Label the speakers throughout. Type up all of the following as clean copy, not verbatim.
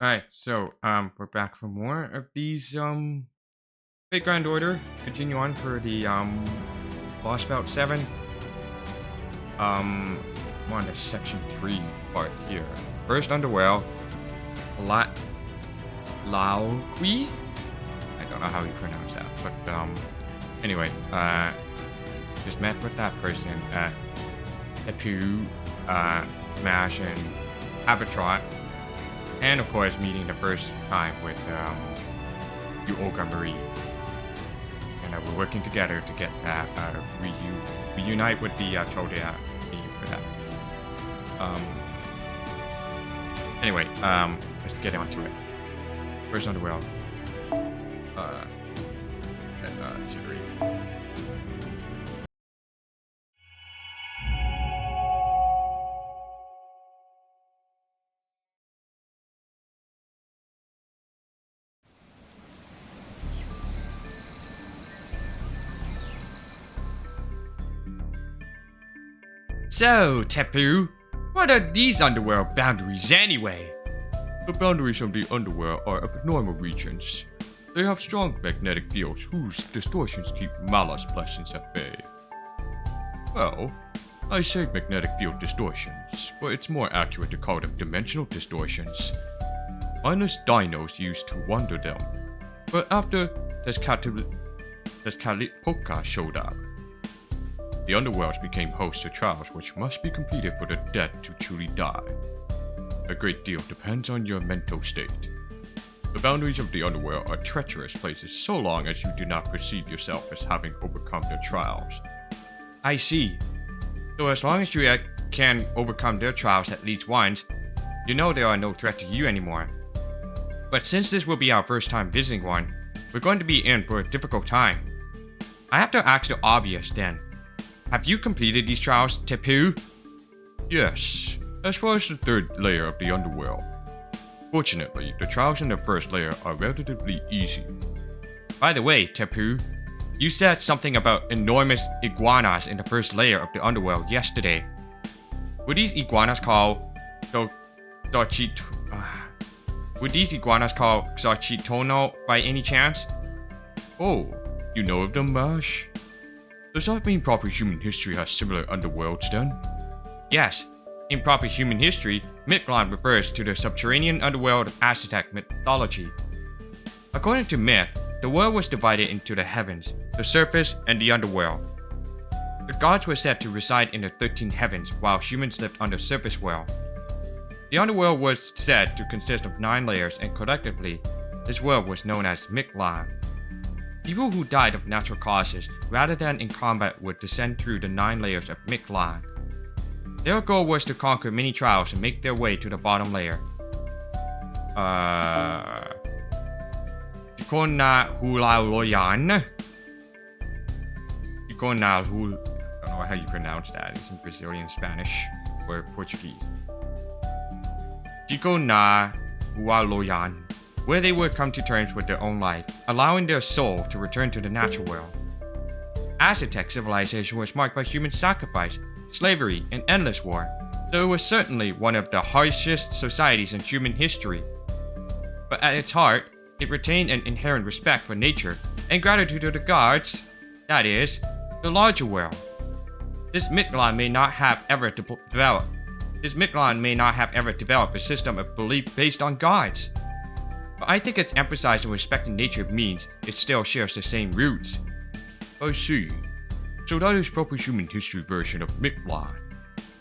Speaker 1: Alright, so we're back for more of these Big Grand Order. Continue on for the Lostbelt 7. I'm on the section 3 part here. First underworld, Nahui? I don't know how you pronounce that, but anyway, just met with that person at Epu, Mash, and Habitrot. And of course, meeting the first time with Olga Marie. And we're working together to get that reunite with the Todia for that. Anyway, let's get on to it. First underworld. Jittery. So, Tepu, what are these underworld boundaries anyway?
Speaker 2: The boundaries of the underworld are abnormal regions. They have strong magnetic fields whose distortions keep Mala's blessings at bay. Well, I say magnetic field distortions, but it's more accurate to call them dimensional distortions. Mindless dinos used to wander them, but after Tezcatlipoca showed up, the underworlds became host to trials which must be completed for the dead to truly die. A great deal depends on your mental state. The boundaries of the underworld are treacherous places so long as you do not perceive yourself as having overcome their trials.
Speaker 1: I see. So as long as you can overcome their trials at least once, you know they are no threat to you anymore. But since this will be our first time visiting one, we're going to be in for a difficult time. I have to ask the obvious then. Have you completed these trials, Tepu?
Speaker 2: Yes, as far as the third layer of the underworld. Fortunately, the trials in the first layer are relatively easy.
Speaker 1: By the way, Tepu, you said something about enormous iguanas in the first layer of the underworld yesterday. Were these iguanas called Xochitono by any chance?
Speaker 2: Oh, you know of them, Mash? Does that mean proper human history has similar underworlds then?
Speaker 1: Yes. In proper human history, Mictlan refers to the subterranean underworld of Aztec mythology. According to myth, the world was divided into the heavens, the surface, and the underworld. The gods were said to reside in the 13 heavens, while humans lived on the surface world. The underworld was said to consist of 9 layers, and collectively, this world was known as Mictlan. People who died of natural causes rather than in combat would descend through the 9 layers of Mictlan. Their goal was to conquer many trials and make their way to the bottom layer. Chikona Hulaloyan? I don't know how you pronounce that. It's in Brazilian Spanish or Portuguese. Chikona Hulaloyan, where they would come to terms with their own life, allowing their soul to return to the natural world. Aztec civilization was marked by human sacrifice, slavery, and endless war, so it was certainly one of the harshest societies in human history. But at its heart, it retained an inherent respect for nature and gratitude to the gods, that is, the larger world. This Mictlan may not have ever developed a system of belief based on gods. But I think its emphasizing respecting nature means it still shares the same roots.
Speaker 2: I see. So that is proper human history version of Mictlan.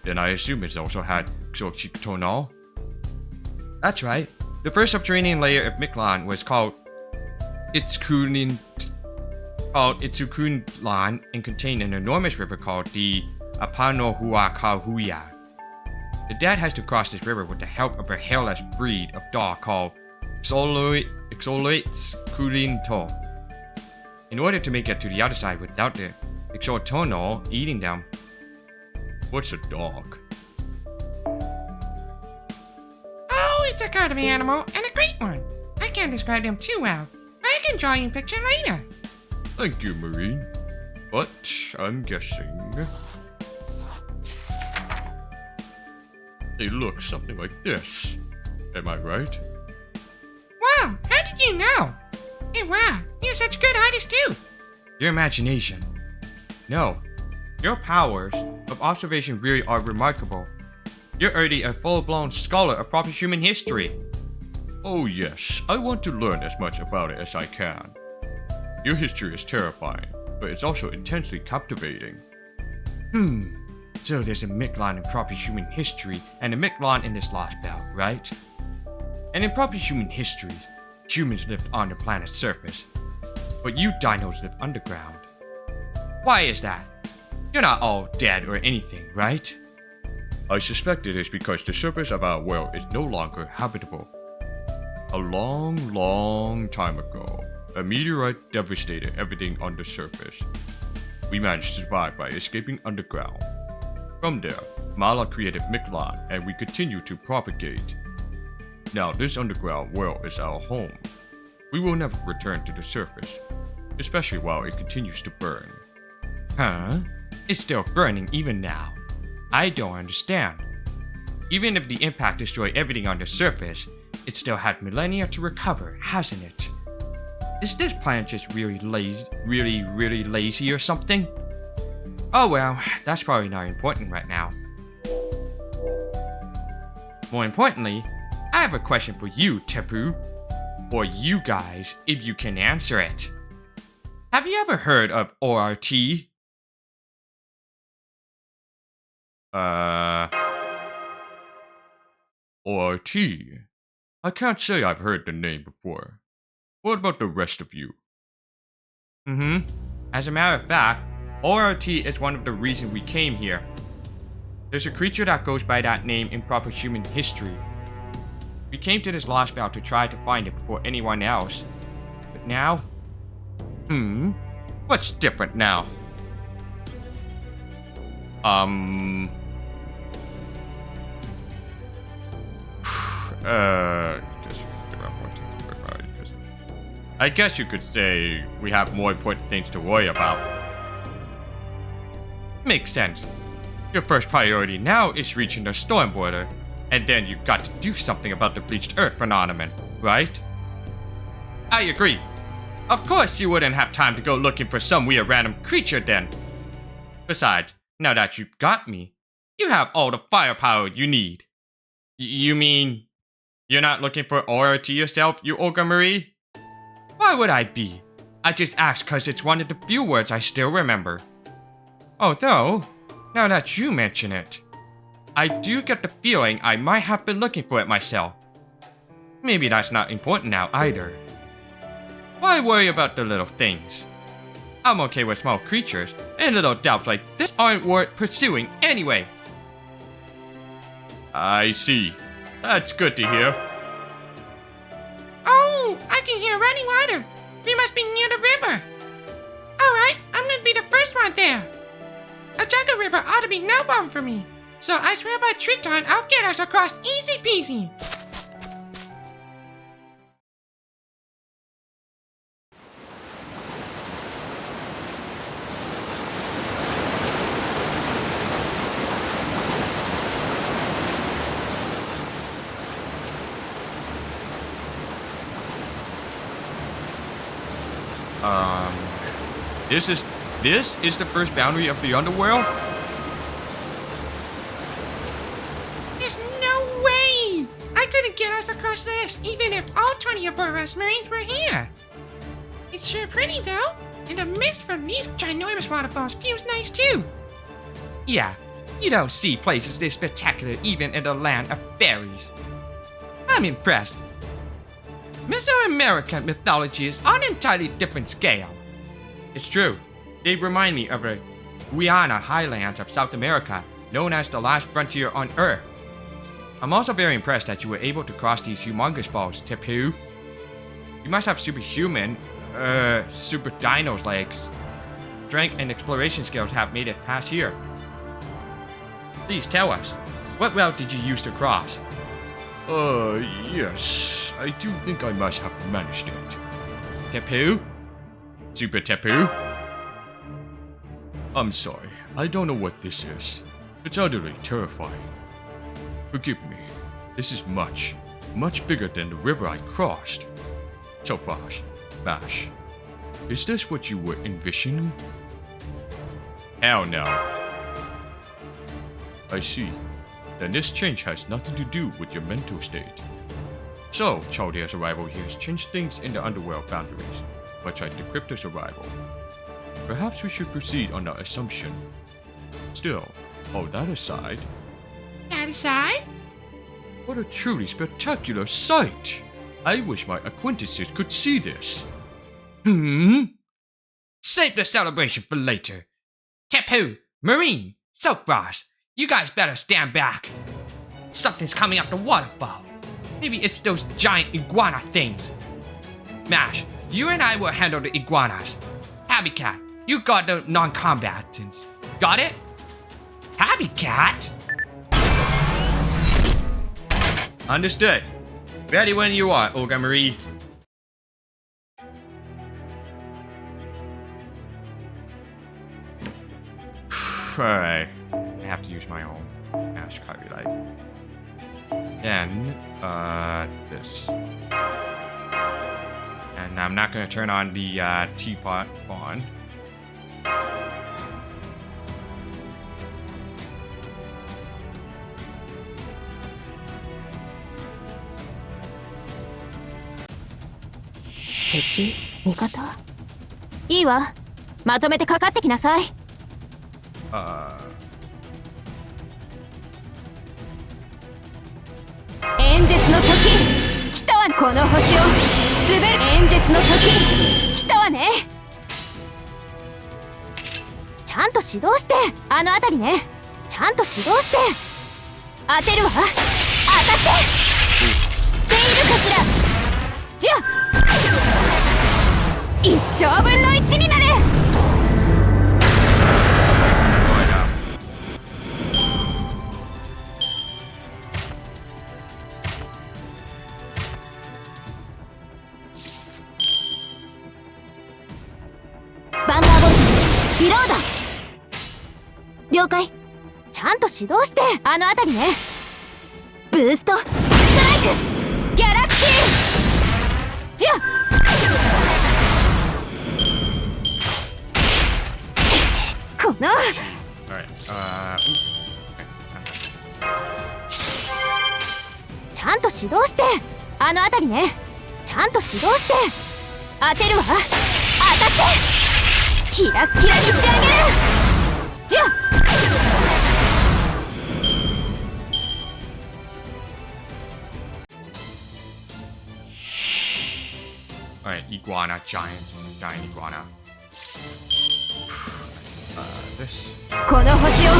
Speaker 2: Then I assume it's also had Xochitl.
Speaker 1: That's right. The first subterranean layer of Mictlan was called Itzukuntlan and contained an enormous river called the Apanohuacahuya. The dead has to cross this river with the help of a hairless breed of dog called Xoloitzcuintlan. In order to make it to the other side without the Xolotono eating them.
Speaker 2: What's a dog?
Speaker 3: Oh, it's a kind of animal, and a great one. I can't describe them too well, but I can draw you a picture later.
Speaker 2: Thank you, Marine. But I'm guessing they look something like this. Am I right?
Speaker 3: did you know? Hey, wow, you're such a good artist too.
Speaker 1: Your imagination. No, your powers of observation really are remarkable. You're already a full-blown scholar of proper human history.
Speaker 2: Oh yes, I want to learn as much about it as I can. Your history is terrifying, but it's also intensely captivating.
Speaker 1: So there's a Mictlan in proper human history and a Mictlan in this Lostbelt, right? And in proper human history, humans lived on the planet's surface, but you dinos live underground. Why is that? You're not all dead or anything, right?
Speaker 2: I suspect it is because the surface of our world is no longer habitable. A long time ago, a meteorite devastated everything on the surface. We managed to survive by escaping underground. From there, Mala created Mictlan and we continue to propagate. Now this underground world is our home. We will never return to the surface, especially while it continues to burn.
Speaker 1: Huh? It's still burning even now. I don't understand. Even if the impact destroyed everything on the surface, it still had millennia to recover, hasn't it? Is this planet just really lazy, really lazy or something? Oh well, that's probably not important right now. More importantly, I have a question for you, Tepu. Or you guys, if you can answer it. Have you ever heard of ORT?
Speaker 2: ORT? I can't say I've heard the name before. What about the rest of you?
Speaker 1: As a matter of fact, ORT is one of the reasons we came here. There's a creature that goes by that name in proper human history. We came to this Lostbelt to try to find it before anyone else. But now? What's different now?
Speaker 2: I guess you could say we have more important things to worry about.
Speaker 1: Makes sense. Your first priority now is reaching the storm border, and then you've got to do something about the bleached earth phenomenon, right? I agree. Of course you wouldn't have time to go looking for some weird random creature then. Besides, now that you've got me, you have all the firepower you need. You mean, you're not looking for aura to yourself, you Olga Marie? Why would I be? I just asked cause it's one of the few words I still remember. Although, now that you mention it, I do get the feeling I might have been looking for it myself. Maybe that's not important now either. Why worry about the little things? I'm okay with small creatures, and little doubts like this aren't worth pursuing anyway.
Speaker 2: I see. That's good to hear.
Speaker 3: Oh, I can hear running water. We must be near the river. Alright, I'm gonna be the first one there. A jungle river ought to be no problem for me. So I swear by Triton, I'll get us across easy peasy.
Speaker 1: This is the first boundary of the underworld?
Speaker 3: There's no way! I couldn't get us across this, even if all 20 of us Marines were here. It's sure pretty though, and the mist from these ginormous waterfalls feels nice too.
Speaker 1: Yeah, you don't see places this spectacular even in the land of fairies. I'm impressed. Mesoamerican mythology is on an entirely different scale. It's true. They remind me of the Guyana highlands of South America, known as the last frontier on Earth. I'm also very impressed that you were able to cross these humongous falls, Tepu. You must have superhuman, super dino's legs. Strength and exploration skills have made it past here. Please tell us, what route did you use to cross?
Speaker 2: Yes. I do think I must have managed it.
Speaker 1: Tepu? Super Tepu?
Speaker 2: I'm sorry, I don't know what this is. It's utterly terrifying. Forgive me. This is much bigger than the river I crossed. So Bash, is this what you were envisioning? Hell no. I see. Then this change has nothing to do with your mental state. So, Chaldea's arrival here has changed things in the underworld boundaries, much like the Crypto's arrival. Perhaps we should proceed on that assumption. Still, all that aside...
Speaker 3: That aside?
Speaker 2: What a truly spectacular sight! I wish my acquaintances could see this.
Speaker 1: Save the celebration for later. Tapu, Marine, Soapbox, you guys better stand back. Something's coming up the waterfall. Maybe it's those giant iguana things. Mash, you and I will handle the iguanas. Happy Cat, you got the non-combatants. Got it? Happy Cat? Understood. Ready when you are, Olga Marie. Alright. I have to use my own Ash copyright. Then, this. And I'm not gonna turn on the teapot on.
Speaker 4: 敵味方いいわまとめてかかってきなさい演説の時来たわこの星を滑る演説の時来たわねちゃんと指導してあのあたりねちゃんと指導して当てるわ当たって知っているかしらじゃあ1兆分の1になれバンガーボルトリロード了解ちゃんと指導してあのあたりねブーストストライクギャラクシーじゃあこのちゃんと指導してあのあたりねちゃんと指導して当てるわ当たってキラッキラにしてあげるじゃあ
Speaker 1: Iguana, giant iguana. This.
Speaker 4: この星を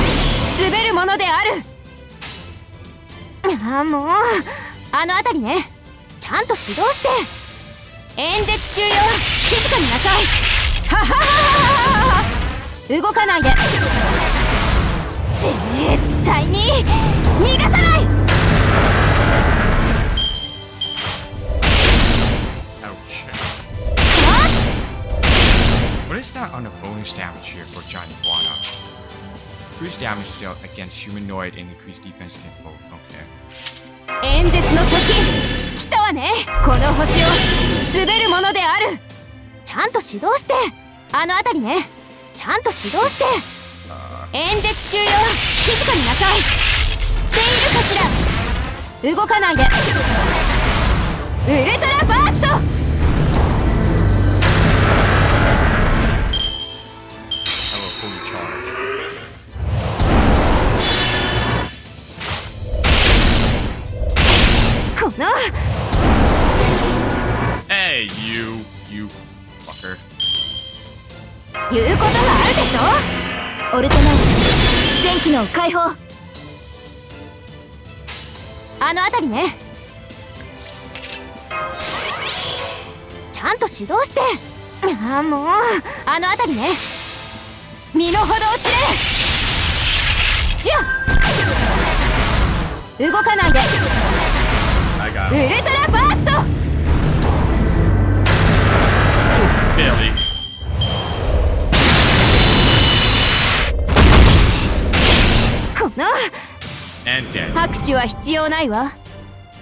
Speaker 4: 滑るものであるああもうあのあたりねちゃんと指導して演説中よ静かになさいははははは動かないで絶対に逃がさない
Speaker 1: What is that on the bonus damage here for Giant Iguana? Increased damage dealt against humanoid and increased defense against both. Okay.
Speaker 4: 演説の時来たわねこの星を滑るものであるちゃんと指導してあのあたりねちゃんと指導して演説中よ静かになさい知っているかしら動かないでウルトラバーストNo.
Speaker 1: Hey, you fucker.
Speaker 4: 言うことがあるでしょオルトナイス全機能解放あのあたりねちゃんと指導してああもうあのあたりね身の程を知れじゃあ動かないでウルトラバースト
Speaker 1: Barely.
Speaker 4: この
Speaker 1: And dead.
Speaker 4: 拍手は必要ないわ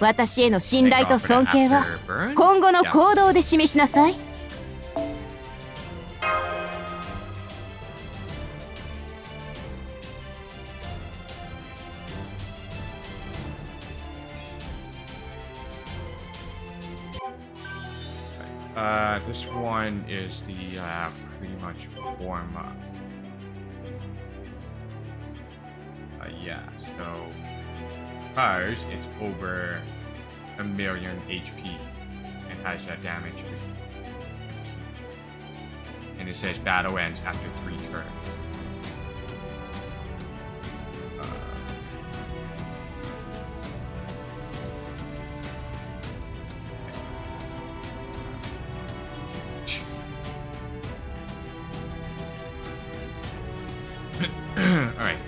Speaker 4: 私への信頼と尊敬は
Speaker 1: After burn?
Speaker 4: 今後の
Speaker 1: Yeah.
Speaker 4: 行動で示しなさい。
Speaker 1: This one is the pretty much warm up. Yeah, so ours it's over 1,000,000 HP and has that damage. And it says battle ends after 3 turns. Alright.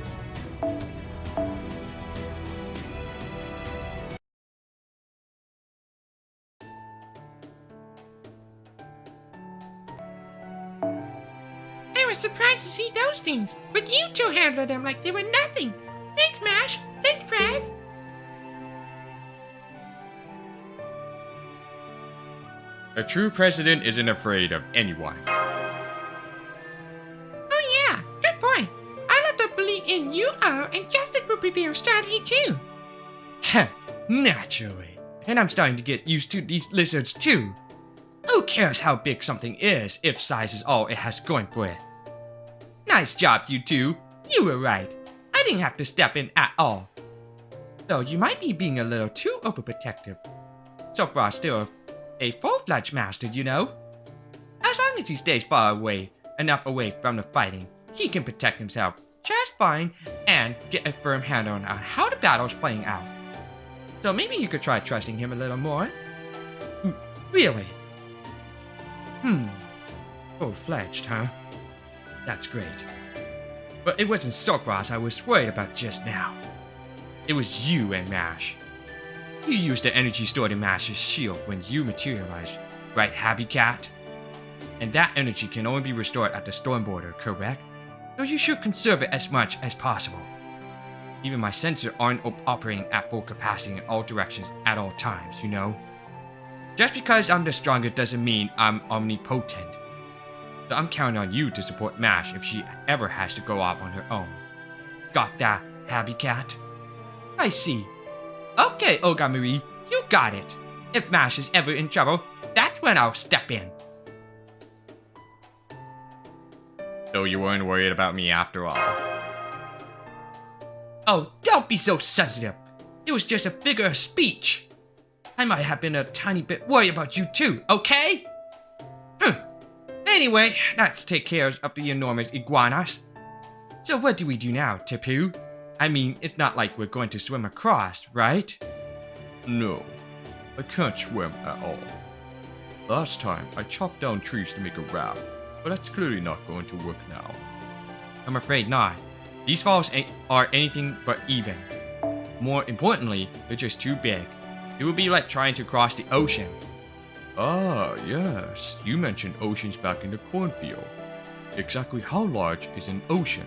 Speaker 3: I was surprised to see those things, but you two handled them like they were nothing. Thanks, Mash. Thanks, Prez.
Speaker 1: A true president isn't afraid of anyone.
Speaker 3: Oh yeah, good point. I love to believe in you all, and justice will prevail strategy too.
Speaker 1: Heh, naturally. And I'm starting to get used to these lizards too. Who cares how big something is if size is all it has going for it? Nice job, you two. You were right. I didn't have to step in at all. Though you might be being a little too overprotective. So far, still a full-fledged master, you know. As long as he stays far away, enough away from the fighting, he can protect himself just fine and get a firm handle on how the battle's playing out. So maybe you could try trusting him a little more. Really? Full-fledged, huh? That's great. But it wasn't Silkross I was worried about just now. It was you and Mash. You used the energy stored in Mash's shield when you materialized, right, Happy Cat? And that energy can only be restored at the storm border, correct? So you should conserve it as much as possible. Even my sensors aren't operating at full capacity in all directions at all times, you know? Just because I'm the strongest doesn't mean I'm omnipotent. So I'm counting on you to support Mash if she ever has to go off on her own. Got that, Happy Cat? I see. Okay, Olga Marie, you got it. If Mash is ever in trouble, that's when I'll step in. So you weren't worried about me after all? Oh, don't be so sensitive. It was just a figure of speech. I might have been a tiny bit worried about you too, okay? Anyway, let's take care of the enormous iguanas. So what do we do now, Tapu? I mean, it's not like we're going to swim across, right?
Speaker 2: No, I can't swim at all. Last time, I chopped down trees to make a raft, but that's clearly not going to work now.
Speaker 1: I'm afraid not. These falls are anything but even. More importantly, they're just too big. It would be like trying to cross the ocean.
Speaker 2: Ah, yes, you mentioned oceans back in the cornfield. Exactly how large is an ocean?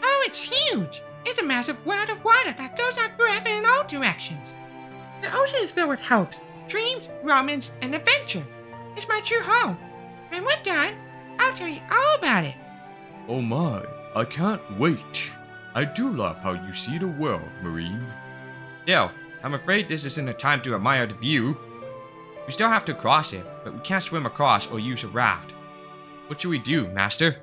Speaker 3: Oh, it's huge. It's a massive world of water that goes on forever in all directions. The ocean is filled with hopes, dreams, romance, and adventure. It's my true home. When we're done, I'll tell you all about it.
Speaker 2: Oh my, I can't wait. I do love how you see the world, Marine.
Speaker 1: Still, I'm afraid this isn't a time to admire the view. We still have to cross it, but we can't swim across or use a raft. What should we do, Master?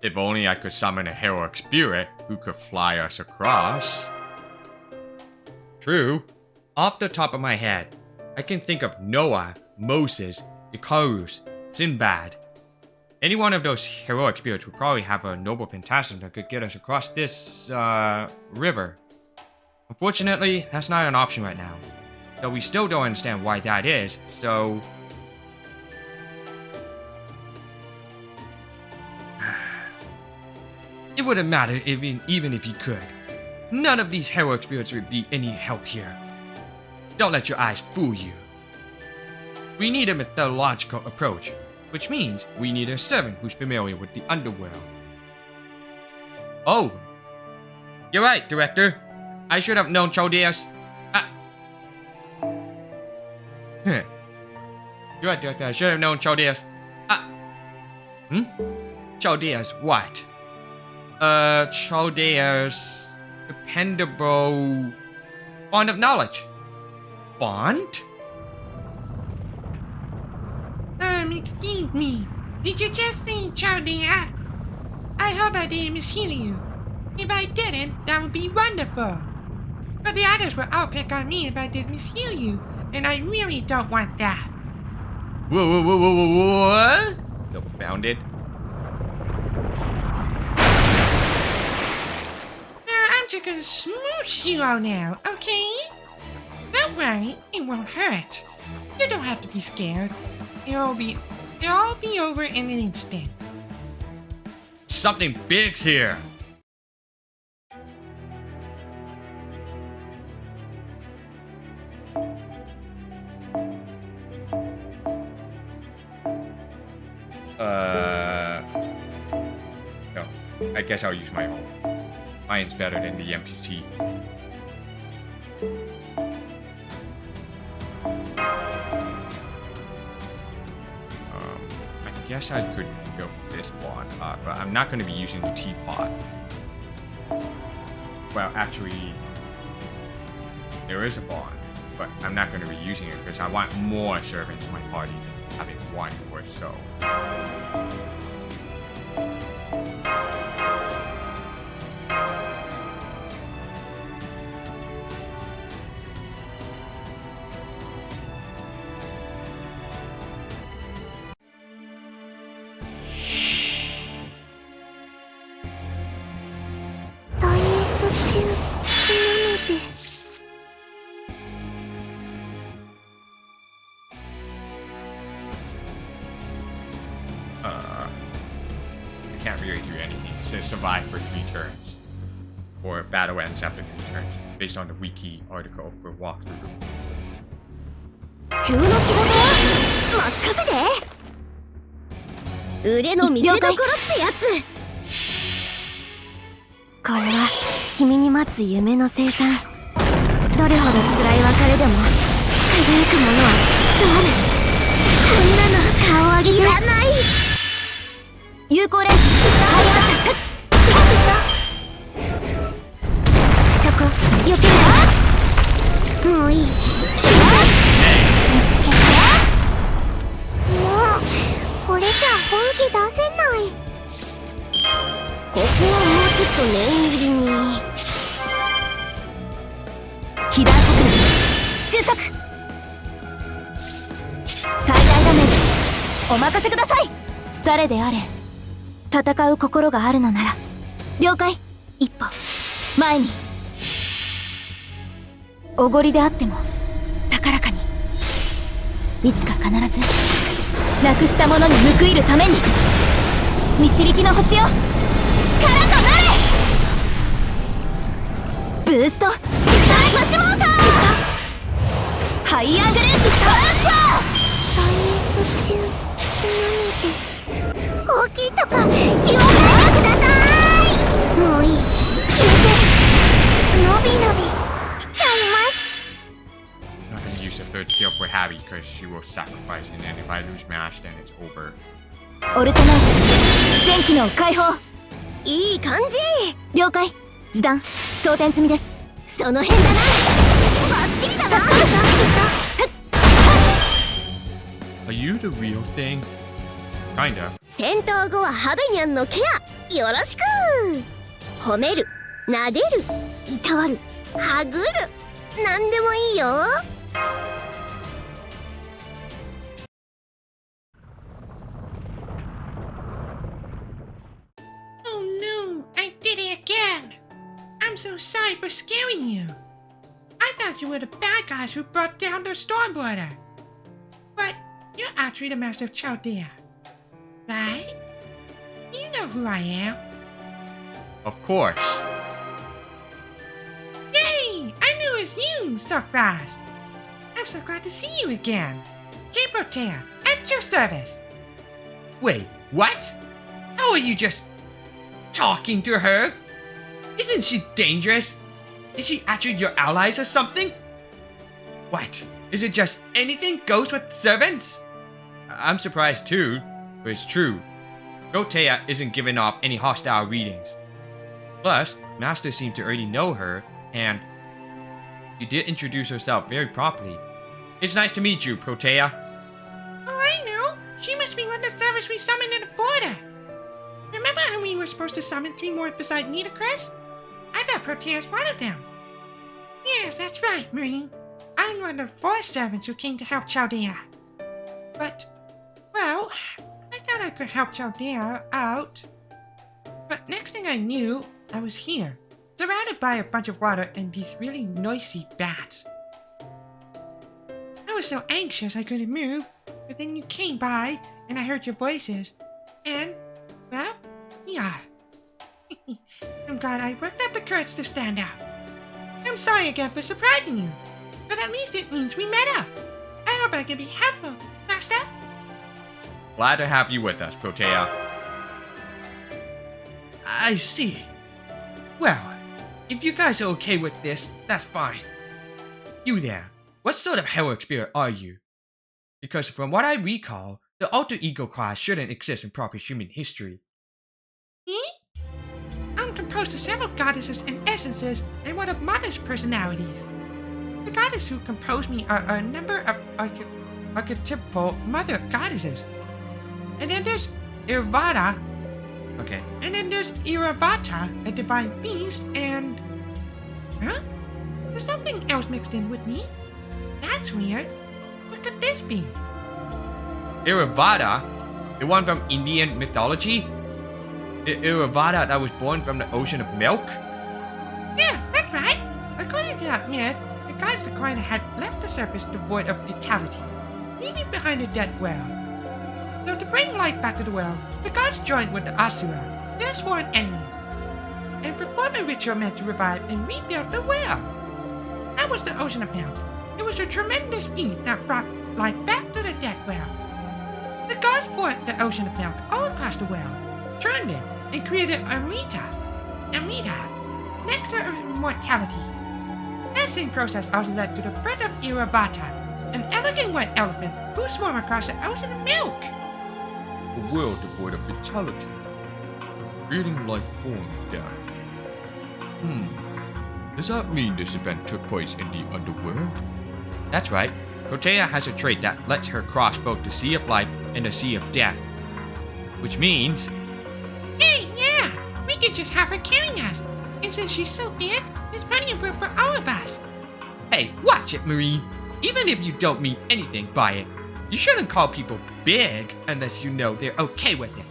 Speaker 1: If only I could summon a heroic spirit who could fly us across. True. Off the top of my head, I can think of Noah, Moses, Icarus, Sinbad. Any one of those heroic spirits would probably have a noble phantasm that could get us across this, river. Unfortunately, that's not an option right now. Though we still don't understand why that is, so... It wouldn't matter even if you could. None of these heroic spirits would be any help here. Don't let your eyes fool you. We need a methodological approach, which means we need a servant who's familiar with the underworld. Oh, You're right, Director. I should have known Chaldea's. You're right, Director. I should have known Chaldea's. Chaldea's what? Chaldea's dependable bond of knowledge. Bond?
Speaker 3: Excuse me. Did you just say Chaldea? I hope I didn't mishear you. If I didn't, that would be wonderful. But the others will all pick on me if I did mishear you, and I really don't want that.
Speaker 1: What? Nope, found it.
Speaker 3: Now I'm just gonna smoosh you all now, okay? Don't worry, it won't hurt. You don't have to be scared. It'll all be over in an instant.
Speaker 1: Something big's here. No. I guess I'll use my own. Mine's better than the NPC. I guess I could go with this one, but I'm not going to be using the teapot. Well, actually, there is a bond, but I'm not going to be using it because I want more servants in my party than having one or so. I can't really do anything. It says survive for 3 turns. Or battle ends after 3 turns. Based on the wiki article for walkthrough.
Speaker 4: 急の仕事任せて腕の見せ所ってやつこれは君に待つ夢の生産どれほど辛い別れでも輝くものはきっとあるこんなの顔上げていらない有効レンジ入りましたそこ避けるもういい見つけてもうこれじゃ本気出せないここはもうちょっと念入りに被弾国立収束最大ダメージお任せください誰であれ戦う心があるのなら了解一歩前におごりであっても高らかにいつか必ずなくしたものに報いるために導きの星よ力となれブーストスターマシモーターハイアングループトランスファーダイエット中なので大きいとか言わないでくださいもういい決めてのびのびしちゃいます
Speaker 1: I'm not going to use the 3rd skill for Habi because she will sacrifice, and then if I lose Mash, then it's over.
Speaker 4: オルトナンス全機能解放いい感じ了解示弾装填済みですその辺だなバッチリだな差し込むか
Speaker 1: Are you the real thing? Kinda.
Speaker 4: 戦闘後はハベニャンのケアよろしく褒める撫でるいたわるはぐるなんでもいいよ
Speaker 3: I did it again! I'm so sorry for scaring you. I thought you were the bad guys who brought down the Stormborder. But you're actually the Master of Chaldea. Right? You know who I am.
Speaker 1: Of course.
Speaker 3: Yay! I knew it was you so fast. I'm so glad to see you again. Capotea, at your service.
Speaker 1: Wait, what? How are you just talking to her? Isn't she dangerous? Is she actually your allies or something? What? Is it just anything goes with servants? I'm surprised too, but it's true. Protea isn't giving off any hostile readings. Plus, Master seems to already know her, and she did introduce herself very properly. It's nice to meet you, Protea.
Speaker 3: Oh, I know. She must be one of the servants we summoned in the border. Remember how we were supposed to summon 3 more beside Nitocris? I bet Protea's one of them. Yes, that's right, Marine. I'm one of the 4 servants who came to help Chaldea. But, well, I thought I could help Chaldea out. But next thing I knew, I was here, surrounded by a bunch of water and these really noisy bats. I was so anxious I couldn't move, but then you came by and I heard your voices. And, well, we are. I'm glad I worked up the courage to stand out. I'm sorry again for surprising you, but at least it means we met up. I hope I can be helpful, Master.
Speaker 1: Glad to have you with us, Protea. I see. Well, if you guys are okay with this, that's fine. You there, what sort of heroic spirit are you? Because from what I recall, the alter ego class shouldn't exist in proper human history.
Speaker 3: Me? I'm composed of several goddesses and essences and one of Mother's personalities. The goddesses who compose me are a number of archetypal mother goddesses. And then there's Irvada.
Speaker 1: Okay.
Speaker 3: And then there's Iravata, a divine beast, and... Huh? There's something else mixed in with me. That's weird. What could this be?
Speaker 1: Iravada? The one from Indian mythology? The Iravada that was born from the ocean of milk?
Speaker 3: Yeah, that's right. According to that myth, the goddess Aquina had left the surface devoid of vitality, leaving behind a dead well. So to bring life back to the well, the gods joined with the Asura, their sworn enemies, and performed a ritual meant to revive and rebuild the well. That was the ocean of milk. It was a tremendous feat that brought life back to the dead well. The gods poured the ocean of milk all across the well, churned it, and created Amrita, nectar of immortality. That same process also led to the birth of Iravata, an elegant white elephant who swam across the ocean of milk.
Speaker 2: A world devoid of vitality, creating life form death. Does that mean this event took place in the underworld?
Speaker 1: That's right. Protea has a trait that lets her cross both the Sea of Life and the Sea of Death. Which means...
Speaker 3: Hey, yeah! We could just have her carrying us. And since she's so big, there's plenty of room for all of us.
Speaker 1: Hey, watch it, Marine! Even if you don't mean anything by it, you shouldn't call people big unless you know they're okay with it.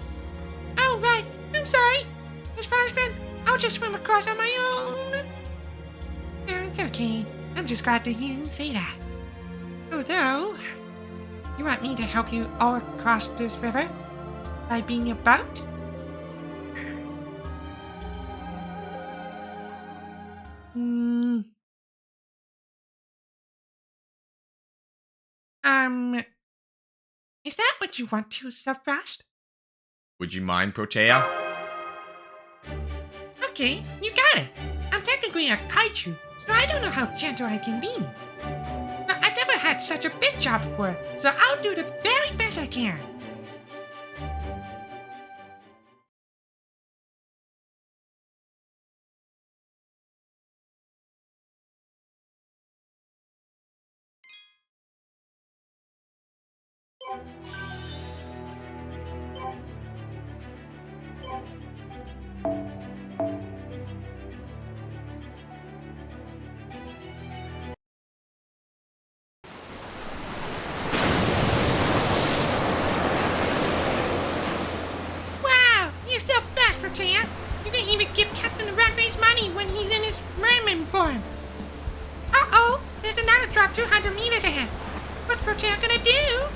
Speaker 3: Oh, right. I'm sorry. Miss Punishment, I'll just swim across on my own. No, it's okay. I'm just glad to hear you say that. Although, you want me to help you all across this river? By being a boat? Is that what you want to, Subfrost?
Speaker 1: Would you mind, Protea?
Speaker 3: Okay, you got it. I'm technically a kaiju, so I don't know how gentle I can be. But I've never had such a big job before, so I'll do the very best I can. Protea. You can even give Captain the Rat Race money when he's in his merman form. Uh-oh, there's another drop 200 meters ahead. What's Protea gonna do?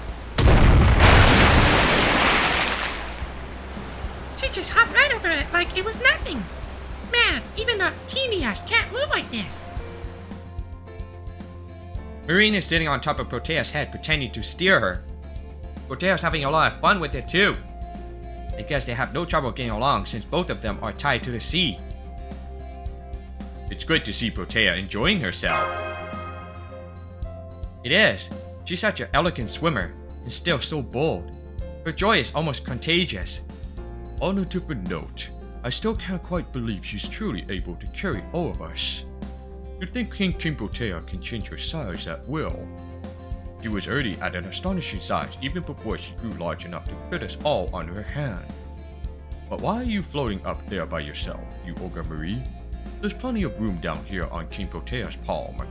Speaker 3: She just hopped right over it like it was nothing. Man, even the teeniest can't move like this.
Speaker 1: Marine is sitting on top of Protea's head pretending to steer her. Protea's having a lot of fun with it too. I guess they have no trouble getting along since both of them are tied to the sea. It's great to see Protea enjoying herself. It is. She's such an elegant swimmer, and still so bold. Her joy is almost contagious.
Speaker 2: On a different note, I still can't quite believe she's truly able to carry all of us. You'd think King Protea can change her size at will. She was already at an astonishing size even before she grew large enough to fit us all on her hand. But why are you floating up there by yourself, you Ogre Marie? There's plenty of room down here on King Protea's palm.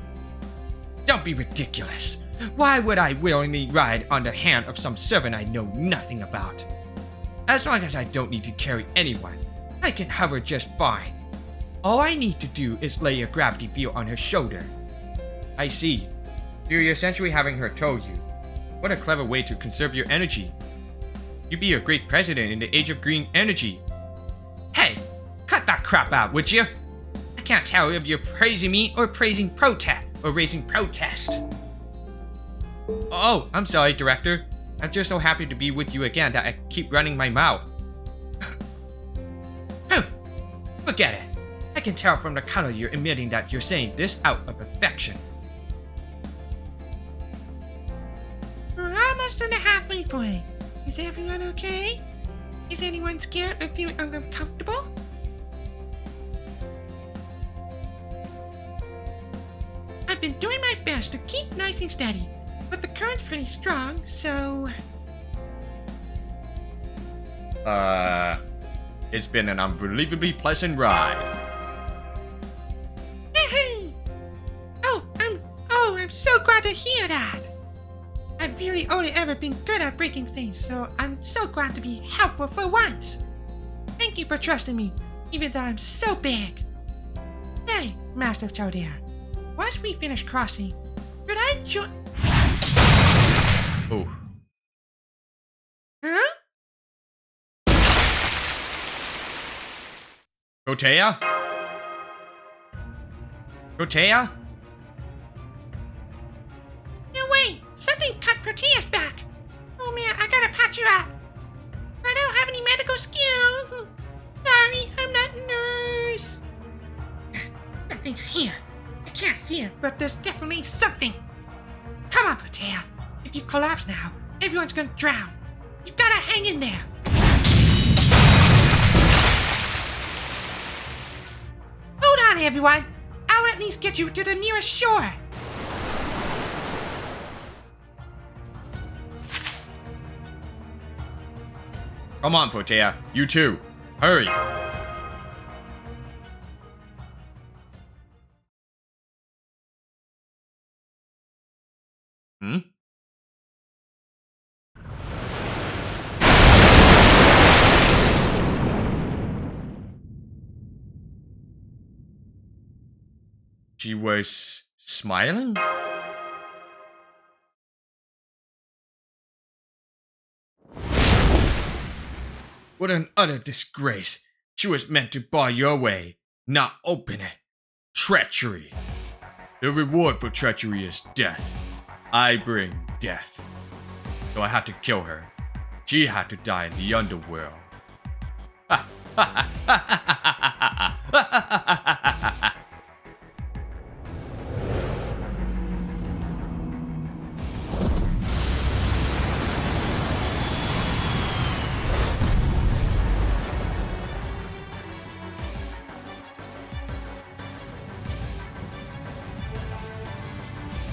Speaker 3: Don't be ridiculous. Why would I willingly ride on the hand of some servant I know nothing about? As long as I don't need to carry anyone, I can hover just fine. All I need to do is lay a gravity field on her shoulder.
Speaker 1: I see. You're essentially having her tow you. What a clever way to conserve your energy. You'd be a great president in the age of green energy.
Speaker 3: Hey, cut that crap out, would you? I can't tell if you're praising me or praising protest or raising protest.
Speaker 1: Oh, I'm sorry, Director. I'm just so happy to be with you again that I keep running my mouth.
Speaker 3: Forget it. I can tell from the color you're emitting that you're saying this out of affection. We're almost on the halfway point. Is everyone okay? Is anyone scared or feeling uncomfortable? I've been doing my best to keep nice and steady, but the current's pretty strong, so...
Speaker 1: It's been an unbelievably pleasant ride.
Speaker 3: Hey! I'm so glad to hear that! I've really only ever been good at breaking things, so I'm so glad to be helpful for once. Thank you for trusting me, even though I'm so big. Hey, Master Chodia, once we finish crossing, could I join...
Speaker 1: Oh.
Speaker 3: Huh?
Speaker 1: Protea? Protea?
Speaker 3: No way! Something cut Protea's back! Oh man, I gotta patch her up! I don't have any medical skills! Sorry, I'm not a nurse! Something's here. I can't see it, but there's definitely something! Come on, Protea! If you collapse now, everyone's gonna drown! You gotta hang in there! Hold on, everyone! I'll at least get you to the nearest shore!
Speaker 1: Come on, Protea. You too. Hurry. Hmm? She was smiling? What an utter disgrace. She was meant to bar your way, not open it. Treachery. The reward for treachery is death. I bring death. So I had to kill her. She had to die in the underworld.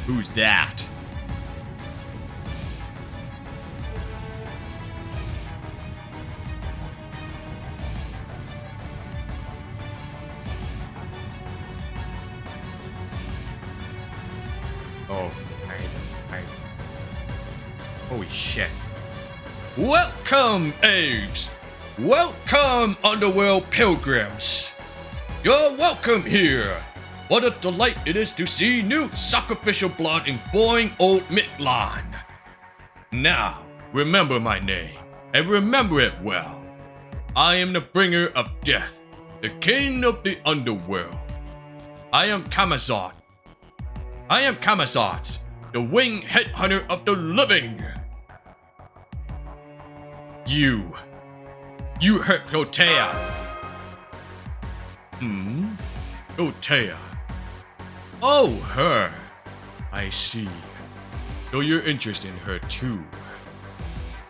Speaker 1: Who's that? Oh, holy shit. Welcome, apes! Welcome, underworld pilgrims! You're welcome here! What a delight it is to see new sacrificial blood in boring old Mictlan! Now, remember my name, and remember it well. I am the bringer of death, the king of the underworld. I am Kamazot. I am Kamazot, the winged headhunter of the living. You hurt Protea.
Speaker 2: Otea. Oh, her. I see. So you're interested in her too.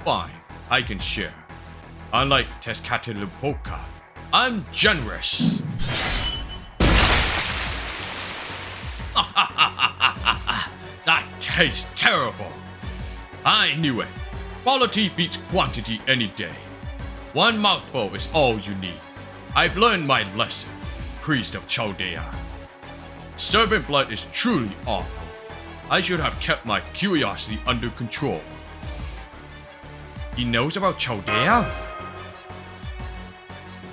Speaker 2: Fine, I can share. Unlike Tezcatlipoca, I'm generous. That tastes terrible. I knew it. Quality beats quantity any day. One mouthful is all you need. I've learned my lesson, priest of Chaldea. Servant blood is truly awful. I should have kept my curiosity under control.
Speaker 1: He knows about Chaldea?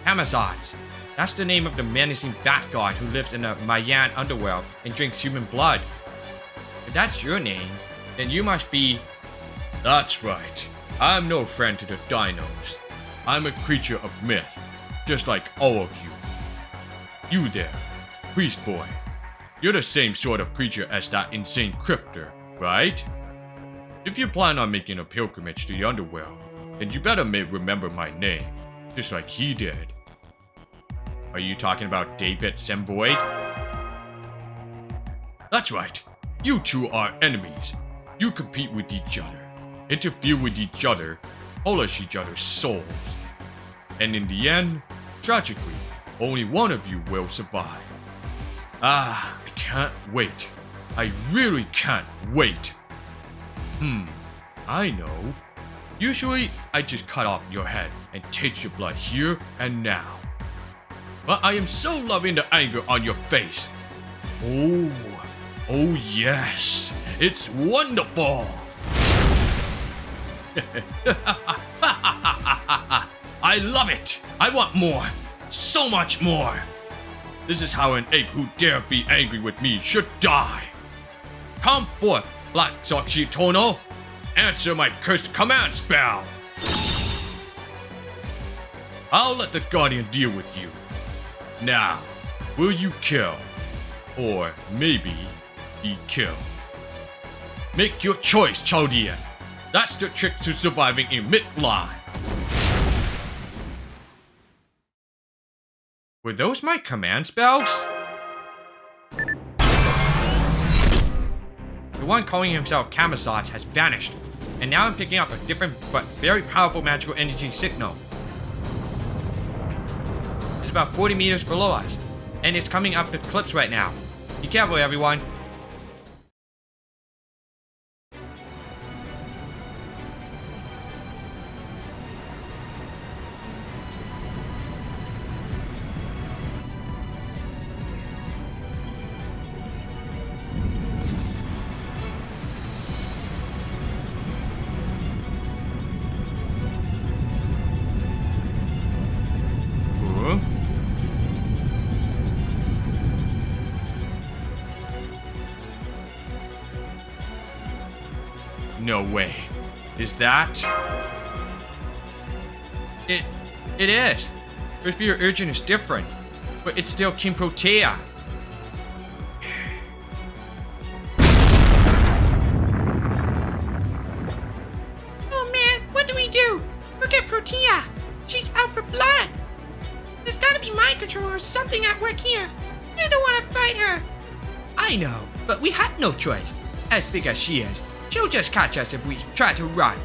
Speaker 1: Amazons. That's the name of the menacing bat god who lives in the Mayan underworld and drinks human blood. If that's your name, then you must be...
Speaker 2: That's right. I'm no friend to the dinos. I'm a creature of myth, just like all of you. You there, priest boy. You're the same sort of creature as that insane cryptor, right? If you plan on making a pilgrimage to the underworld, then you better remember my name, just like he did.
Speaker 1: Are you talking about David Semvoid?
Speaker 2: That's right. You two are enemies. You compete with each other, interfere with each other, polish each other's souls. And in the end, tragically, only one of you will survive. I can't wait. I really can't wait. I know. Usually, I just cut off your head and taste your blood here and now. But I am so loving the anger on your face. Oh yes, it's wonderful. I love it. I want more. So much more. This is how an ape who dare be angry with me should die. Come forth, Black Tono. Answer my cursed command spell. I'll let the Guardian deal with you. Now, will you kill? Or maybe be killed? Make your choice, Chaldean. That's the trick to surviving in Mictlan.
Speaker 1: Were those my command spells? The one calling himself Kamazot has vanished, and now I'm picking up a different but very powerful magical energy signal. It's about 40 meters below us, and it's coming up the cliffs right now. Be careful, everyone.
Speaker 2: No way. Is that?
Speaker 1: It is. Her spirit urgent is different, but it's still King Protea.
Speaker 3: Oh man, what do we do? Look at Protea. She's out for blood. There's gotta be mind control or something at work here. I don't want to fight her.
Speaker 1: I know, but we have no choice. As big as she is, she'll just catch us if we try to run.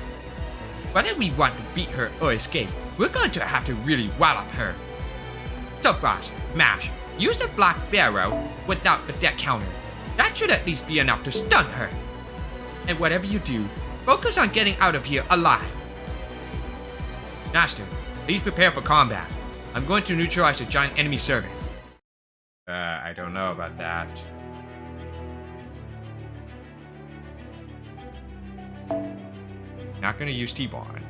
Speaker 1: Whether we want to beat her or escape, we're going to have to really wallop her. So Frost, Mash, use the Black Barrow without the deck counter. That should at least be enough to stun her. And whatever you do, focus on getting out of here alive. Master, please prepare for combat. I'm going to neutralize a giant enemy servant. I don't know about that. Not gonna use T-Bond.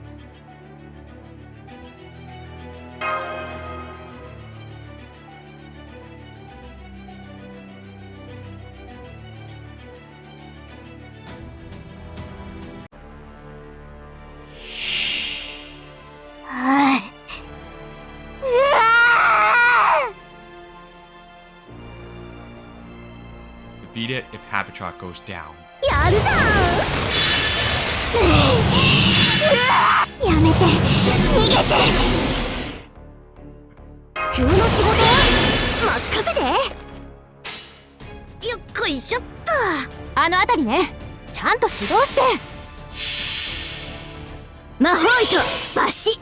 Speaker 1: Defeat it if Habitat goes down.
Speaker 4: やるじゃん。やめて、逃げて。急の仕事？任せて。こいしょっと。あの辺りね、ちゃんと指導して。魔法糸抜歯、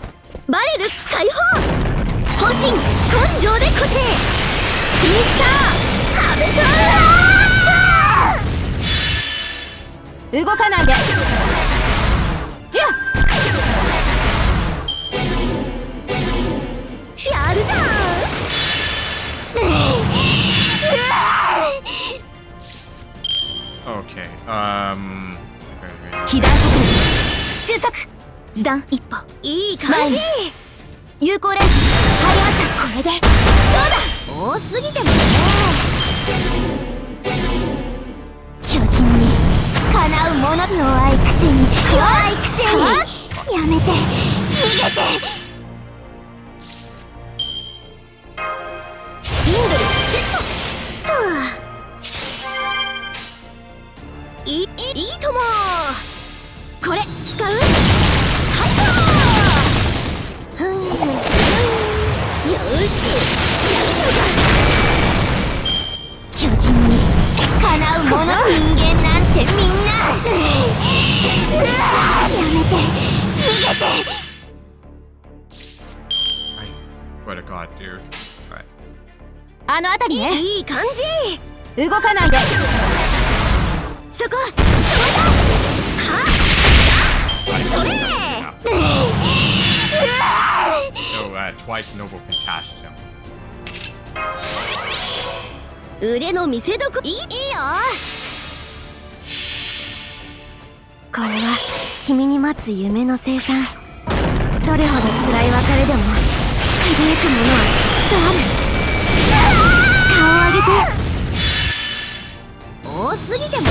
Speaker 4: バレル解放、方針根性で固定、スピンスターハベトラー動かないで。じゃやるじゃん。
Speaker 1: Okay.
Speaker 4: 被弾確認収束、時短一歩、いい感じ。有効レンジ入りました。これでどうだ。多すぎてもね。巨人にかなうもの。弱いくせに弱いくせに。やめて逃げて。スピンドルセットいいとも。これ使う。はいとよし仕上げちゃうか。巨人にかなうもの。人間なんてみんなやめて逃げて。
Speaker 1: I swear to God, dude. Alright.
Speaker 4: あの辺りね。いい感じ。動かないで。そこそれだ。はそれ。
Speaker 1: So, twice Noble can cast him.
Speaker 4: 腕の見せどこいいよ。これは君に待つ夢の生産。どれほど辛い別れでも輝くものはきっとある。顔を上げて。多すぎてもね。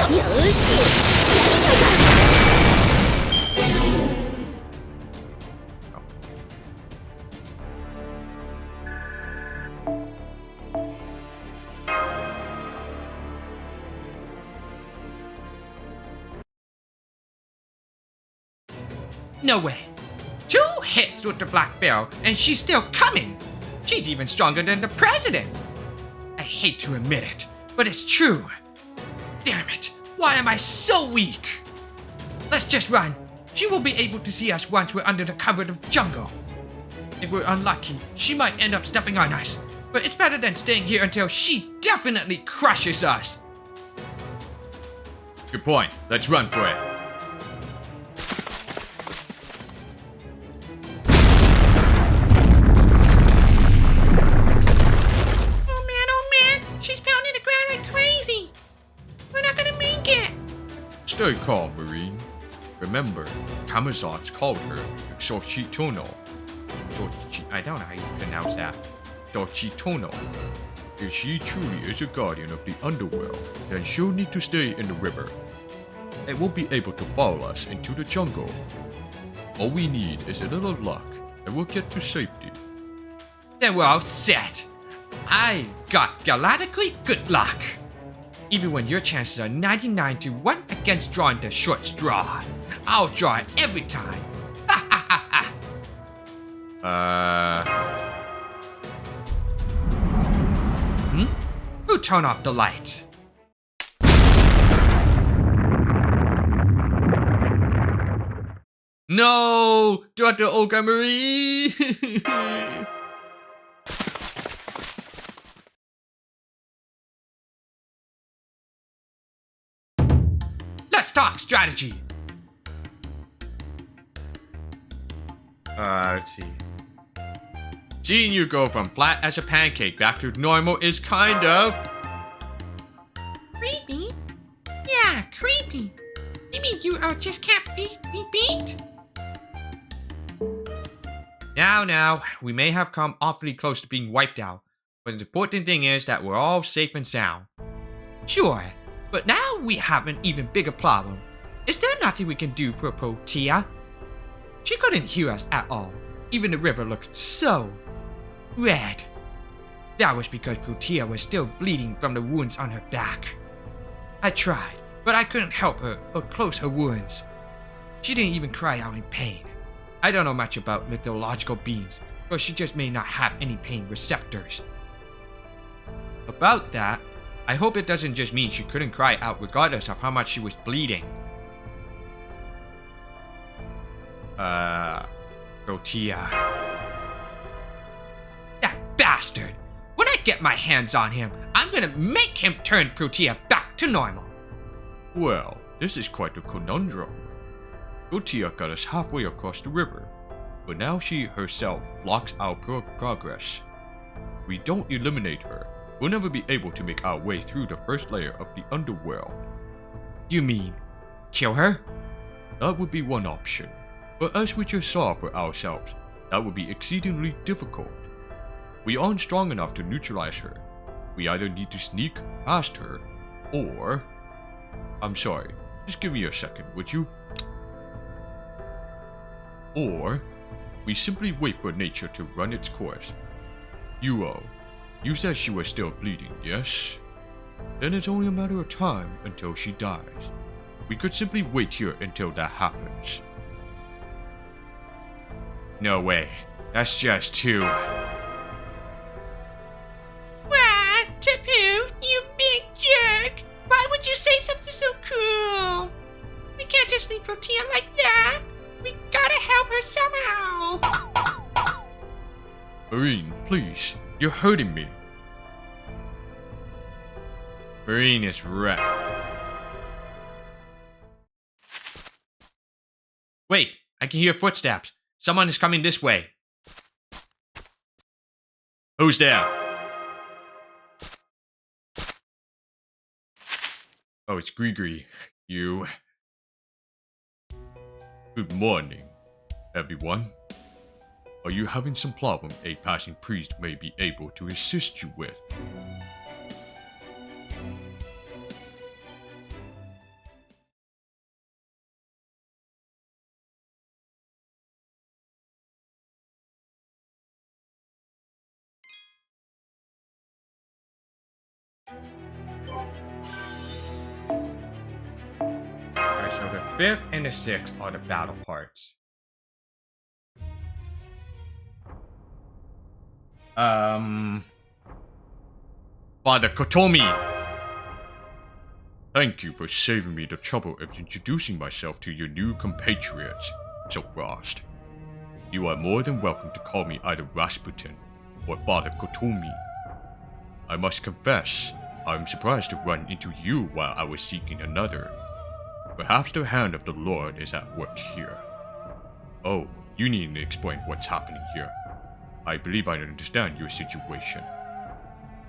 Speaker 4: よし仕上げちゃうか。
Speaker 3: No way. 2 hits with the black belt, and she's still coming. She's even stronger than the president. I hate to admit it, but it's true. Damn it. Why am I so weak? Let's just run. She will be able to see us once we're under the cover of the jungle. If we're unlucky, she might end up stepping on us. But it's better than staying here until she definitely crushes us.
Speaker 1: Good point. Let's run for it.
Speaker 2: Stay calm, Marine. Remember, Kamazots called her Xochitono.
Speaker 1: I don't know how you pronounce that.
Speaker 2: Xochitono. If she truly is a guardian of the underworld, then she'll need to stay in the river. It won't be able to follow us into the jungle. All we need is a little luck, and we'll get to safety.
Speaker 3: Then we're all set. I got galactically good luck. Even when your chances are 99 to 1 against drawing the short straw, I'll draw it every time. Ha ha ha ha. Who turned off the lights?
Speaker 1: No! Dr. Olga Marie!
Speaker 3: Let's talk strategy.
Speaker 1: Let's see. Seeing you go from flat as a pancake back to normal is kind of...
Speaker 3: Creepy? Yeah, creepy. You mean you just can't be beat?
Speaker 1: Now, we may have come awfully close to being wiped out, but the important thing is that we're all safe and sound.
Speaker 3: Sure, but now we have an even bigger problem. Is there nothing we can do for Protea? She couldn't hear us at all. Even the river looked so red. That was because Protea was still bleeding from the wounds on her back. I tried, but I couldn't help her or close her wounds. She didn't even cry out in pain. I don't know much about mythological beings, but she just may not have any pain receptors.
Speaker 1: About that, I hope it doesn't just mean she couldn't cry out regardless of how much she was bleeding. Protea. That bastard! When I get my hands on him, I'm gonna make him turn Protea back to normal.
Speaker 2: Well, this is quite a conundrum. Protea got us halfway across the river, but now she herself blocks our progress. If we don't eliminate her, we'll never be able to make our way through the first layer of the underworld.
Speaker 1: You mean, kill her?
Speaker 2: That would be one option, but as we just saw for ourselves, that would be exceedingly difficult. We aren't strong enough to neutralize her. We either need to sneak past her, or... I'm sorry, just give me a second, would you? Or, we simply wait for nature to run its course. You said she was still bleeding, yes? Then it's only a matter of time until she dies. We could simply wait here until that happens.
Speaker 1: No way. That's just too...
Speaker 3: What? Tapu, you big jerk! Why would you say something so cruel? We can't just leave Protea like that! We gotta help her somehow!
Speaker 2: Marine, please, you're hurting me.
Speaker 1: Marine is wrecked. Wait, I can hear footsteps. Someone is coming this way. Who's there?
Speaker 2: Oh, it's Grigri. You... Good morning, everyone. Are you having some problem a passing priest may be able to assist you with?
Speaker 1: Alright, so the 5th and the 6th are the battle parts. Father Kotomi!
Speaker 2: Thank you for saving me the trouble of introducing myself to your new compatriots, so Frost. You are more than welcome to call me either Rasputin or Father Kotomi. I must confess, I'm surprised to run into you while I was seeking another. Perhaps the hand of the Lord is at work here. Oh, you needn't explain what's happening here. I believe I understand your situation.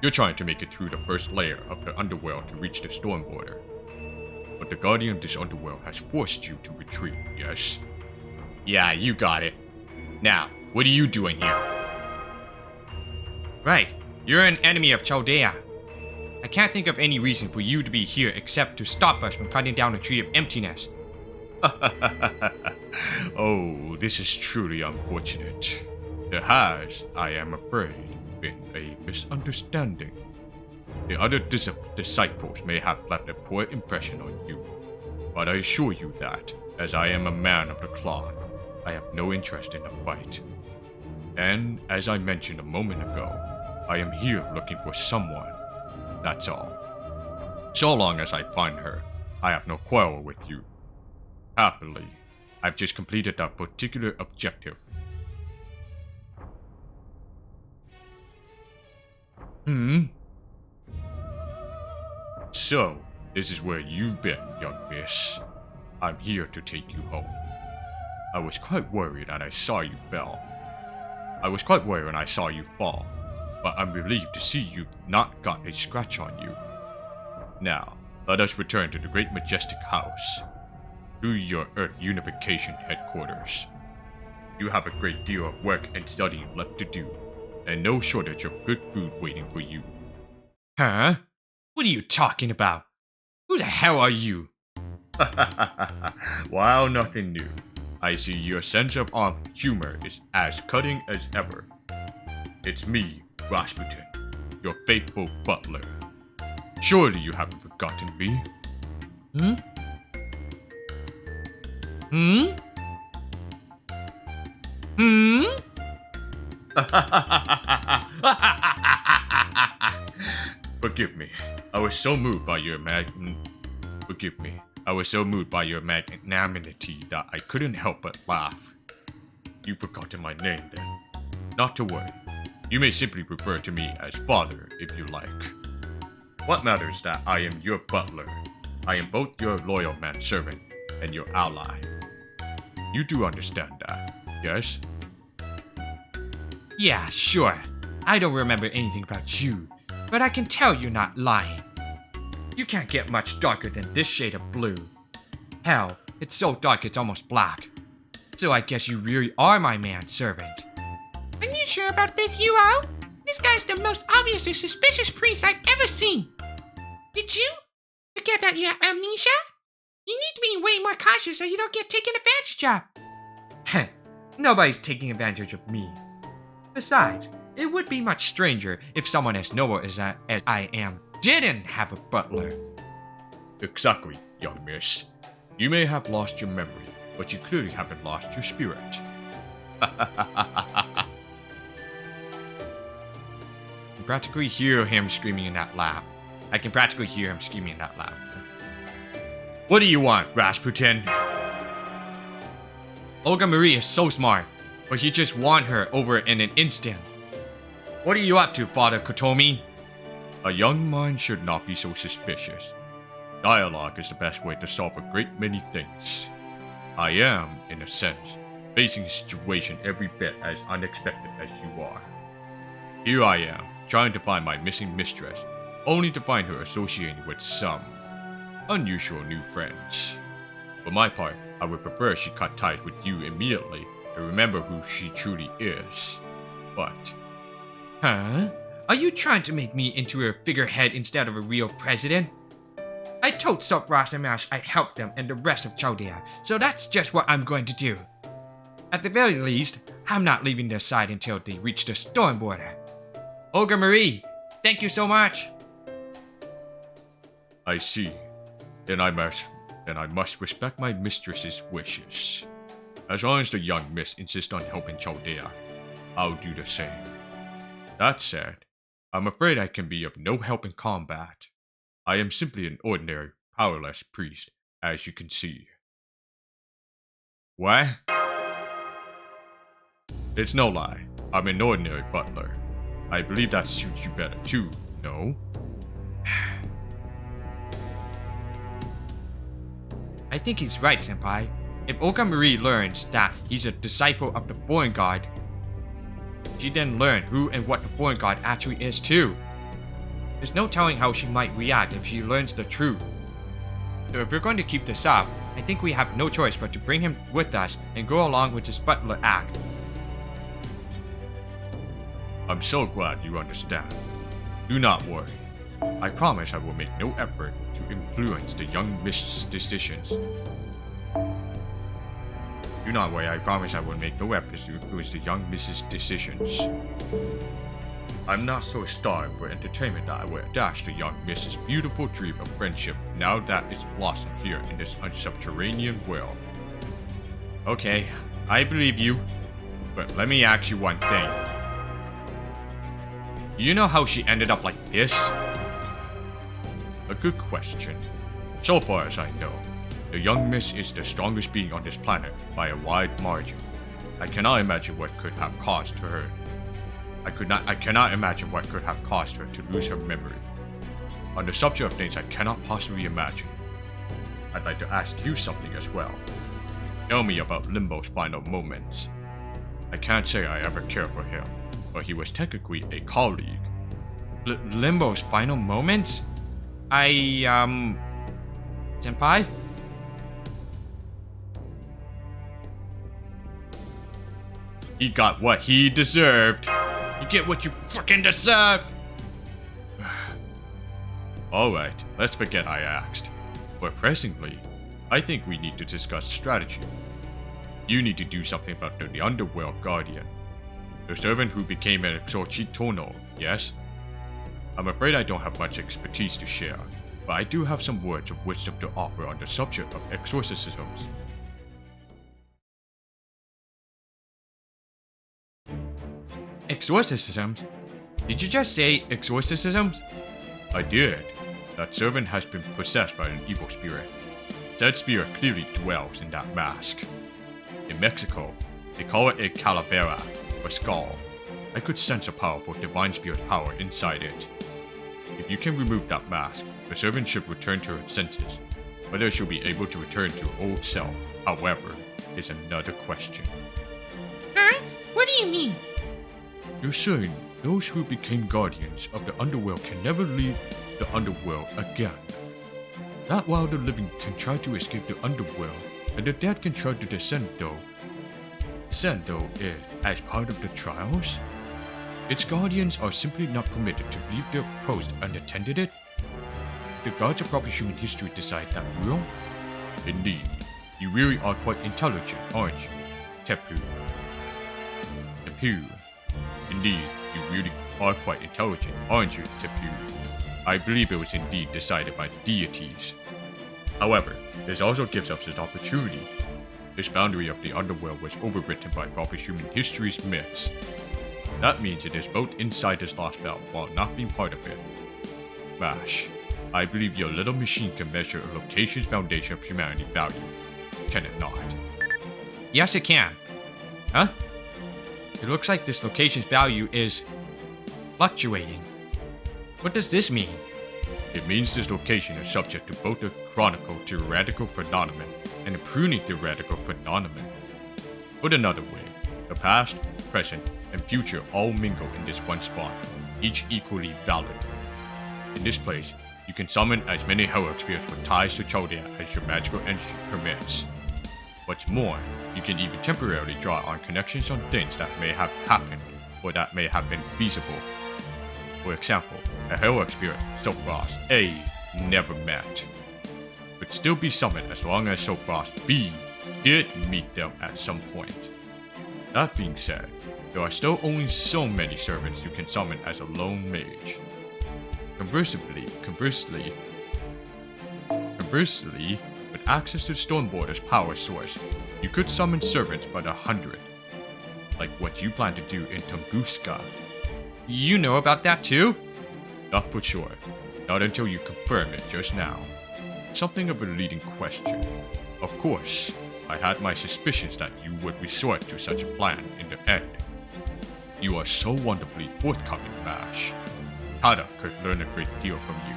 Speaker 2: You're trying to make it through the first layer of the underworld to reach the storm border. But the guardian of this underworld has forced you to retreat, yes?
Speaker 1: Yeah, you got it. Now, what are you doing here? Right, you're an enemy of Chaldea. I can't think of any reason for you to be here except to stop us from cutting down a tree of emptiness.
Speaker 2: Oh, this is truly unfortunate. There has, I am afraid, been a misunderstanding. The other disciples may have left a poor impression on you, but I assure you that, as I am a man of the cloth, I have no interest in the fight. And, as I mentioned a moment ago, I am here looking for someone. That's all. So long as I find her, I have no quarrel with you. Happily, I've just completed that particular objective. So, this is where you've been, young miss. I'm here to take you home. I was quite worried and I saw you fall. But I'm relieved to see you've not got a scratch on you. Now, let us return to the great majestic house, to your Earth Unification headquarters. You have a great deal of work and studying left to do, and no shortage of good food waiting for you.
Speaker 1: Huh? What are you talking about? Who the hell are you?
Speaker 2: While nothing new, I see your sense of humor is as cutting as ever. It's me, Rasputin, your faithful butler. Surely you haven't forgotten me. Forgive me. I was so moved by your Forgive me. I was so moved by your magnanimity that I couldn't help but laugh. You've forgotten my name then. Not to worry. You may simply refer to me as Father if you like. What matters that I am your butler. I am both your loyal manservant and your ally. You do understand that, yes?
Speaker 1: Yeah, sure. I don't remember anything about you, but I can tell you're not lying. You can't get much darker than this shade of blue. Hell, it's so dark it's almost black. So I guess you really are my manservant.
Speaker 3: Are you sure about this, Yuo? This guy's the most obviously suspicious priest I've ever seen. Did you forget that you have amnesia? You need to be way more cautious so you don't get taken advantage of.
Speaker 1: Heh, nobody's taking advantage of me. Besides, it would be much stranger if someone as noble as I am didn't have a butler.
Speaker 2: Exactly, young miss. You may have lost your memory, but you clearly haven't lost your spirit.
Speaker 1: I can practically hear him screaming in that lab. What do you want, Rasputin? Olga Marie is so smart, but you just won her over in an instant. What are you up to, Father Kotomi?
Speaker 2: A young mind should not be so suspicious. Dialogue is the best way to solve a great many things. I am, in a sense, facing a situation every bit as unexpected as you are. Here I am, trying to find my missing mistress, only to find her associating with some unusual new friends. For my part, I would prefer she cut ties with you immediately and remember who she truly is. But...
Speaker 1: Huh? Are you trying to make me into a figurehead instead of a real president? I told Sok Ras and Mash I'd help them and the rest of Chaldea, so that's just what I'm going to do. At the very least, I'm not leaving their side until they reach the storm border. Olga Marie, thank you so much.
Speaker 2: I see. Then I must respect my mistress's wishes. As long as the young miss insists on helping Chaldea, I'll do the same. That said, I'm afraid I can be of no help in combat. I am simply an ordinary, powerless priest, as you can see.
Speaker 1: What?
Speaker 2: It's no lie. I'm an ordinary butler. I believe that suits you better too, no?
Speaker 1: I think he's right, Senpai. If Olga Marie learns that he's a disciple of the Foreign God, she then learn who and what the Foreign God actually is too. There's no telling how she might react if she learns the truth. So if we're going to keep this up, I think we have no choice but to bring him with us and go along with this butler act.
Speaker 2: I'm so glad you understand. Do not worry. I promise I will make no effort to influence the young miss's decisions. Do not worry, I promise I will make no efforts to influence the young miss's decisions. I'm not so starved for entertainment that I will dash the young miss's beautiful dream of friendship now that it's blossomed here in this unsubterranean world.
Speaker 1: Okay, I believe you, but let me ask you one thing. You know how she ended up like this?
Speaker 2: A good question. So far as I know, the young miss is the strongest being on this planet by a wide margin. I cannot imagine what could have caused her. I cannot imagine what could have caused her to lose her memory. On the subject of things I cannot possibly imagine, I'd like to ask you something as well. Tell me about Limbo's final moments. I can't say I ever cared for him, but he was technically a colleague.
Speaker 1: Limbo's final moments? Senpai?
Speaker 2: He got what he deserved.
Speaker 1: You get what you frickin' deserve!
Speaker 2: Alright, let's forget I asked. But presently, I think we need to discuss strategy. You need to do something about the Underworld Guardian. The servant who became an exorcitono, yes? I'm afraid I don't have much expertise to share, but I do have some words of wisdom to offer on the subject of exorcisms.
Speaker 1: Exorcisms? Did you just say exorcisms?
Speaker 2: I did. That servant has been possessed by an evil spirit. Said spirit clearly dwells in that mask. In Mexico, they call it a calavera, or skull. I could sense a powerful divine spirit power inside it. If you can remove that mask, the servant should return to her senses. Whether she'll be able to return to her old self, however, is another question.
Speaker 3: Huh? What do you mean?
Speaker 2: You're saying those who became guardians of the underworld can never leave the underworld again. That while the living can try to escape the underworld, and the dead can try to descend though is as part of the trials? Its guardians are simply not permitted to leave their post unattended? The gods of proper human history decide that rule? Indeed, you really are quite intelligent, aren't you, Tepu? Tepu. Indeed, you really are quite intelligent, aren't you, Tepu? I believe it was indeed decided by the deities. However, this also gives us this opportunity. This boundary of the underworld was overwritten by proper human history's myths. That means it is both inside this Lostbelt while not being part of it. Mash, I believe your little machine can measure a location's foundation of humanity value. Can it not?
Speaker 1: Yes, it can. Huh? It looks like this location's value is fluctuating. What does this mean?
Speaker 2: It means this location is subject to both a chronicle theoretical phenomenon and a pruning theoretical phenomenon. Put another way, the past, present, and future all mingle in this one spot, each equally valid. In this place, you can summon as many heroic spirits with ties to Chaldea as your magical energy permits. What's more, you can even temporarily draw on connections on things that may have happened or that may have been feasible. For example, a heroic spirit, Sopros A, never met, could still be summoned as long as Sopros B did meet them at some point. That being said, there are still only so many servants you can summon as a lone mage. Conversely, with access to Stormborder's power source, you could summon servants by the 100, like what you plan to do in Tunguska.
Speaker 1: You know about that too?
Speaker 2: Not for sure, not until you confirm it just now. Something of a leading question. Of course, I had my suspicions that you would resort to such a plan in the end. You are so wonderfully forthcoming, Mash. Tada could learn a great deal from you.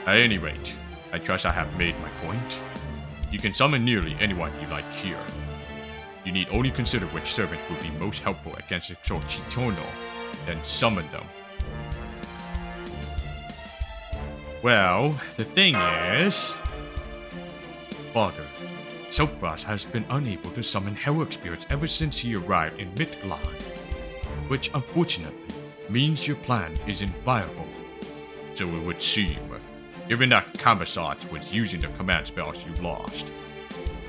Speaker 2: At any rate, I trust I have made my point. You can summon nearly anyone you like here. You need only consider which servant would be most helpful against the Xochitl, then summon them.
Speaker 1: Well, the thing is...
Speaker 2: Father, Sopras has been unable to summon heroic spirits ever since he arrived in Mictlan, which unfortunately means your plan is inviable. So it would seem, given that Kamisat was using the command spells you lost.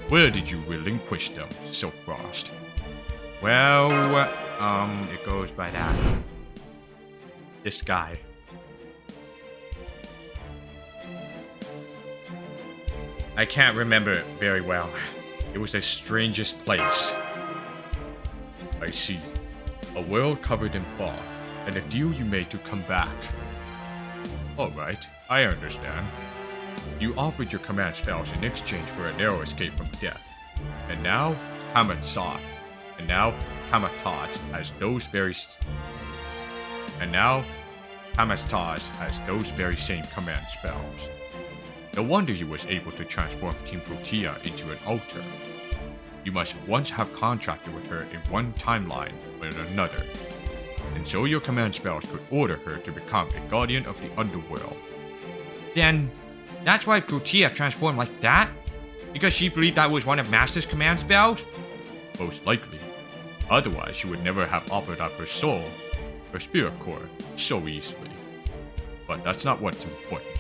Speaker 2: Where did you relinquish them, Sopras?
Speaker 1: Well, it goes by that. This guy. I can't remember it very well. It was the strangest place.
Speaker 2: I see. A world covered in fog, and a deal you made to come back. Alright, I understand. You offered your command spells in exchange for a narrow escape from death. And now, Kamatat has those very same command spells. No wonder you was able to transform King Protea into an altar. You must once have contracted with her in one timeline or another, and so your command spells could order her to become a guardian of the underworld.
Speaker 1: Then, that's why Protea transformed like that? Because she believed that was one of Master's command spells?
Speaker 2: Most likely. Otherwise, she would never have offered up her soul, her spirit core, so easily. But that's not what's important.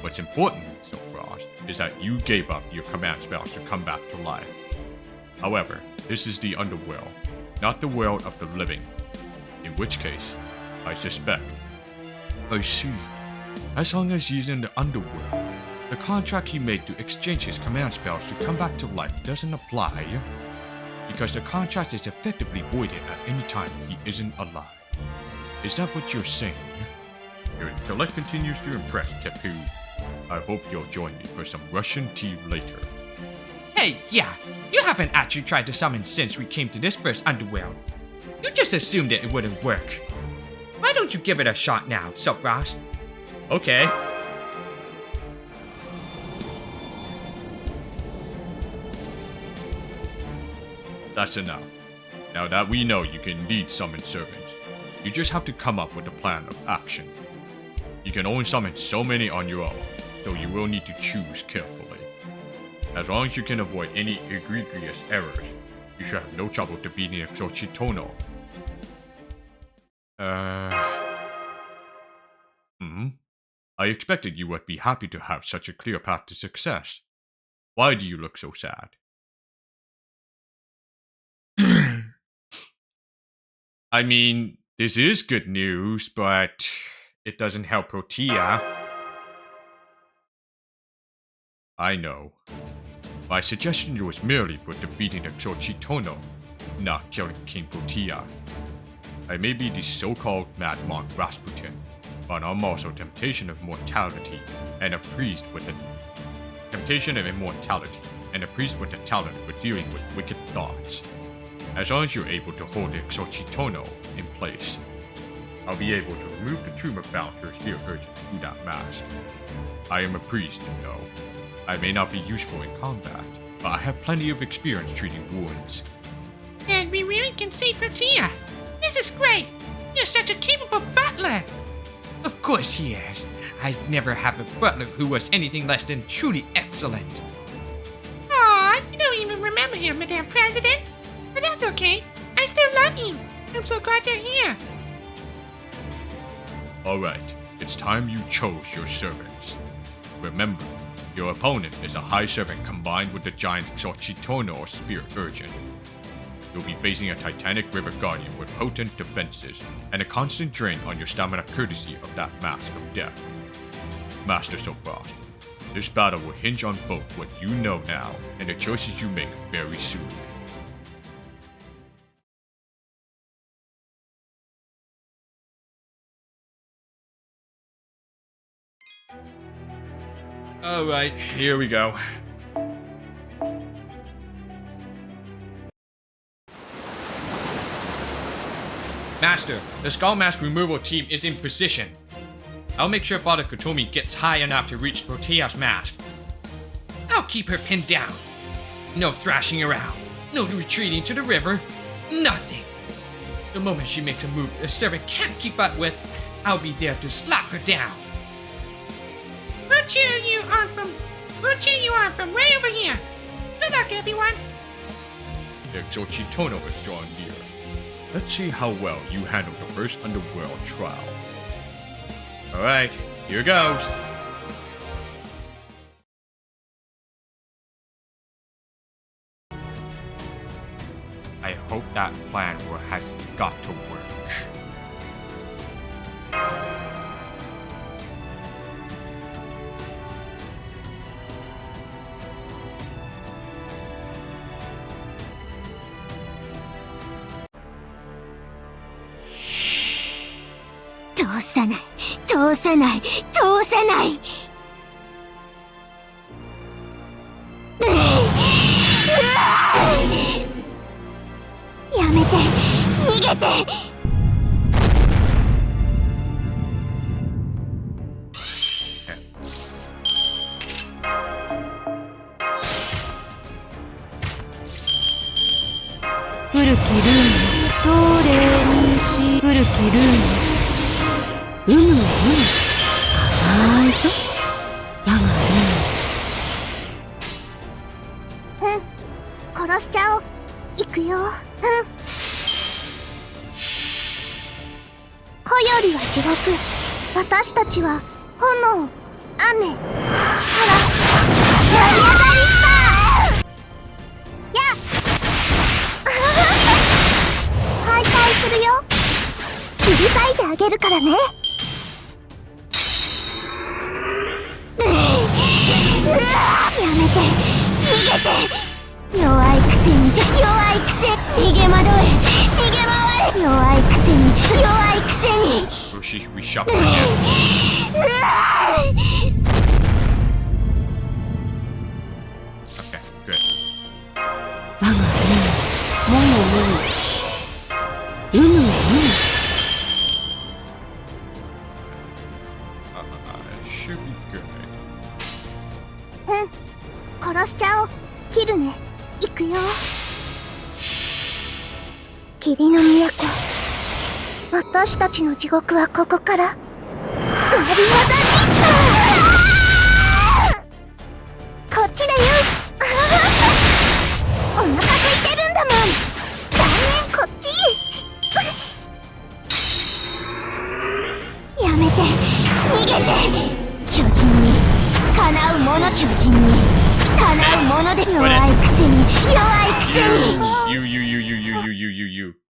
Speaker 2: What's important, Sopras, is that you gave up your command spells to come back to life. However, this is the underworld, not the world of the living. In which case, I suspect. I see. As long as he's in the underworld, the contract he made to exchange his command spells to come back to life doesn't apply, because the contract is effectively voided at any time he isn't alive. Is that what you're saying? Your intellect continues to impress, Tepu. I hope you'll join me for some Russian tea later.
Speaker 1: Hey, yeah, you haven't actually tried to summon since we came to this first underworld. You just assumed that it wouldn't work. Why don't you give it a shot now, Silkross? Okay.
Speaker 2: That's enough. Now that we know you can indeed summon servants, you just have to come up with a plan of action. You can only summon so many on your own, so you will need to choose carefully. As long as you can avoid any egregious errors, you should have no trouble defeating Exorcitono. I expected you would be happy to have such a clear path to success. Why do you look so sad?
Speaker 1: I mean, this is good news, but it doesn't help Protea.
Speaker 2: I know. My suggestion was merely for defeating Exorcitono, not killing King Protea. I may be the so-called Mad Monk Rasputin, but I'm also Temptation of Mortality and a priest with a talent for dealing with wicked thoughts. As long as you're able to hold the Exorcitono in place, I'll be able to remove the tumor found your spirit urgent through that mask. I am a priest, you know. I may not be useful in combat, but I have plenty of experience treating wounds.
Speaker 3: And we really can save Protea. This is great. You're such a capable butler.
Speaker 1: Of course he is. I'd never have a butler who was anything less than truly excellent.
Speaker 3: Aw, you don't even remember him, Madame President. But that's okay. I still love you. I'm so glad you're here.
Speaker 2: Alright, it's time you chose your servants. Remember, your opponent is a high servant combined with the giant Exorcitono or spirit urgent. You'll be facing a titanic river guardian with potent defenses and a constant drain on your stamina courtesy of that mask of death. Master Silkross, this battle will hinge on both what you know now and the choices you make very soon.
Speaker 1: Alright, here we go. Master, the Skull Mask removal team is in position. I'll make sure Father Kotomi gets high enough to reach Protea's mask. I'll keep her pinned down. No thrashing around. No retreating to the river. Nothing. The moment she makes a move the servant can't keep up with, I'll be there to slap her down.
Speaker 3: We'll cheer you on from way over here. Good luck, everyone.
Speaker 2: The Exorcitono is drawing near. Let's see how well you handle the first underworld trial.
Speaker 1: Alright, here goes. I hope that plan has got to work.
Speaker 4: 通さないやめて逃げて古きルームどれにし古きルーム甘いぞ我がルー殺しちゃおう行くよ子よりは地獄私たちは炎雨力成り上がりさや敗退するよ切り裂いてあげるからねやめて逃げて弱いくせに逃げ惑え逃げ回れ弱いくせに弱いくせに
Speaker 1: Will she reshuffle again? Okay, good.
Speaker 4: 我がもももうむむ
Speaker 2: Should be good.
Speaker 4: 殺しちゃおう。切るね。行くよ。霧の都、私たちの地獄はここから成り渡りこっちだよ。お腹空いてるんだもん。残念、こっち。やめて、逃げて。巨人にかなうもの、巨人にかなうもので。弱いくせに弱いくせに。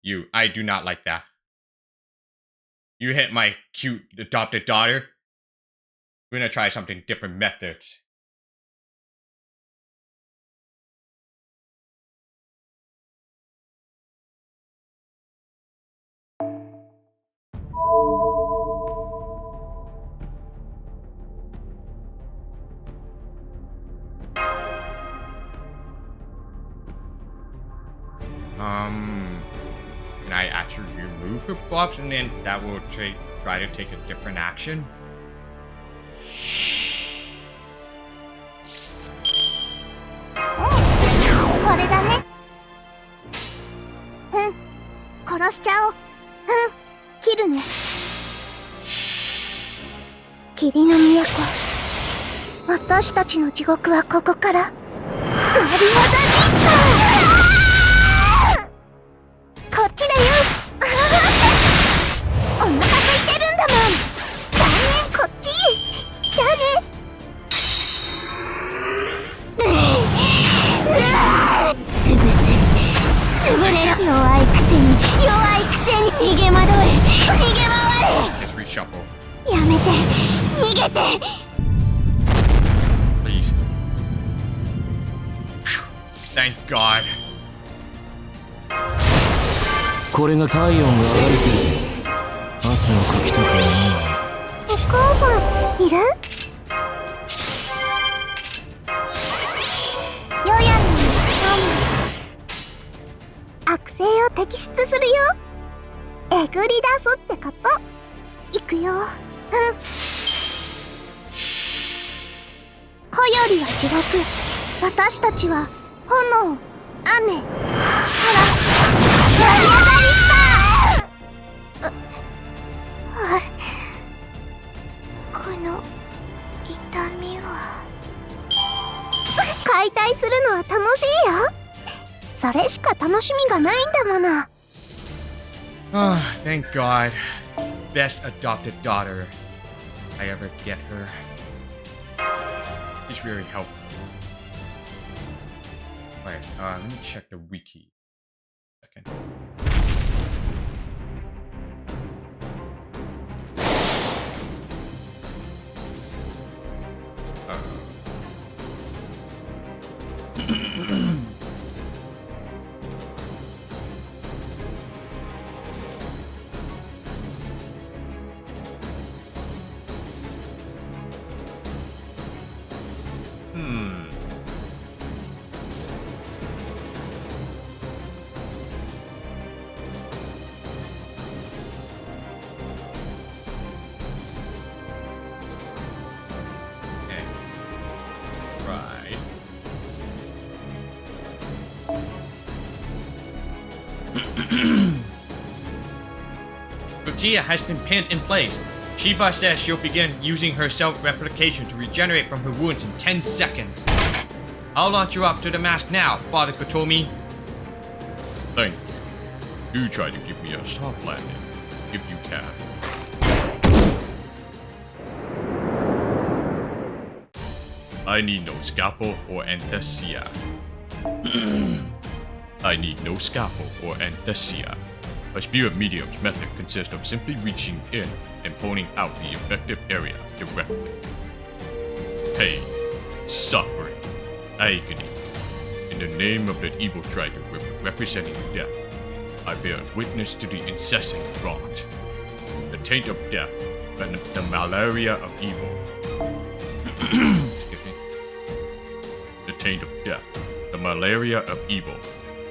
Speaker 1: You. I do not like that. You hit my cute adopted daughter. We're gonna try something different methods. Can I actually remove her buffs and then that will try to take a different action?
Speaker 4: これだね。殺しちゃおう。切るね。霧の都、私たちの地獄はここから成り渡りこっちだよ。お腹空いてるんだもん。残念、こっち。じゃあね。潰す、潰れろ。弱いくせに弱いくせに。逃げ惑え、逃げ回れ。
Speaker 1: Let's reshuffle.
Speaker 4: やめて、逃げて。
Speaker 1: Please. Thank God.
Speaker 5: これが体温が上がりすぎて汗をかきたくない。
Speaker 4: お母さんいる？ヨヤの悪性を摘出するよ。えぐり出すってこと。いくよ。子よりは地獄、私たちは炎、雨、力、成り上がりこの痛みは。解体するのは楽しいよ。それしか楽しみがないんだもの。
Speaker 1: Ah, thank God. Best adopted daughter I ever get her. She's very helpful. Wait, let me check the wiki. Second. Lucia has been pinned in place. Shiba says she'll begin using her self-replication to regenerate from her wounds in 10 seconds. I'll launch you up to the mask now, Father Kotomi.
Speaker 2: Thank you. Do try to give me a soft landing, if you can. I need no scalpel or anesthesia. I need no scalpel or anesthesia. A spirit medium's method consists of simply reaching in and pulling out the effective area directly. Pain, suffering, agony. In the name of the evil dragon representing death, I bear witness to the incessant rot, the taint of death, and the malaria of evil. Excuse me. The taint of death, the malaria of evil,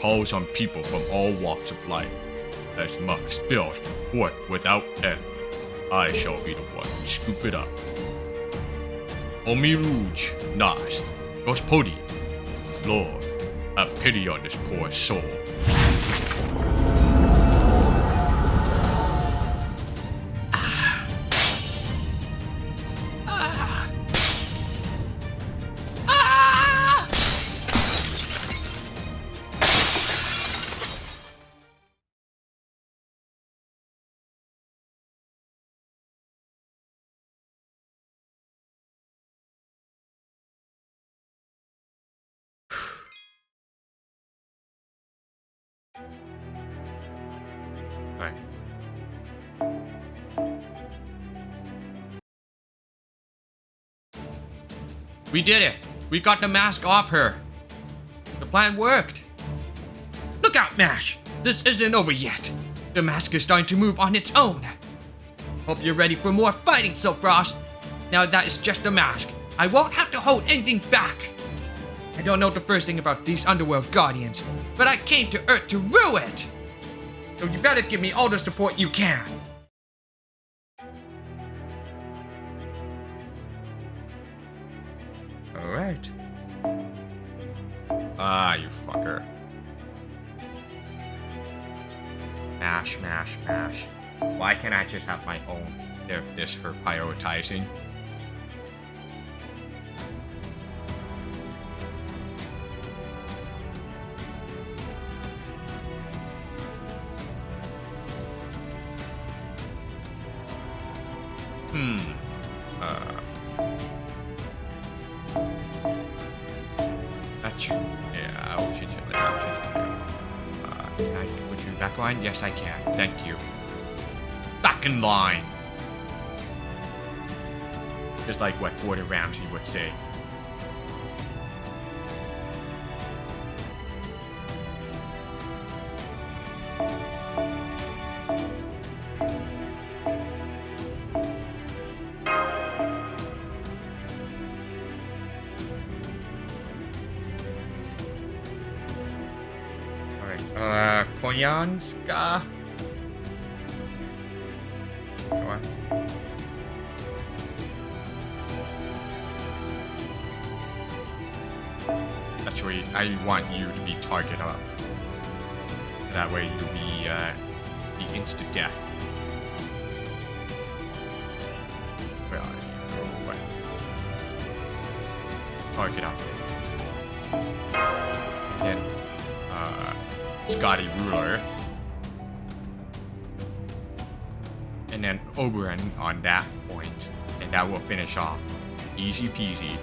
Speaker 2: calls on people from all walks of life. As muck spills forth without end, I shall be the one to scoop it up. Omi Rouge, Nas, Gospodi, Lord, have pity on this poor soul.
Speaker 1: Right. We did it! We got the mask off her! The plan worked! Look out, Mash! This isn't over yet! The mask is starting to move on its own! Hope you're ready for more fighting, Silfrost! Now that is just a mask. I won't have to hold anything back! I don't know the first thing about these Underworld Guardians, but I came to Earth to rule it! So you better give me all the support you can! Alright. Ah, you fucker. Mash, mash, mash. Why can't I just have my own? There, this for prioritizing. That's true. Yeah, I'll change it. Can I put you back line? Yes, I can. Thank you. Back in line. Just like what Gordon Ramsay would say. Koyanska? Go on. Actually, I want you to be target up. That way you'll be insta death. Where are you? Oh, what? Target up. And then Scotty Ruler. And then Oberon on that point. And that will finish off. Easy peasy.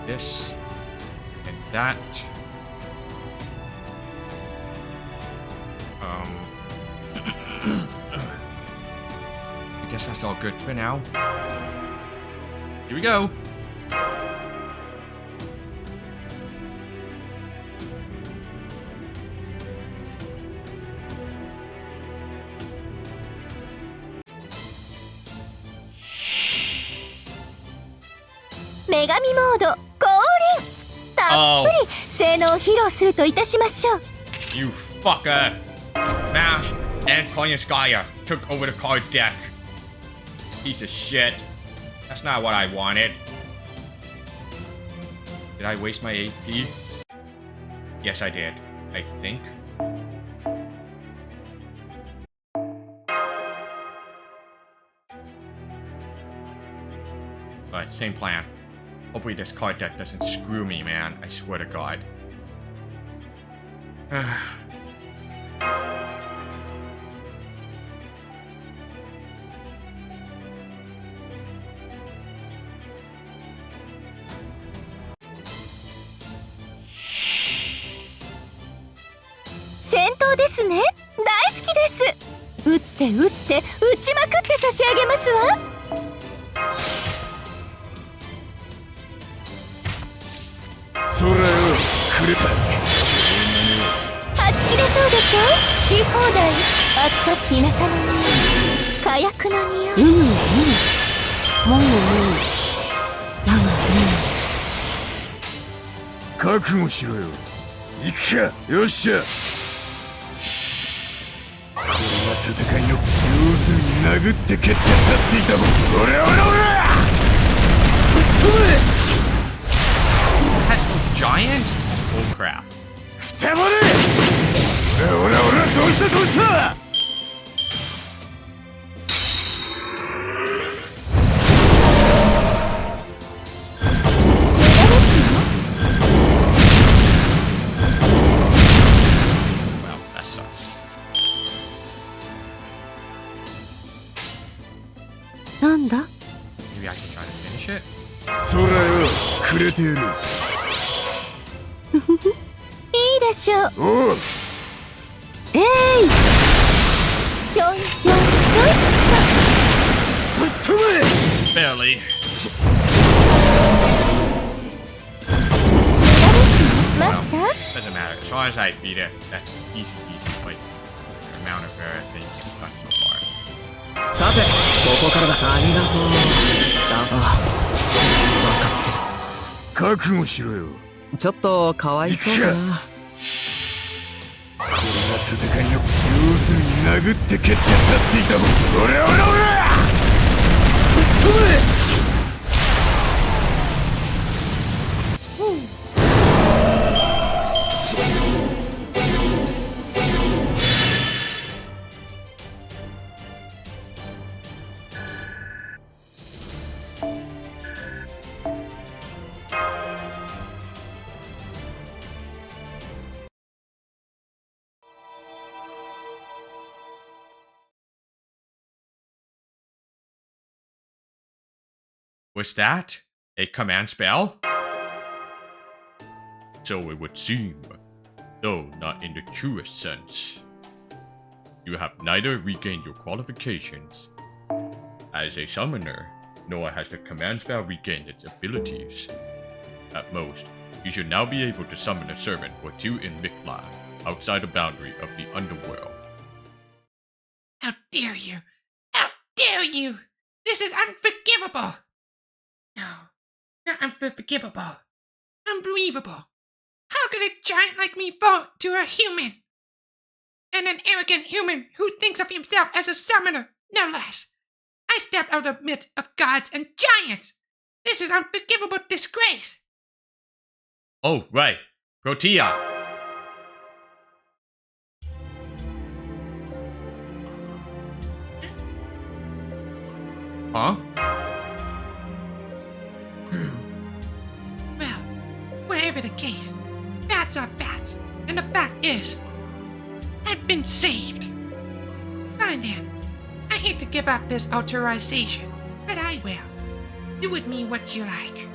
Speaker 1: This and that. I guess that's all good for now. Here we go.
Speaker 4: 女神モード降臨。たっぷり性能を披露するといたしましょう。
Speaker 1: You fucker! Mash and Konyaskaya took over the card deck. Piece of shit. That's not what I wanted. Did I waste my AP? Yes, I did. I think. But same plan. Hopefully this card deck doesn't screw me, man. I swear to God.
Speaker 4: 戦闘ですね。大好きです。撃って撃って撃ちまくって差し上げますわ。
Speaker 5: それをくれた。
Speaker 4: はち切れそうでしょ。好き放題。あったきなたの匂い、火薬の匂い。もう
Speaker 5: 覚悟しろよ。行くか。よっしゃ。これは戦いの要するに殴って蹴って立っていたもん。俺ぶっ飛べ。
Speaker 1: Pestle giant? Oh crap.
Speaker 5: くたばれ。どうした
Speaker 1: Well, that sucks.
Speaker 4: なんだ。
Speaker 1: Maybe I can try to finish it?
Speaker 5: そらよ、くれてやる。
Speaker 4: いいでしょう。
Speaker 5: おう。
Speaker 4: えい。ひょんひょんひょい。
Speaker 5: ぶっ飛べ。
Speaker 1: Barely.
Speaker 4: マスター。
Speaker 1: Doesn't matter. As long as I beat it, that's easy peasy. Like, the amount of things I've done so far.
Speaker 5: さて、ここからだ。ありがとう。分かってる。覚悟しろよ。
Speaker 6: ちょっとかわいそうだな。
Speaker 5: これが戦いの要するに殴って蹴って立っていたもん。俺ぶっ飛べ。
Speaker 1: Was that a command spell?
Speaker 2: So it would seem, though not in the truest sense. You have neither regained your qualifications. As a summoner, Noah has the command spell regained its abilities. At most, you should now be able to summon a servant or two in Mictlan, outside the boundary of the underworld.
Speaker 3: How dare you! How dare you! This is unforgivable! No, not unforgivable. Unbelievable. How could a giant like me bow to a human? And an arrogant human who thinks of himself as a summoner, no less. I stepped out of the midst of gods and giants. This is unforgivable disgrace.
Speaker 1: Oh, right. Protea. Huh?
Speaker 3: Well, whatever the case, facts are facts, and the fact is, I've been saved. Fine then. I hate to give up this authorization, but I will. Do with me what you like.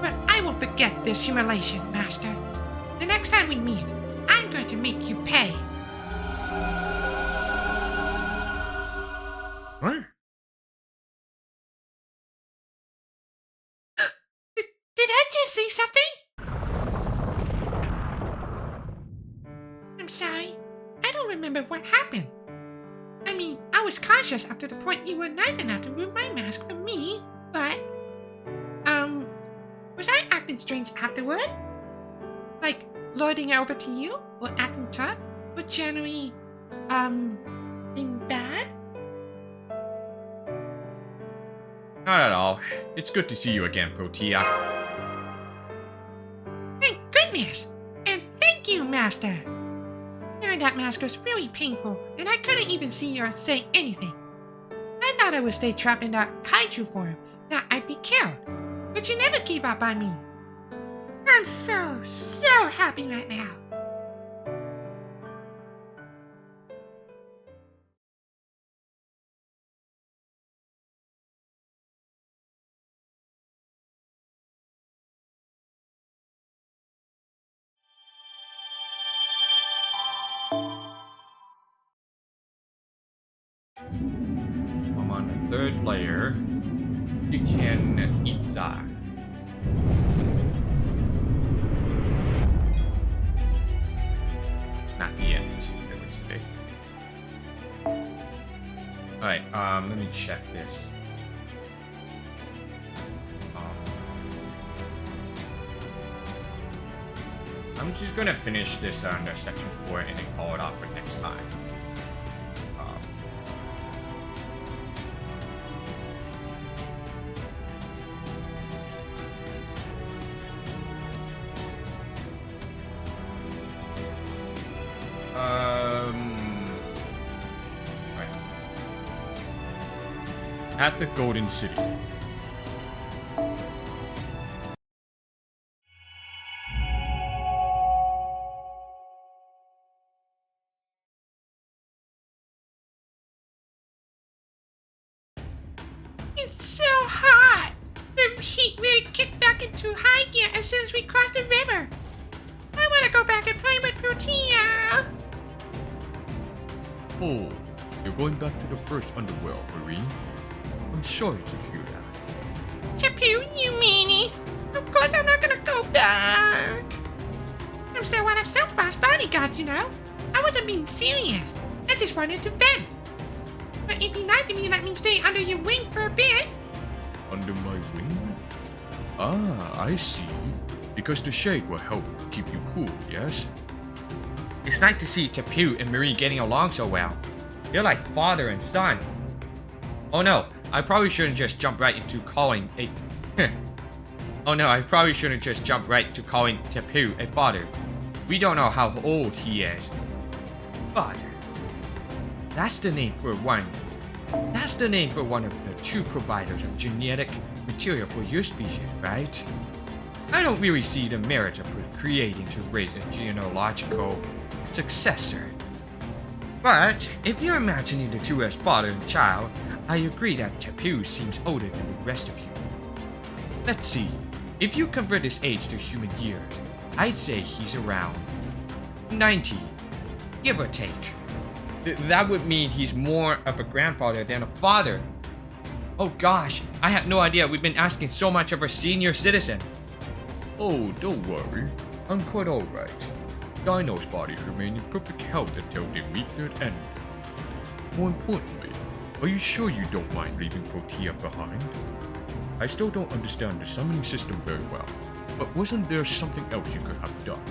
Speaker 3: But I won't forget this humiliation, Master. The next time we meet, I'm going to make you pay.
Speaker 1: What?
Speaker 3: Did I just say something? I'm sorry. I don't remember what happened. I mean, I was cautious up to the point you were nice enough to remove my mask from me, but... was I acting strange afterward? Like, lording it over to you? Or acting tough? Or generally, being bad?
Speaker 1: Not at all. It's good to see you again, Protea.
Speaker 3: Thank goodness! And thank you, Master! Wearing that mask was really painful, and I couldn't even see or say anything. I thought I would stay trapped in that kaiju form, that I'd be killed. But you never gave up on me. I'm so happy right now.
Speaker 1: I'm on the third layer. Chicken pizza. Not yet. Alright, let me check this. I'm just gonna finish this under section 4 and then call it off for next time. Right. At the Golden City.
Speaker 3: It's so hot! The heat really kicked back into high gear as soon as we crossed the river. I want to go back and play with Protea.
Speaker 2: Oh, you're going back to the first underworld, Marine? I'm sorry to hear that.
Speaker 3: Tapu, you meanie? Of course I'm not gonna go back. I'm still one of Soapbox bodyguards, you know. I wasn't being serious. I just wanted to vent. But it'd be nice if you let me stay under your wing for a bit.
Speaker 2: Under my wing? Ah, I see. Because the shade will help keep you cool, yes?
Speaker 1: It's nice to see Tapu and Marie getting along so well. They're like father and son. Oh no, I probably shouldn't just jump right into calling a... Oh no, I probably shouldn't just jump right to calling Tapu a father. We don't know how old he is. Father. That's the name for one. That's the name for one of the true providers of genetic material for your species, right? I don't really see the merit of creating to raise a genealogical successor. But if you're imagining the two as father and child, I agree that Tapu seems older than the rest of you. Let's see. If you convert his age to human years, I'd say he's around 90, give or take. That would mean he's more of a grandfather than a father. Oh gosh, I had no idea we've been asking so much of our senior citizen.
Speaker 2: Oh, don't worry. I'm quite alright. Dino's bodies remain in perfect health until they meet their end. More importantly, are you sure you don't mind leaving Protea behind? I still don't understand the summoning system very well, but wasn't there something else you could have done?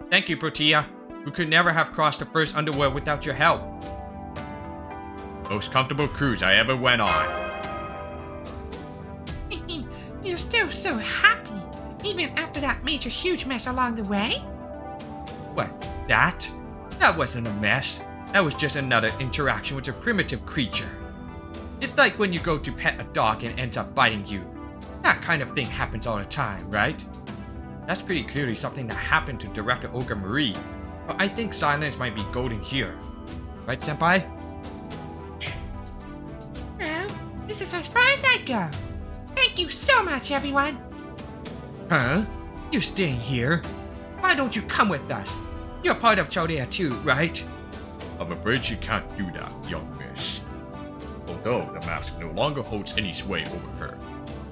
Speaker 1: Thank you, Protea. We could never have crossed the first underworld without your help. Most comfortable cruise I ever went on.
Speaker 3: You're still so happy, even after that major huge mess along the way?
Speaker 1: What, that? That wasn't a mess. That was just another interaction with a primitive creature. It's like when you go to pet a dog and ends up biting you. That kind of thing happens all the time, right? That's pretty clearly something that happened to Director Ogre Marie. But I think silence might be golden here. Right, Senpai?
Speaker 3: Well, this is as far as I go. Thank you so much, everyone.
Speaker 1: Huh? You're staying here? Why don't you come with us? You're part of Chaldea too, right?
Speaker 2: I'm afraid she can't do that, young miss. Although the mask no longer holds any sway over her,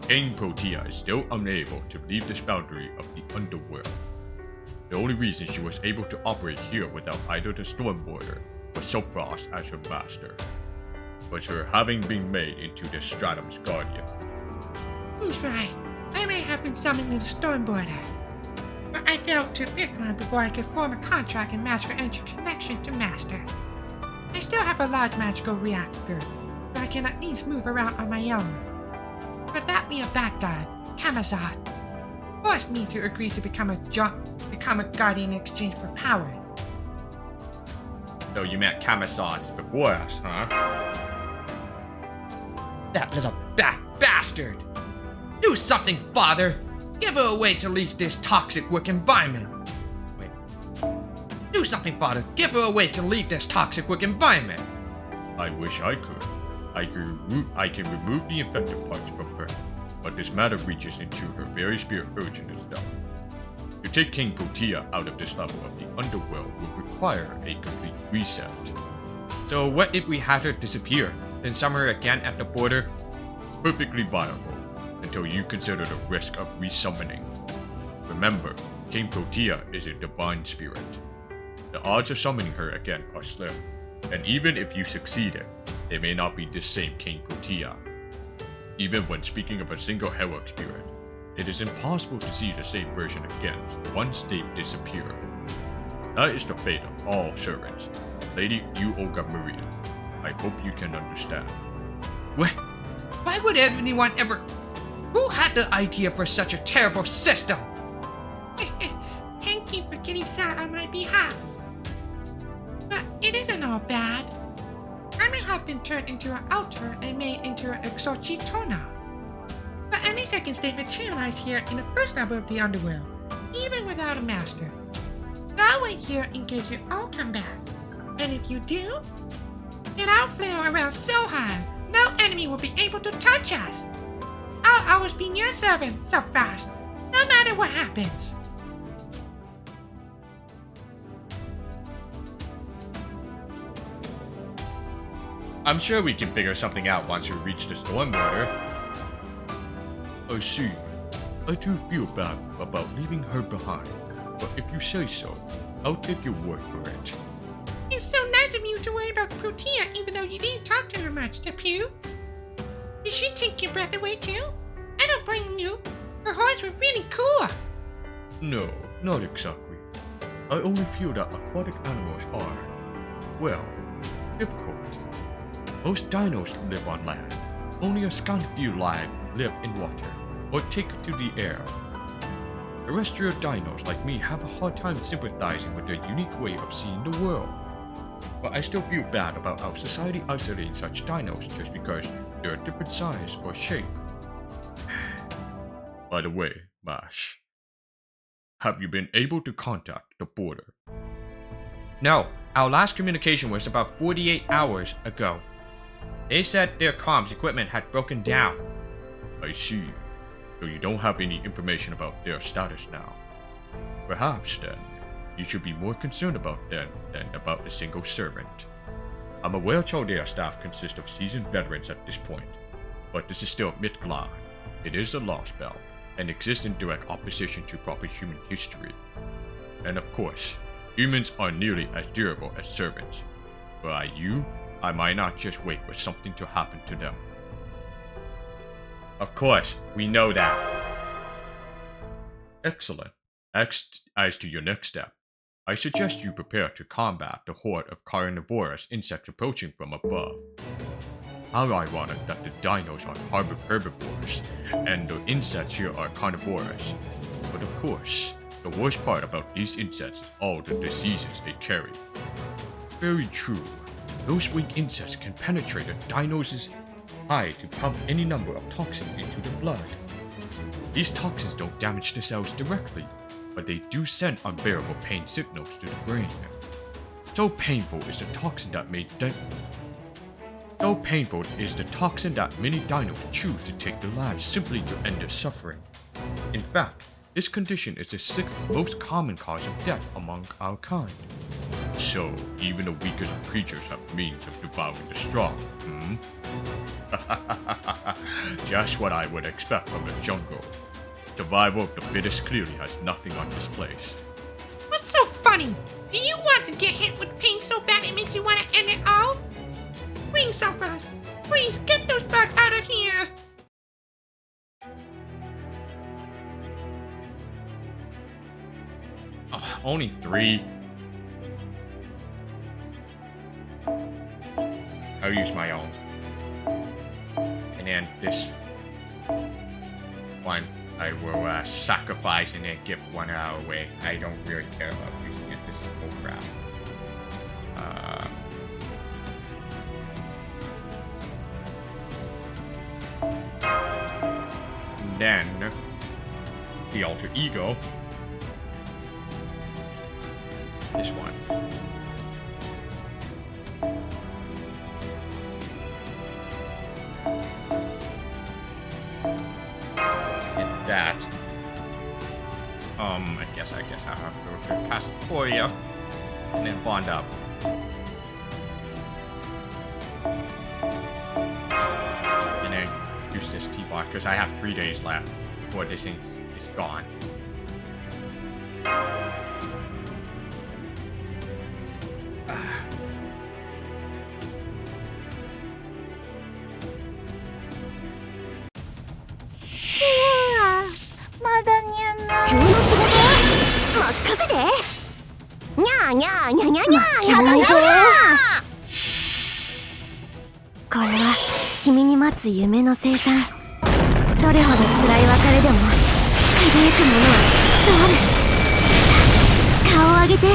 Speaker 2: King Protea is still unable to leave this boundary of the underworld. The only reason she was able to operate here without either the Stormborder or Soapfrost as her master was her having been made into the Stratum's guardian.
Speaker 3: Who's right? I may have been summoned to the Stormborder, but I failed to Mictlan before I could form a contract and magical energy connection to Master. I still have a large magical reactor, so I can at least move around on my own. But that me a bad guy, Kamazat, forced me to agree to become a guardian in exchange for power.
Speaker 1: So you met Kamazats before us, huh? That little bastard! Do something, father! Give her away to leave this toxic work environment! Wait. Do something, father! Give her away to leave this toxic work environment!
Speaker 2: I wish I could. I can remove the infected parts from her, but this matter reaches into her very spirit urgent and stuff. To take King Protea out of this level of the underworld will require a complete reset.
Speaker 1: So what if we have her disappear, then summon her again at the border?
Speaker 2: Perfectly viable, until you consider the risk of resummoning. Remember, King Protea is a divine spirit. The odds of summoning her again are slim, and even if you succeeded, it may not be the same King Protea. Even when speaking of a single heroic spirit, it is impossible to see the same version again once they disappear. That is the fate of all servants. Lady Olga Maria, I hope you can understand.
Speaker 3: Why would anyone ever... Who had the idea for such a terrible system? Thank you for getting sad on my behalf. But it isn't all bad. I may have been turned into an altar and made into an exorcitona. But at least I can stay materialized here in the first level of the underworld, even without a master. So I'll wait here in case you all come back. And if you do, then I'll flail around so high, no enemy will be able to touch us. I'll always be your servant so fast, no matter what happens.
Speaker 1: I'm sure we can figure something out once we reach the storm border.
Speaker 2: I see. I do feel bad about leaving her behind, but if you say so, I'll take your word for it.
Speaker 3: It's so nice of you to worry about Protea even though you didn't talk to her much, Tapu. Did she take your breath away too? I don't blame you. Her horns were really cool.
Speaker 2: No, not exactly. I only feel that aquatic animals are, well, difficult. Most dinos live on land. Only a scant few live in water, or take to the air. Terrestrial dinos like me have a hard time sympathizing with their unique way of seeing the world. But I still feel bad about our society isolating such dinos just because they're a different size or shape. By the way, Mash, have you been able to contact the border?
Speaker 1: No, our last communication was about 48 hours ago. They said their comms equipment had broken down.
Speaker 2: I see. So you don't have any information about their status now. Perhaps then, you should be more concerned about them than about a single servant. I'm aware Chaldea staff consists of seasoned veterans at this point, but this is still Mictlan. It is the Lostbelt, and exists in direct opposition to proper human history. And of course, humans are nearly as durable as servants. Were I might not just wait for something to happen to them.
Speaker 1: Of course, we know that.
Speaker 2: Excellent. As to your next step, I suggest you prepare to combat the horde of carnivorous insects approaching from above. How ironic that the dinos are herbivores, and the insects here are carnivorous. But of course, the worst part about these insects is all the diseases they carry. Very true. Those winged insects can penetrate a dino's hide to pump any number of toxins into the blood. These toxins don't damage the cells directly, but they do send unbearable pain signals to the brain. So painful is the toxin that many dinos choose to take their lives simply to end their suffering. In fact, this condition is the 6th most common cause of death among our kind. So, even the weakest creatures have means of devouring the strong, Just what I would expect from the jungle. Survival of the fittest clearly has nothing on this place.
Speaker 3: What's so funny? Do you want to get hit with pain so bad it makes you want to end it all? Please, so fast. Please, get those bugs out of here!
Speaker 1: Oh, only 3. I'll use my own. And then this one I will sacrifice and then give one away. I don't really care about using it. This is bullcrap. Then the alter ego. This one. And that. I guess I'll have to go through past Toya and then bond up. And then use this T-Bar because I have 3 days left before this thing is gone.
Speaker 4: これは君に待つ夢の生産。どれほど辛い別れでも輝くものはきっとある。顔を上げて。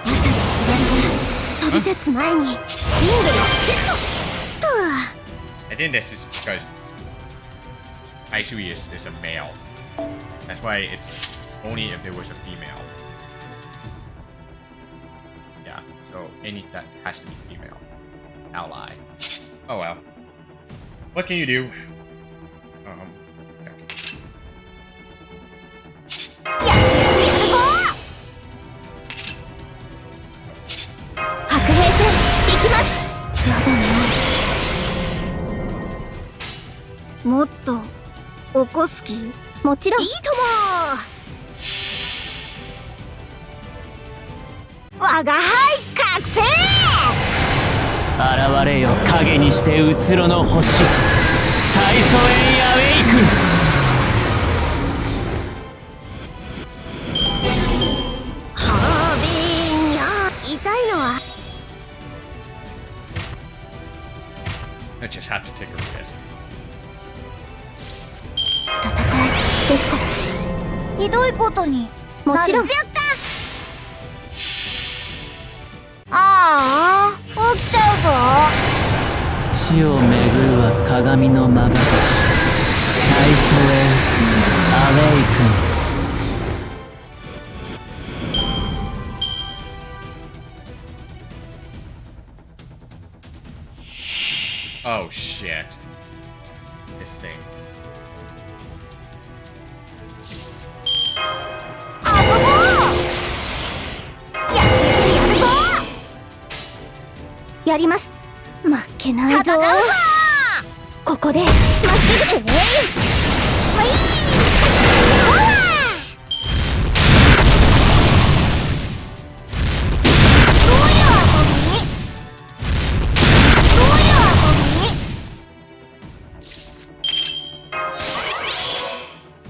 Speaker 4: 朝の左が飛び立つ前にスピングルセット。
Speaker 1: I think this is because Aisui is a male. That's why it's only if there was a female. Yeah, so any that has to be female. Ally. Oh well. What can you do?
Speaker 4: Okay. もっと起こす気？もちろん。いいとも。我が輩覚醒。
Speaker 7: 現れよ影にしてうつろの星。大祖エイアウェイク。
Speaker 4: ハービンや痛いのは。
Speaker 1: I just have to take a risk.
Speaker 4: ですか。ひどいことに。もちろん。ああ、起きちゃうぞ。
Speaker 7: 地を巡るは鏡のまばたし。大祖エイアウェイク。
Speaker 1: Oh shit. This thing.
Speaker 4: やります。負けないぞ。ここでまっすぐで。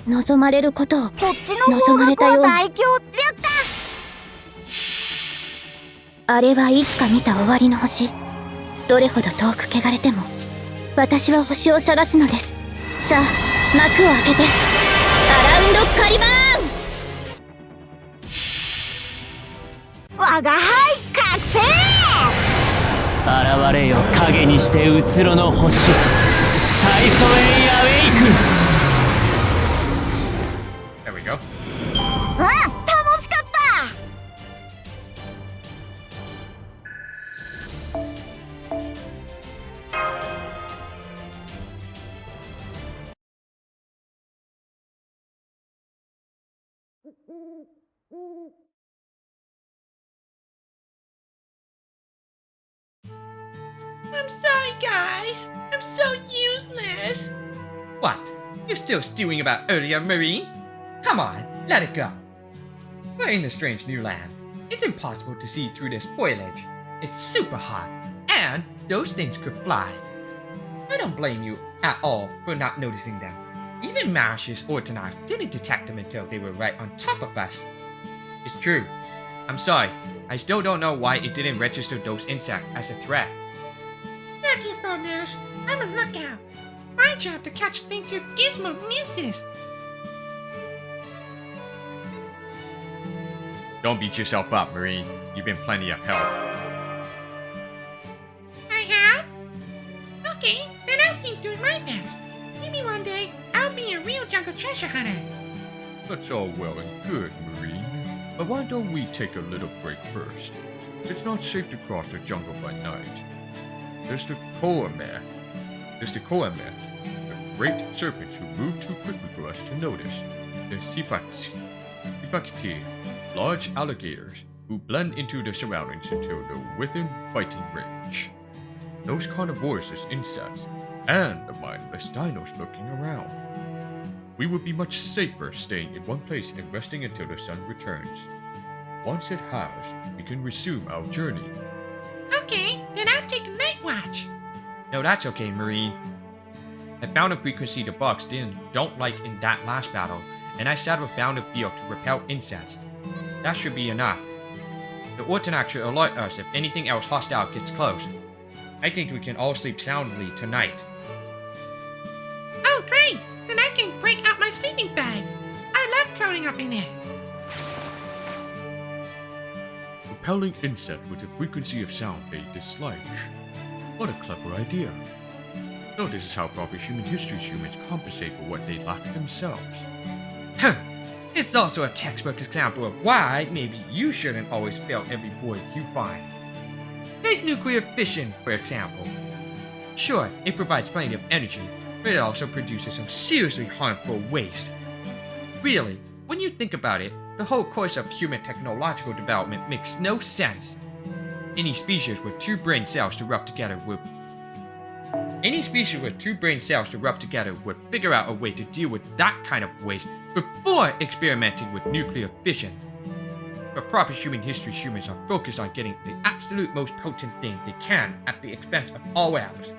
Speaker 4: 望まれることを望まれたように。あれはいつか見た終わりの星。どれほど遠く汚れても私は星を探すのです。さあ幕を開けてアラウンドカリバーン。我が輩覚醒。
Speaker 7: 現れよ影にしてうつろの星。大祖エイアウェイク。
Speaker 1: There we go.
Speaker 4: 楽しかった。
Speaker 3: I'm sorry, guys. I'm so useless.
Speaker 1: What? You're still stewing about earlier, Marine? Come on, let it go. We're in a strange new land. It's impossible to see through this foliage. It's super hot, and those things could fly. I don't blame you at all for not noticing them. Even Marish's Ortonars didn't detect them until they were right on top of us. It's true. I'm sorry. I still don't know why it didn't register those insects as a threat.
Speaker 3: Not your fault, Nash. I'm a lookout. My job to catch things your gizmo misses.
Speaker 1: Don't beat yourself up, Marine. You've been plenty of help.
Speaker 3: I have? Okay, then I'll keep doing my best. Maybe one day I'll be a real jungle treasure hunter.
Speaker 2: That's all well and good, Marine. But why don't we take a little break first? It's not safe to cross the jungle by night. there's the Koamir. The great serpents who move too quickly for us to notice. The Hipakti, large alligators who blend into the surroundings until they're within fighting range. Those carnivorous insects, and the mindless dinos lurking around. We would be much safer staying in one place and resting until the sun returns. Once it has, we can resume our journey.
Speaker 3: Okay, then I'll take a night watch.
Speaker 1: No, that's okay, Marine. I found a frequency the bugs don't like in that last battle, and I set a bounded field to repel insects. That should be enough. The Ortonac should alert us if anything else hostile gets close. I think we can all sleep soundly tonight.
Speaker 3: Oh, great! Then I can break out my sleeping bag. I love curling up in it.
Speaker 2: Repelling insect with a frequency of sound they dislike. What a clever idea. So this is how proper human history humans compensate for what they lack themselves.
Speaker 1: Huh. It's also a textbook example of why maybe you shouldn't always fail every void you find. Take nuclear fission, for example. Sure, it provides plenty of energy, but it also produces some seriously harmful waste. Really, when you think about it, the whole course of human technological development makes no sense. Any species with two brain cells to rub together would figure out a way to deal with that kind of waste before experimenting with nuclear fission. But proper human history humans are focused on getting the absolute most potent thing they can at the expense of all else.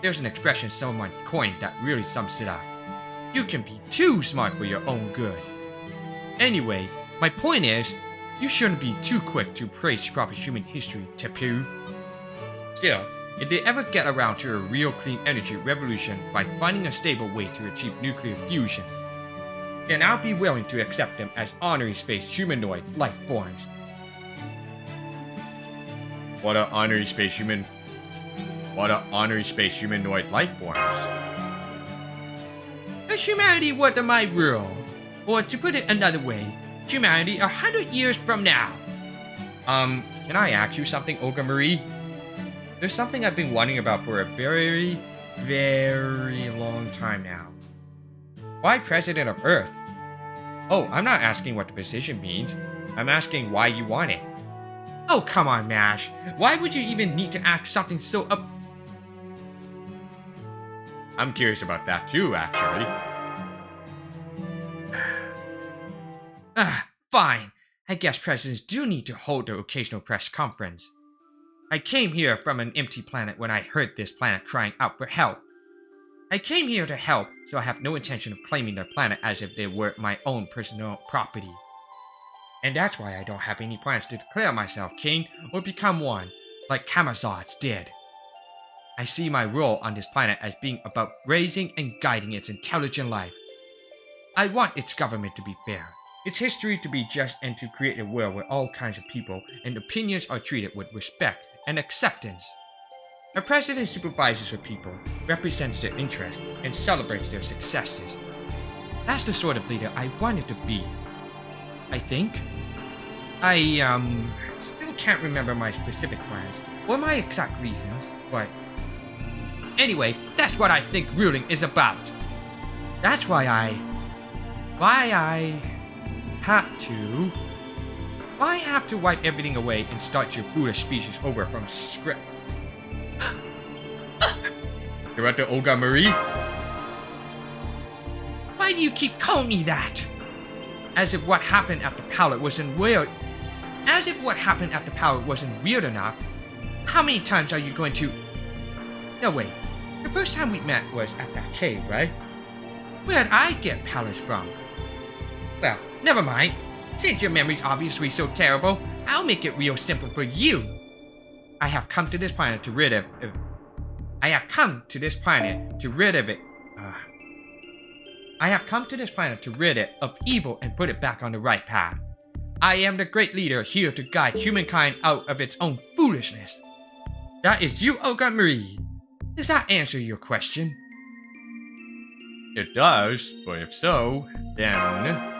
Speaker 1: There's an expression someone coined that really sums it up. You can be too smart for your own good. Anyway, my point is, you shouldn't be too quick to praise proper human history, Tepu. Still, if they ever get around to a real clean energy revolution by finding a stable way to achieve nuclear fusion, then I'll be willing to accept them as honorary space humanoid life forms.
Speaker 2: What are honorary space humanoid life forms?
Speaker 3: If humanity were to my rule, or to put it another way, humanity 100 years from now.
Speaker 1: Can I ask you something, Olga Marie? There's something I've been wondering about for a very, very long time now. Why President of Earth? Oh, I'm not asking what the position means. I'm asking why you want it.
Speaker 3: Oh, come on, Mash. Why would you even need to ask something so
Speaker 2: I'm curious about that too, actually.
Speaker 1: Fine. I guess presidents do need to hold their occasional press conference. I came here from an empty planet when I heard this planet crying out for help. I came here to help, so I have no intention of claiming their planet as if they were my own personal property. And that's why I don't have any plans to declare myself king or become one, like Kamazods did. I see my role on this planet as being about raising and guiding its intelligent life. I want its government to be fair, its history to be just, and to create a world where all kinds of people and opinions are treated with respect and acceptance. A president supervises her people, represents their interests, and celebrates their successes. That's the sort of leader I wanted to be. I think. I still can't remember my specific plans or my exact reasons, but anyway, that's what I think ruling is about. That's why I have to wipe everything away and start your foolish species over from script.
Speaker 2: Director Olga Marie?
Speaker 3: Why do you keep calling me that?
Speaker 1: As if what happened at the pallet wasn't weird. As if what happened at the pallet wasn't weird enough. How many times are you going to... No, wait. The first time we met was at that cave, right? Where'd I get pallets from? Well, never mind. Since your memory's obviously so terrible, I'll make it real simple for you. I have come to this planet to rid it of evil and put it back on the right path. I am the great leader here to guide humankind out of its own foolishness. That is you, Olga Marie. Does that answer your question?
Speaker 2: It does, but if so, then...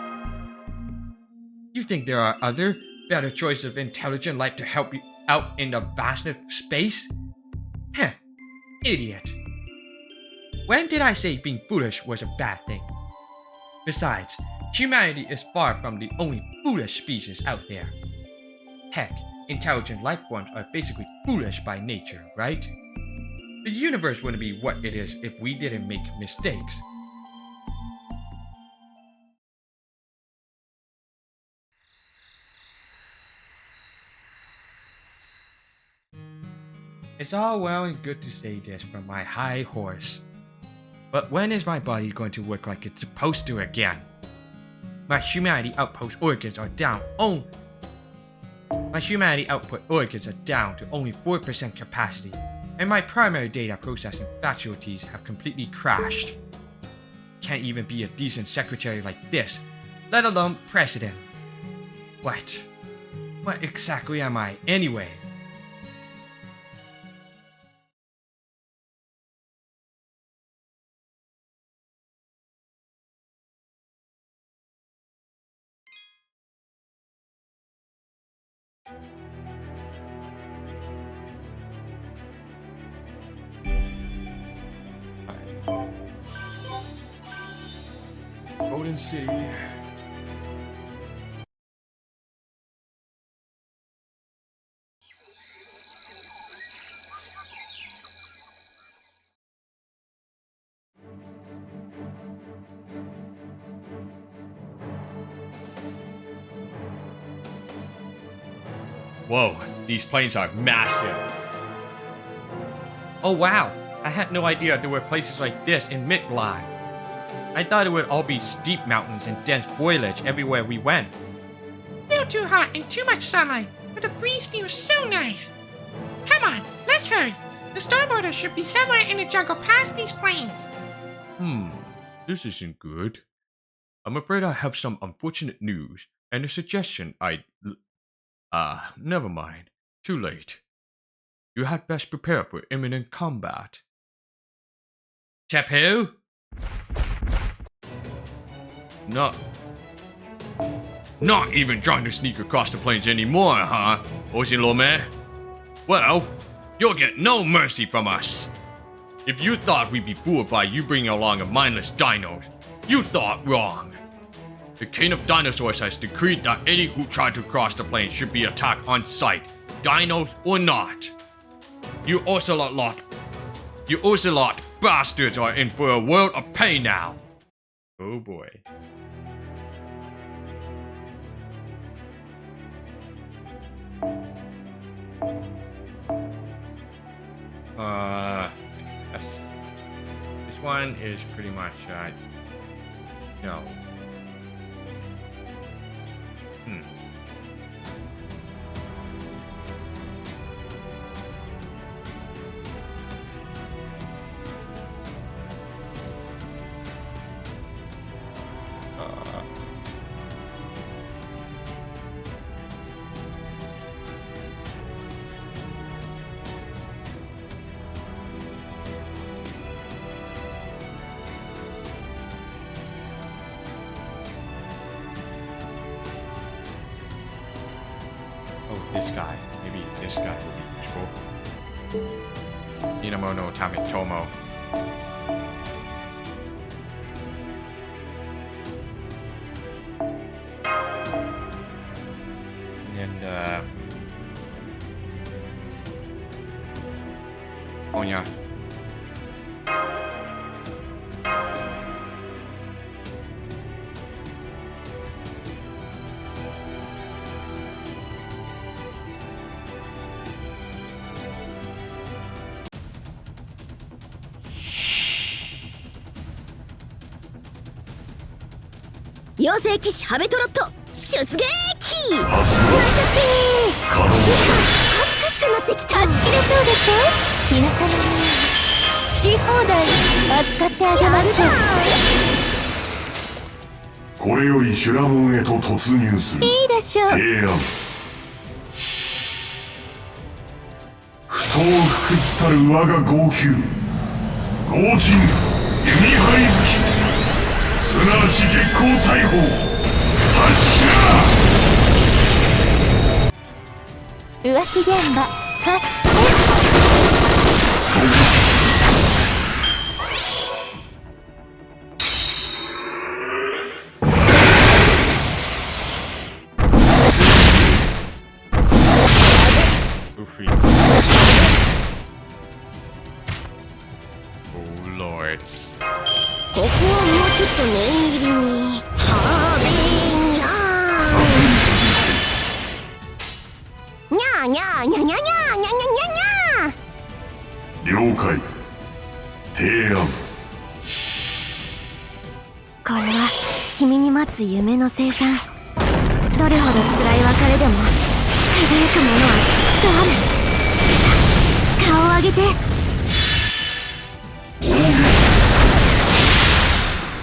Speaker 1: You think there are other, better choices of intelligent life to help you out in the vastness of space? idiot. When did I say being foolish was a bad thing? Besides, humanity is far from the only foolish species out there. Heck, intelligent life forms are basically foolish by nature, right? The universe wouldn't be what it is if we didn't make mistakes. It's all well and good to say this from my high horse. But when is my body going to work like it's supposed to again? My humanity outpost organs are down My humanity output organs are down to only 4% capacity, and my primary data processing faculties have completely crashed. Can't even be a decent secretary like this, let alone president. What exactly am I anyway? Golden City. Whoa, these planes are massive. Oh wow, I had no idea there were places like this in Mictlan. I thought it would all be steep mountains and dense foliage everywhere we went.
Speaker 3: Still too hot and too much sunlight, but the breeze feels so nice. Come on, let's hurry. The starboarder should be somewhere in the jungle past these plains.
Speaker 2: This isn't good. I'm afraid I have some unfortunate news and a suggestion never mind. Too late. You had best prepare for imminent combat.
Speaker 1: Chapu?
Speaker 2: Not even trying to sneak across the plains anymore, huh, Oshilome? Well, you'll get no mercy from us. If you thought we'd be fooled by you bringing along a mindless dino, you thought wrong. The king of dinosaurs has decreed that any who try to cross the plains should be attacked on sight, dinos or not. You Ocelot bastards are in for a world of pain now.
Speaker 1: Oh boy. This one is pretty much, no. This guy. Maybe this guy will be useful. Inamo no Tamitomo. And Onya.
Speaker 4: 妖精騎士ハベトロット出撃！泣いちゃって恥ずかしくなってきた。断ち切れそうでしょ。皆様に好き放題扱ってあげましょう。
Speaker 5: これより修羅門へと突入する。
Speaker 4: いいでしょう。
Speaker 5: 提案。不当不屈たる我が号泣。豪人弓張り月。すなわち月光大砲発射。
Speaker 4: 浮気現場かっ
Speaker 5: そう
Speaker 1: Lord.
Speaker 4: ここはもうちょっと念入りにハーベンヤーにゃーにゃーにゃにゃにゃにゃにゃにゃにゃにゃ
Speaker 5: 了解。提案。
Speaker 4: これは君に待つ夢の生産。どれほど辛い別れでも輝くものはきっとある。顔を上げて。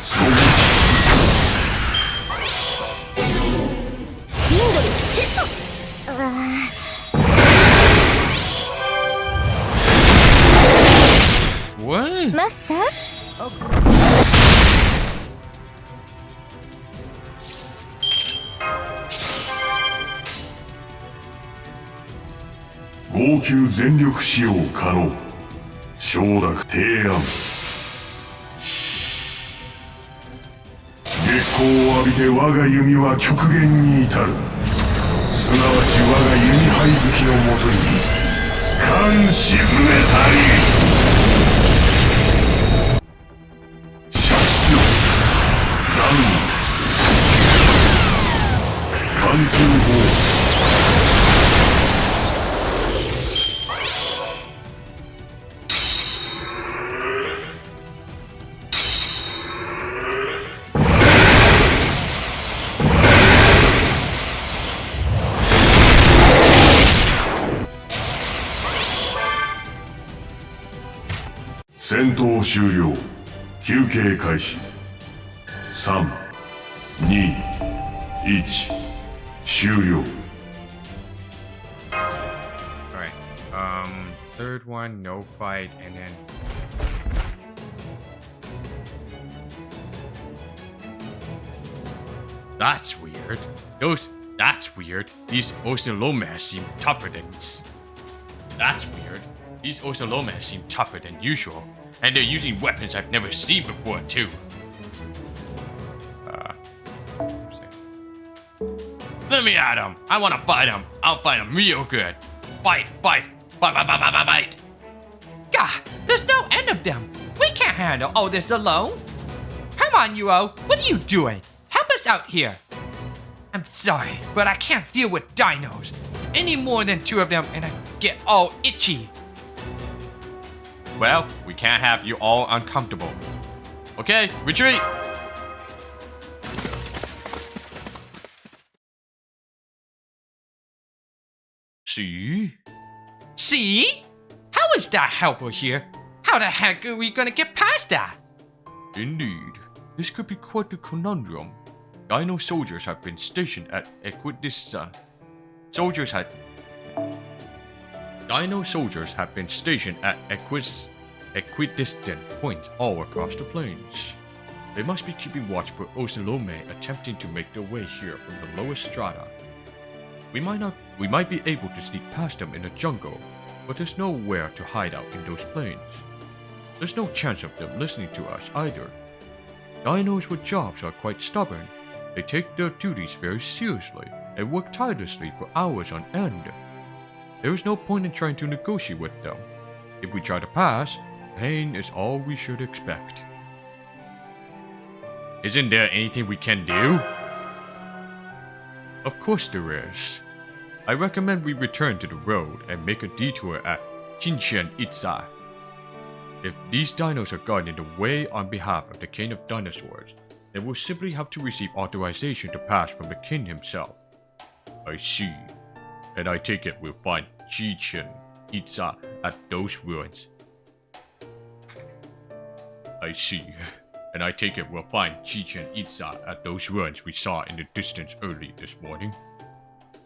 Speaker 5: そう
Speaker 4: スピンドルセット。
Speaker 1: What?
Speaker 4: マスター
Speaker 5: 号泣全力使用可能。承諾提案。月光を浴びて我が弓は極限に至る。すなわち我が弓灰月のもとに缶沈めたり。射出ダウン。貫通砲。戦闘終了。休憩開始。3、2、1、終了。
Speaker 1: Alright. Third one, no fight, and then. That's weird. That's weird. These Ocelomas seem tougher than. That's weird. These Ocelomas seem tougher than usual. And they're using weapons I've never seen before, too. Let me at him. I want to fight him. I'll fight him real good. Fight.
Speaker 3: Gah, there's no end of them. We can't handle all this alone. Come on, Yuo. What are you doing? Help us out here. I'm sorry, but I can't deal with dinos. Any more than two of them and I get all itchy.
Speaker 1: Well, we can't have you all uncomfortable. Okay, retreat! See?
Speaker 3: See? How is that helpful here? How the heck are we gonna get past that?
Speaker 2: Indeed. This could be quite a conundrum. Dino soldiers have been stationed at equidistant points all across the plains. They must be keeping watch for Ocelome attempting to make their way here from the lowest strata. We might be able to sneak past them in the jungle, but there's nowhere to hide out in those plains. There's no chance of them listening to us either. Dinos with jobs are quite stubborn. They take their duties very seriously and work tirelessly for hours on end. There is no point in trying to negotiate with them. If we try to pass, pain is all we should expect.
Speaker 1: Isn't there anything we can do?
Speaker 2: Of course there is. I recommend we return to the road and make a detour at Jinchen Itza. If these dinos are guarding the way on behalf of the king of dinosaurs, then we'll simply have to receive authorization to pass from the king himself. I see. And I take it we'll find Jinchen Itza at those ruins. I see. And I take it we'll find Chichen Itza at those ruins we saw in the distance early this morning.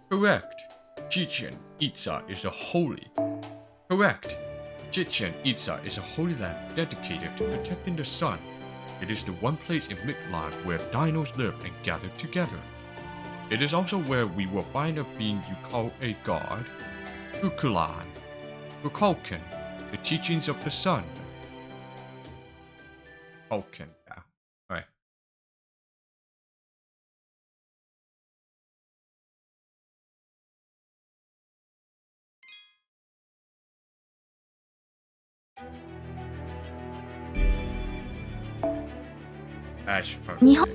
Speaker 2: Correct. Chichen Itza is a holy. Correct. Chichen Itza is a holy land dedicated to protecting the sun. It is the one place in Mictlan where dinos live and gather together. It is also where we will find a being you call a god, Ukulan, Rukalkin, the teachings of the sun. Kalkin, yeah. Alright.
Speaker 1: as
Speaker 4: Nihon-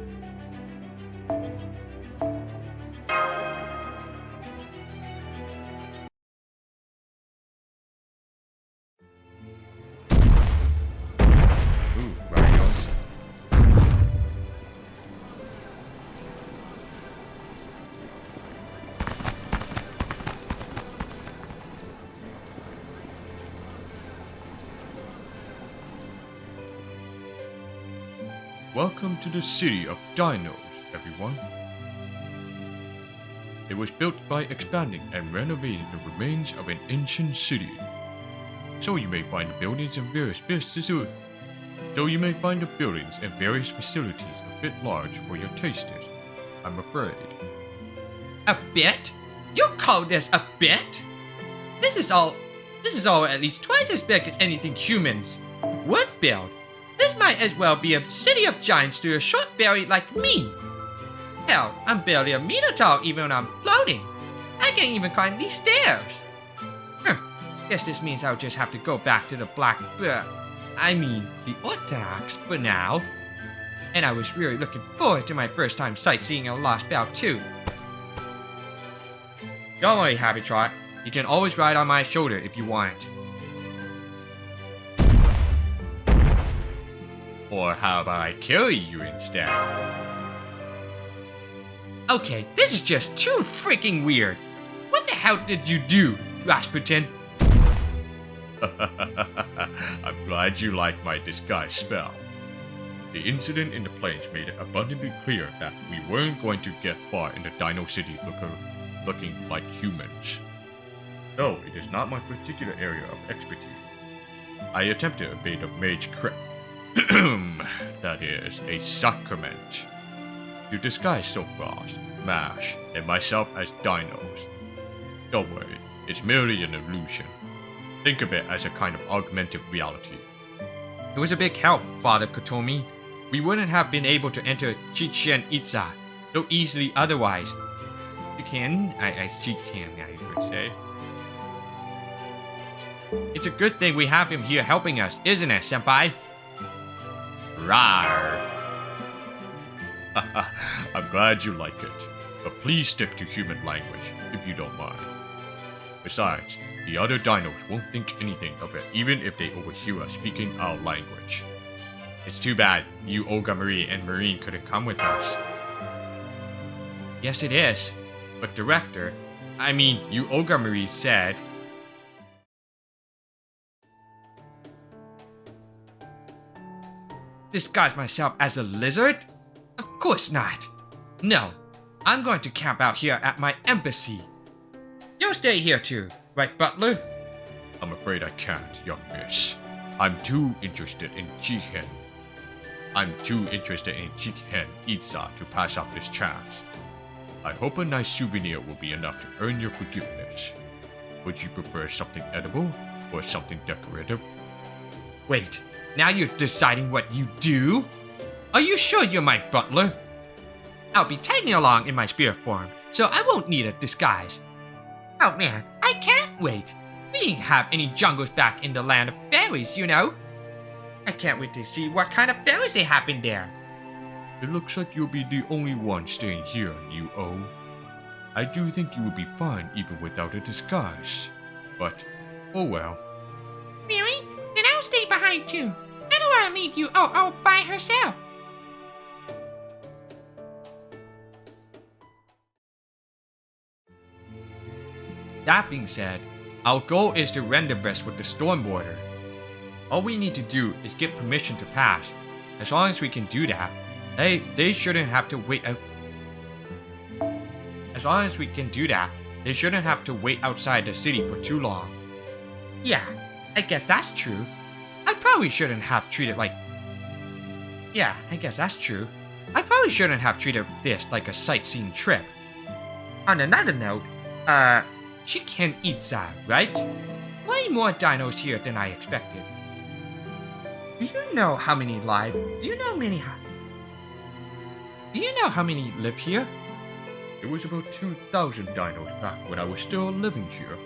Speaker 1: Ooh, rhinos.
Speaker 2: Welcome to the city of dinos, everyone. It was built by expanding and renovating the remains of an ancient city. So you may find the buildings and various facilities a bit large for your tastes, I'm afraid.
Speaker 3: A bit? You call this a bit? This is all at least twice as big as anything humans would build. This might as well be a city of giants to a short fairy like me. Hell, I'm barely a meter tall even when I'm floating. I can't even climb these stairs. Guess this means I'll just have to go back to the the Orthodox for now. And I was really looking forward to my first time sightseeing in Lostbelt too.
Speaker 1: Don't worry, Happy Trot. You can always ride on my shoulder if you want. Or how about I carry you instead?
Speaker 3: Okay, this is just too freaking weird. What the hell did you do, Rasputin?
Speaker 2: I'm glad you like my disguise spell. The incident in the plains made it abundantly clear that we weren't going to get far in the Dino City looking like humans. Though it is not my particular area of expertise, I attempted a bit of mage crypt. That is, a sacrament. To disguise Sopros, Mash, and myself as dinos. Don't worry, it's merely an illusion. Think of it as a kind of augmented reality.
Speaker 1: It was a big help, Father Kotomi. We wouldn't have been able to enter Chichen Itza so easily otherwise. Chichen, I would say. It's a good thing we have him here helping us, isn't it, Senpai?
Speaker 2: Rawr! I'm glad you like it, but please stick to human language, if you don't mind. Besides, the other dinos won't think anything of it, even if they overhear us speaking our language.
Speaker 1: It's too bad you, Olga Marie, and Marine couldn't come with us. Yes, it is. But Director, you, Olga Marie, said... Disguise myself as a lizard? Of course not. No, I'm going to camp out here at my embassy. You'll stay here too, right, Butler?
Speaker 2: I'm afraid I can't, young miss. I'm too interested in Chichen Itza to pass up this chance. I hope a nice souvenir will be enough to earn your forgiveness. Would you prefer something edible or something decorative?
Speaker 1: Wait, now you're deciding what you do? Are you sure you're my butler? I'll be tagging along in my spirit form, so I won't need a disguise. Oh man, I can't wait. We didn't have any jungles back in the land of fairies, you know. I can't wait to see what kind of fairies they have in there.
Speaker 2: It looks like you'll be the only one staying here, UO. I do think you will be fine even without a disguise. But, oh well.
Speaker 3: Really? Then I'll stay behind too. I don't want to leave you all by herself.
Speaker 1: That being said, our goal is to render best with the storm border. All we need to do is get permission to pass. As long as we can do that, they shouldn't have to wait out. As long as we can do that, they shouldn't have to wait outside the city for too long. Yeah, I guess that's true. I probably shouldn't have treated like... Yeah, I guess that's true. I probably shouldn't have treated this like a sightseeing trip. On another note, Chichen Itza, right? Way more dinos here than I expected. Do you know how many live? Do you know how many live here?
Speaker 2: It was about 2,000 dinos back when I was still living here.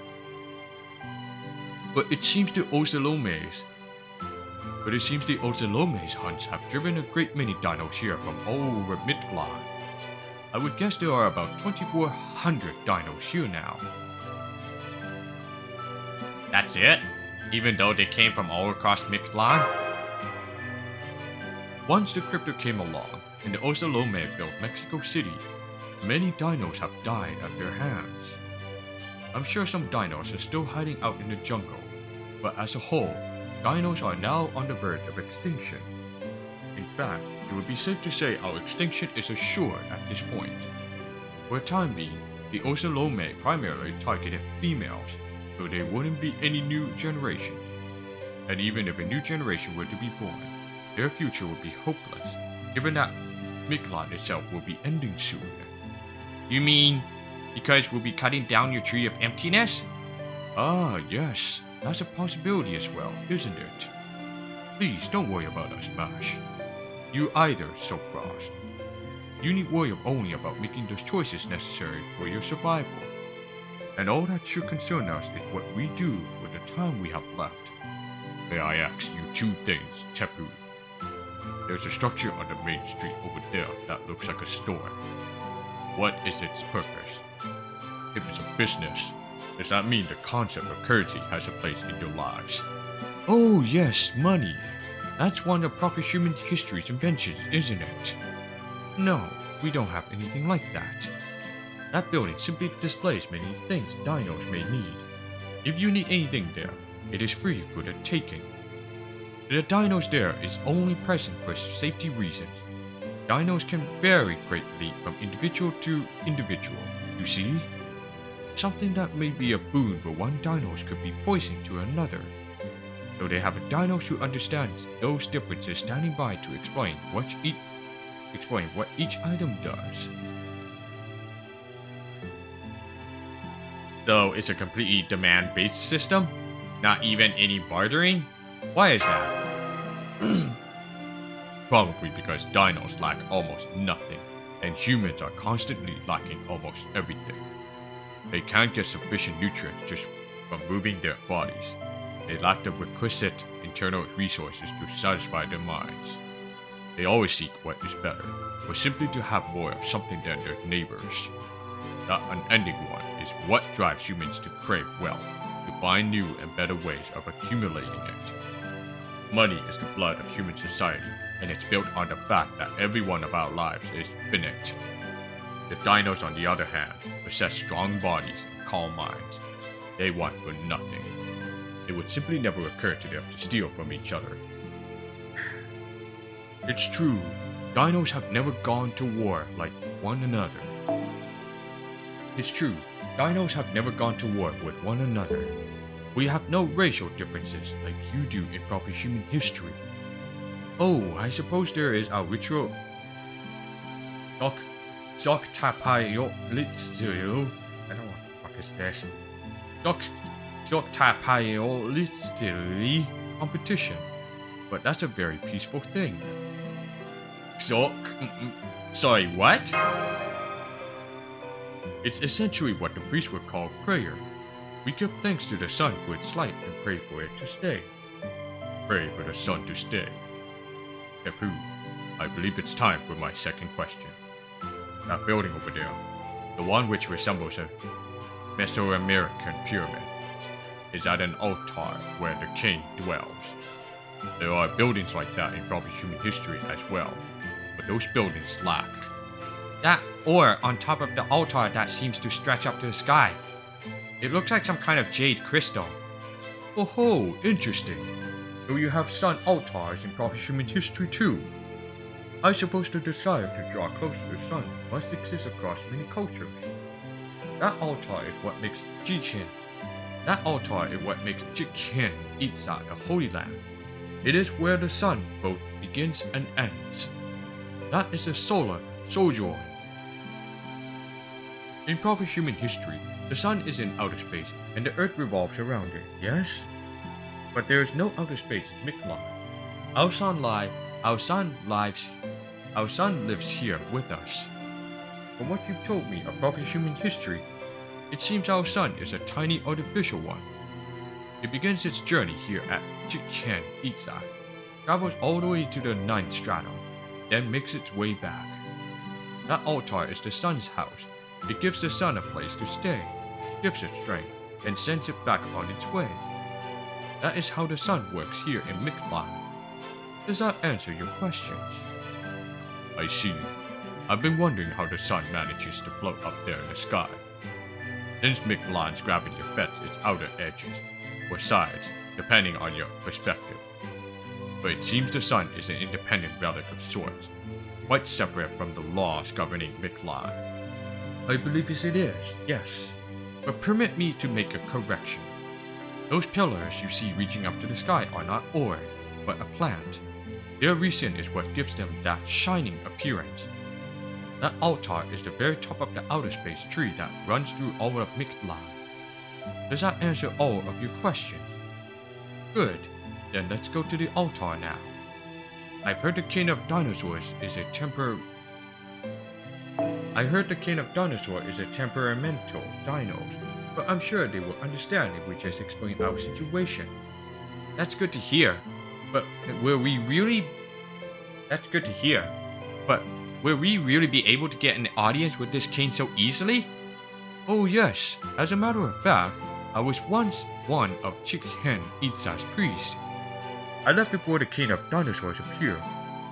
Speaker 2: But it seems the Ocelomes but it seems the Ocelome's hunts have driven a great many dinos here from all over Mictlan. I would guess there are about 2,400 dinos here now.
Speaker 1: That's it? Even though they came from all across Mictlan?
Speaker 2: Once the crypto came along and the Ocelome built Mexico City, many dinos have died at their hands. I'm sure some dinos are still hiding out in the jungle, but as a whole, dinos are now on the verge of extinction. In fact, it would be safe to say our extinction is assured at this point. For a time being, the Ocelome primarily targeted females, so there wouldn't be any new generations. And even if a new generation were to be born, their future would be hopeless, given that Mictlan itself will be ending soon.
Speaker 1: You mean because we'll be cutting down your tree of emptiness?
Speaker 2: Ah, yes, that's a possibility as well, isn't it? Please don't worry about us, Mash. You either, Soapfrost. You need worry only about making those choices necessary for your survival. And all that should concern us is what we do with the time we have left. May I ask you two things, Tepu? There's a structure on the main street over there that looks like a store. What is its purpose? If it's a business, does that mean the concept of currency has a place in your lives? Oh yes, money. That's one of proper human history's inventions, isn't it? No, we don't have anything like that. That building simply displays many things dinos may need. If you need anything there, it is free for the taking. The dinos there is only present for safety reasons. Dinos can vary greatly from individual to individual, you see? Something that may be a boon for one dinos could be poison to another. So they have a dinos who understands those differences standing by to explain what each item does.
Speaker 1: So it's a completely demand-based system? Not even any bartering? Why is that?
Speaker 2: Probably because dinos lack almost nothing, and humans are constantly lacking almost everything. They can't get sufficient nutrients just from moving their bodies. They lack the requisite internal resources to satisfy their minds. They always seek what is better, or simply to have more of something than their neighbors. That unending one is what drives humans to crave wealth, to find new and better ways of accumulating it. Money is the blood of human society, and it's built on the fact that every one of our lives is finite. The dinos, on the other hand, possess strong bodies and calm minds. They want for nothing. It would simply never occur to them to steal from each other. It's true, dinos have never gone to war like one another. It's true, dinos have never gone to war with one another. We have no racial differences like you do in proper human history. Oh, I suppose there is a ritual.
Speaker 1: Soctapayo Litstio. I don't know what the fuck is this. Soctapayo Litstili
Speaker 2: Competition. But that's a very peaceful thing.
Speaker 1: Sorry, what?
Speaker 2: It's essentially what the priests would call prayer. We give thanks to the sun for its light and pray for it to stay. Pray for the sun to stay. Tepu, I believe it's time for my second question. That building over there, the one which resembles a Mesoamerican pyramid, is at an altar where the king dwells. There are buildings like that in proper human history as well, but those buildings lack.
Speaker 1: That ore on top of the altar that seems to stretch up to the sky. It looks like some kind of jade crystal.
Speaker 2: Oh, interesting. So you have sun altars in proper human history too. I suppose the desire to draw close to the sun must exist across many cultures. That altar is what makes Jichen. That altar is what makes Jichen Itza a holy land. It is where the sun both begins and ends. That is the solar sojourn. In proper human history, the sun is in outer space and the earth revolves around it, yes? But there is no outer space in Mictlan. Our sun lives here with us. From what you've told me of proper human history, it seems our sun is a tiny artificial one. It begins its journey here at Chichen Itza. travels all the way to the ninth stratum, then makes its way back. That altar is the sun's house. It gives the sun a place to stay, gives it strength, and sends it back on its way. That is how the sun works here in Mictlan. Does that answer your questions? I see. I've been wondering how the sun manages to float up there in the sky. Since Mictlan's gravity affects its outer edges, or sides, depending on your perspective. But it seems the sun is an independent relic of sorts, quite separate from the laws governing Mictlan. I believe it is, yes. But permit me to make a correction. Those pillars you see reaching up to the sky are not ore, but a plant. Their reason is what gives them that shining appearance. That altar is the very top of the outer space tree that runs through all of Mictlan. Does that answer all of your questions? Good. Then let's go to the altar now. I've heard the king of dinosaurs is a temperamental dino, but I'm sure they will understand if we just explain our situation. That's good to hear. But will we really be able to get an audience with this king so easily? Oh yes, as a matter of fact, I was once one of Chicken Itza's priests. I left before the king of dinosaurs appeared,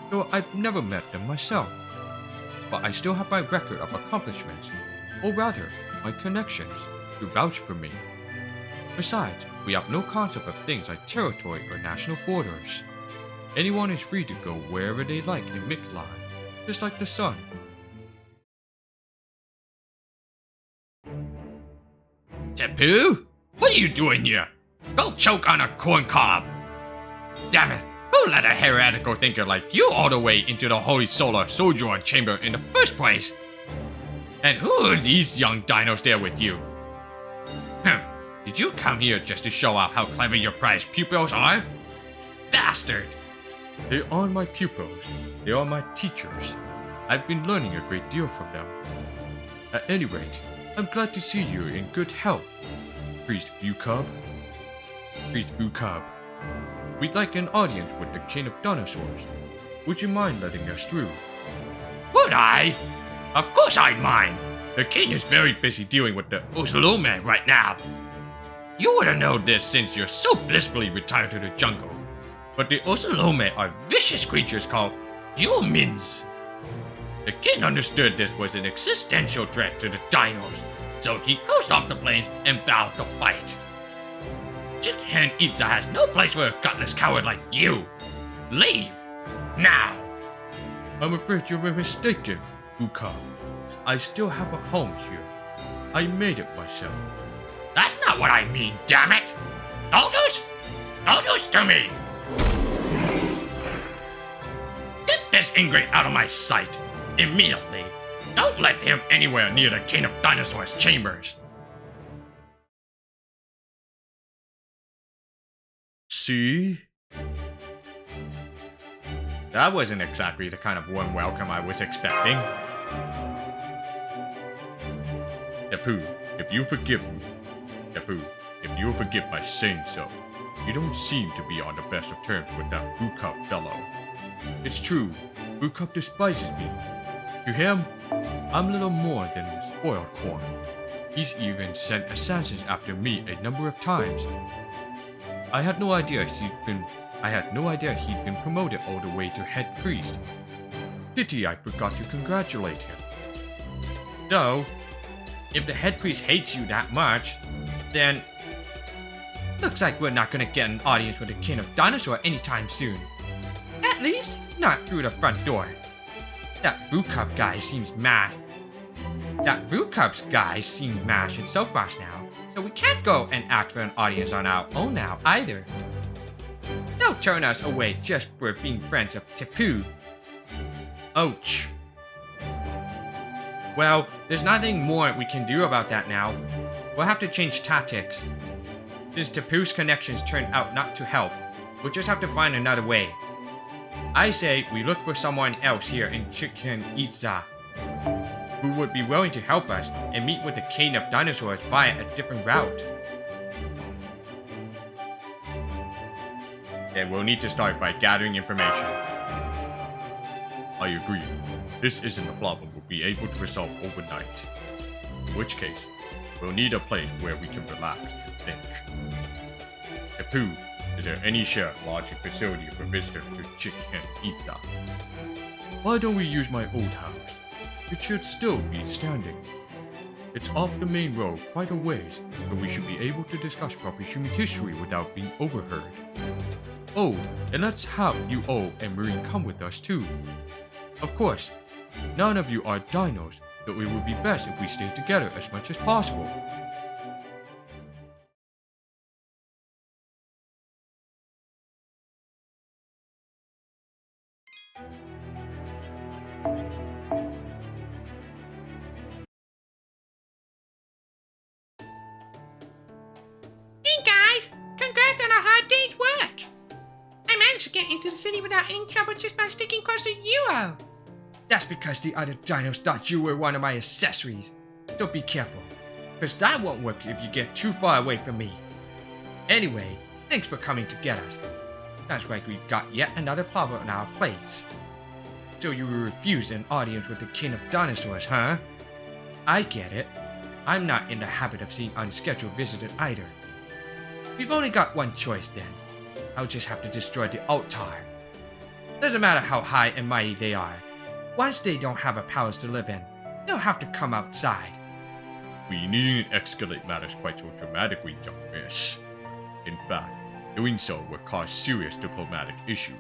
Speaker 2: though I've never met them myself. But I still have my record of accomplishments, or rather, my connections, to vouch for me. Besides, we have no concept of things like territory or national borders. Anyone is free to go wherever they like in Mictlan, just like the sun.
Speaker 1: Tapu? What are you doing here? Go choke on a corn cob! Damn it! Who let a heretical thinker like you all the way into the Holy Solar Sojourn Chamber in the first place? And who are these young dinos there with you? Did you come here just to show off how clever your prized pupils are? Bastard!
Speaker 2: They aren't my pupils. They are my teachers. I've been learning a great deal from them. At any rate, I'm glad to see you in good health. Priest Vucub? Priest Vucub. We'd like an audience with the king of dinosaurs. Would you mind letting us through?
Speaker 1: Would I? Of course I'd mind. The king is very busy dealing with the Oslome right now. You would have known this since you're so blissfully retired to the jungle. But the Oslome are vicious creatures called humans. The king understood this was an existential threat to the dinos, so he coasted off the plains and vowed to fight. Chicken Itza has no place for a gutless coward like you. Leave! Now!
Speaker 2: I'm afraid you're mistaken, Vucub. I still have a home here. I made it myself.
Speaker 1: That's not what I mean, damn it! Soldiers? Soldiers to me! Get this ingrate out of my sight, immediately. Don't let him anywhere near the King of Dinosaurs' chambers.
Speaker 2: See?
Speaker 1: That wasn't exactly the kind of warm welcome I was expecting.
Speaker 2: Tapu, if you forgive me. Tapu, if you'll forgive my saying so. You don't seem to be on the best of terms with that Vucub fellow. It's true, Vucub despises me. To him, I'm little more than spoiled corn. He's even sent assassins after me a number of times. I had no idea he'd been promoted all the way to head priest. Pity I forgot to congratulate him.
Speaker 1: So, if the head priest hates you that much, then looks like we're not gonna get an audience with the King of Dinosaur anytime soon. At least, not through the front door. That Vucub guy seems mad. That Vucub's guy seems mashed and so fast now, so we can't go and act for an audience on our own now either. Don't turn us away just for being friends of Tapu. Ouch. Well, there's nothing more we can do about that now. We'll have to change tactics. Since Tapu's connections turned out not to help, we'll just have to find another way. I say we look for someone else here in Chicken Itza who would be willing to help us and meet with the King of Dinosaurs via a different route. Then we'll need to start by gathering information.
Speaker 2: I agree. This isn't a problem we'll be able to resolve overnight. In which case, we'll need a place where we can relax and think.
Speaker 1: Tapu, is there any shared lodging facility for visitors to Chichen Itza?
Speaker 2: Why don't we use my old house? It should still be standing. It's off the main road quite a ways, so we should be able to discuss proper human history without being overheard. Oh, and let's have you all and Marine come with us too. Of course, none of you are dinos, so it would be best if we stay together as much as possible.
Speaker 3: Hey guys, congrats on a hard day's work. I managed to get into the city without any trouble just by sticking close to you all.
Speaker 8: That's because the other dinos thought you were one of my accessories. So be careful, because that won't work if you get too far away from me. Anyway, thanks for coming to get us. Sounds like we've got yet another problem on our plates. So you refused an audience with the king of dinosaurs, huh? I get it. I'm not in the habit of seeing unscheduled visitors either. We've only got one choice then. I'll just have to destroy the altar. Doesn't matter how high and mighty they are. Once they don't have a palace to live in, they'll have to come outside.
Speaker 2: We needn't escalate matters quite so dramatically, young miss. In fact, doing so would cause serious diplomatic issues.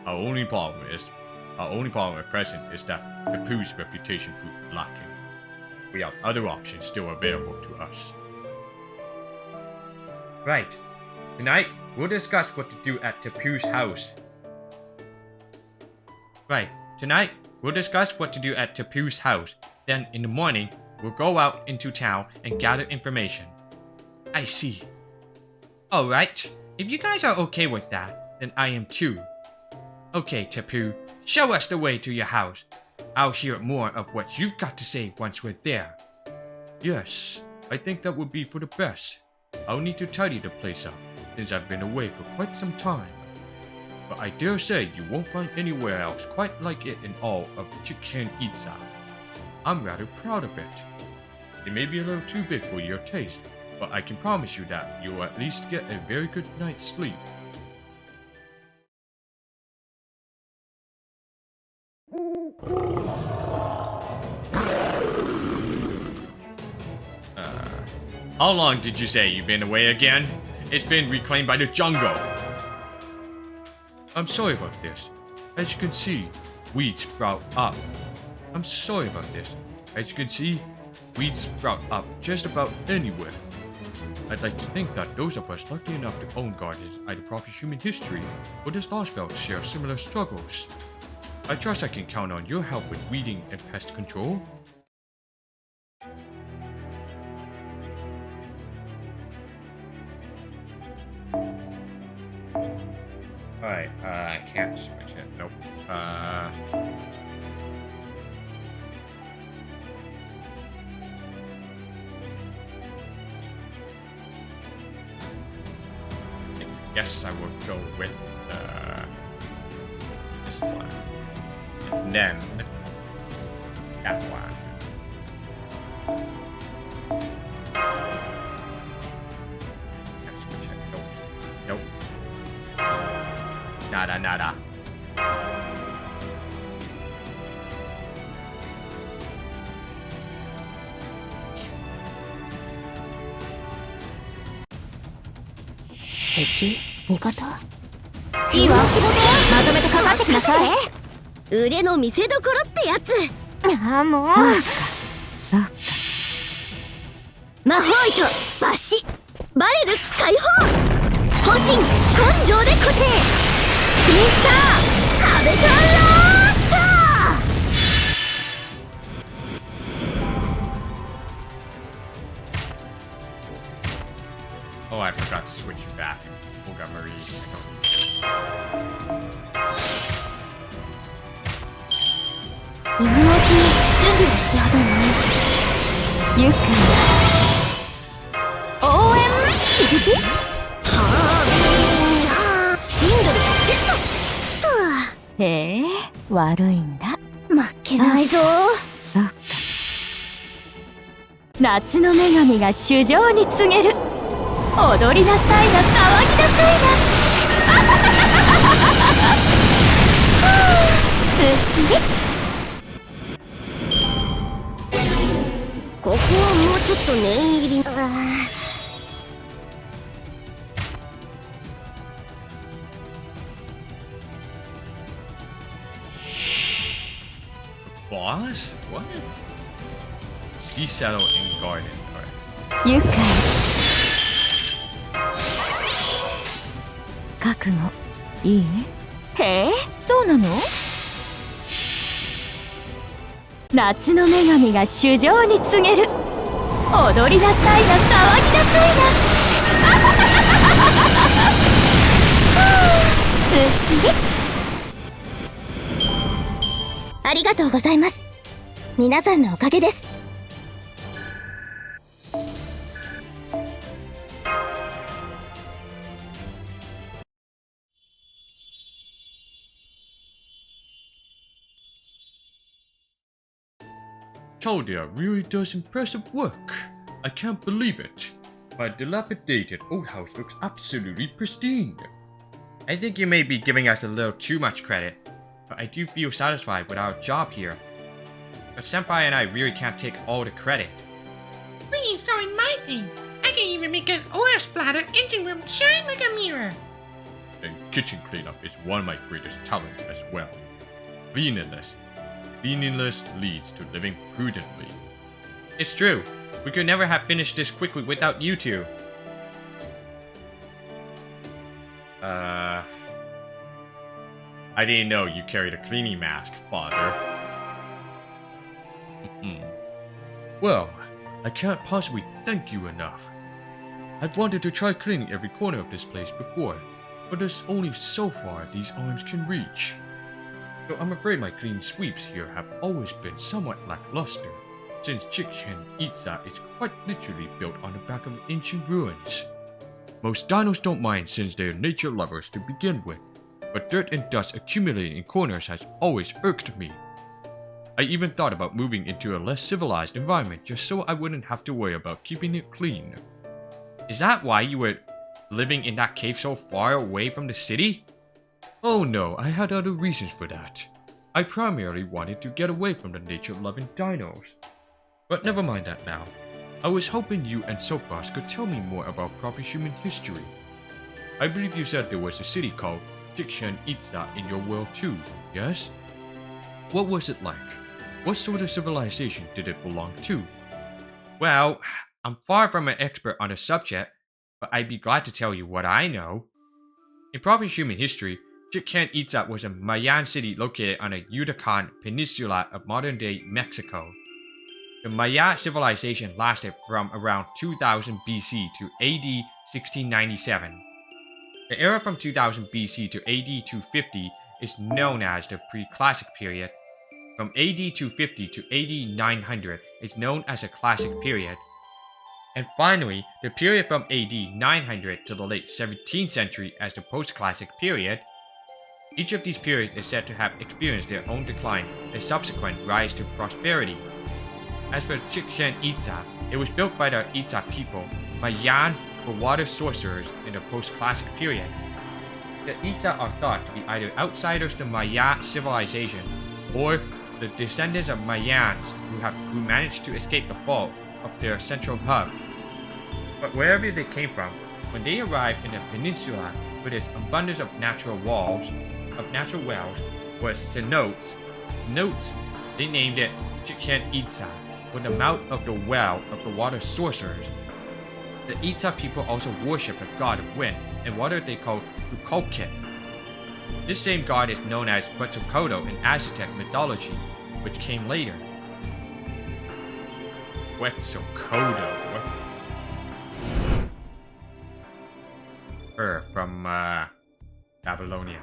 Speaker 2: Our only problem at present is that Tapu's reputation proved lacking. We have other options still available to us.
Speaker 8: Right. Tonight, we'll discuss what to do at Tapu's house. Then in the morning, we'll go out into town and gather information. I see. Alright, if you guys are okay with that, then I am too. Okay, Tapu, show us the way to your house. I'll hear more of what you've got to say once we're there.
Speaker 2: Yes, I think that would be for the best. I'll need to tidy the place up, since I've been away for quite some time. But I dare say you won't find anywhere else quite like it in all of Chichen Itza. I'm rather proud of it. It may be a little too big for your taste, but I can promise you that you'll at least get a very good night's sleep.
Speaker 1: How long did you say you've been away again? It's been reclaimed by the jungle.
Speaker 2: I'm sorry about this. As you can see, weeds sprout up. I'm sorry about this. As you can see, weeds sprout up just about anywhere. I'd like to think that those of us lucky enough to own gardens either proper human history or this Lostbelt share similar struggles. I trust I can count on your help with weeding and pest control.
Speaker 1: Alright, I can't switch it. Nope. I guess I will go with this one. And then that one. Can't switch it. Nope. Nada.
Speaker 4: 敵味方いいわまとめてかかってください腕の見せ所ってやつああもうそうか魔法糸バシバレル解放保身根性で固定スピンスターアベトローター
Speaker 1: Oh, I forgot to switch you back. Montgomery.
Speaker 4: へえ、悪いんだ。負けないぞ。そうか。夏の女神が主情に告げる。踊りなさいな、騒ぎなさいな。すっきり。ここはもうちょっと念入り。
Speaker 1: Boss? What? He settled in garden. Alright.
Speaker 4: 愉快。覚悟いい？へえ、そうなの？夏の女神が主情に告げる。踊りなさいな、騒ぎなさいな。すっきり。ありがとうございます。皆さんのおかげです。
Speaker 2: Chaldia really does impressive work. I can't believe it. My dilapidated old house looks absolutely pristine.
Speaker 1: I think you may be giving us a little too much credit, but I do feel satisfied with our job here. But Senpai and I really can't take all the credit.
Speaker 3: Please throw in my thing. I can even make an oil splatter engine room shine like a mirror.
Speaker 2: And kitchen cleanup is one of my greatest talents as well. Cleanliness. Cleanliness leads to living prudently.
Speaker 1: It's true. We could never have finished this quickly without you two. I didn't know you carried a cleaning mask, father.
Speaker 2: Well, I can't possibly thank you enough. I've wanted to try cleaning every corner of this place before, but there's only so far these arms can reach. So I'm afraid my clean sweeps here have always been somewhat lackluster, since Chichen Itza is quite literally built on the back of ancient ruins. Most dinos don't mind since they're nature lovers to begin with, but dirt and dust accumulating in corners has always irked me. I even thought about moving into a less civilized environment just so I wouldn't have to worry about keeping it clean.
Speaker 1: Is that why you were living in that cave so far away from the city?
Speaker 2: Oh no, I had other reasons for that. I primarily wanted to get away from the nature-loving dinos. But never mind that now. I was hoping you and Soapboss could tell me more about proper human history. I believe you said there was a city called Chichen Itza in your world too, yes? What was it like? What sort of civilization did it belong to?
Speaker 1: Well, I'm far from an expert on the subject, but I'd be glad to tell you what I know. In proper human history, Chichen Itza was a Mayan city located on the Yucatan Peninsula of modern-day Mexico. The Maya civilization lasted from around 2000 BC to AD 1697. The era from 2000 BC to AD 250 is known as the pre-classic period. From AD 250 to AD 900 is known as the classic period. And finally, the period from AD 900 to the late 17th century as the post-classic period. Each of these periods is said to have experienced their own decline and subsequent rise to prosperity. As for Chichen Itza, it was built by the Itza people, Mayan, or water sorcerers in the post-classic period. The Itza are thought to be either outsiders to Maya civilization or the descendants of Mayans who managed to escape the fall of their central hub. But wherever they came from, when they arrived in the peninsula with its abundance of natural wells, was cenotes. They named it Chichen Itza, or the mouth of the well of the water sorcerers. The Itza people also worship the god of wind and water they call Kukulkan. This same god is known as Quetzalcoatl in Aztec mythology, which came later. Quetzalcoatl. From Babylonia.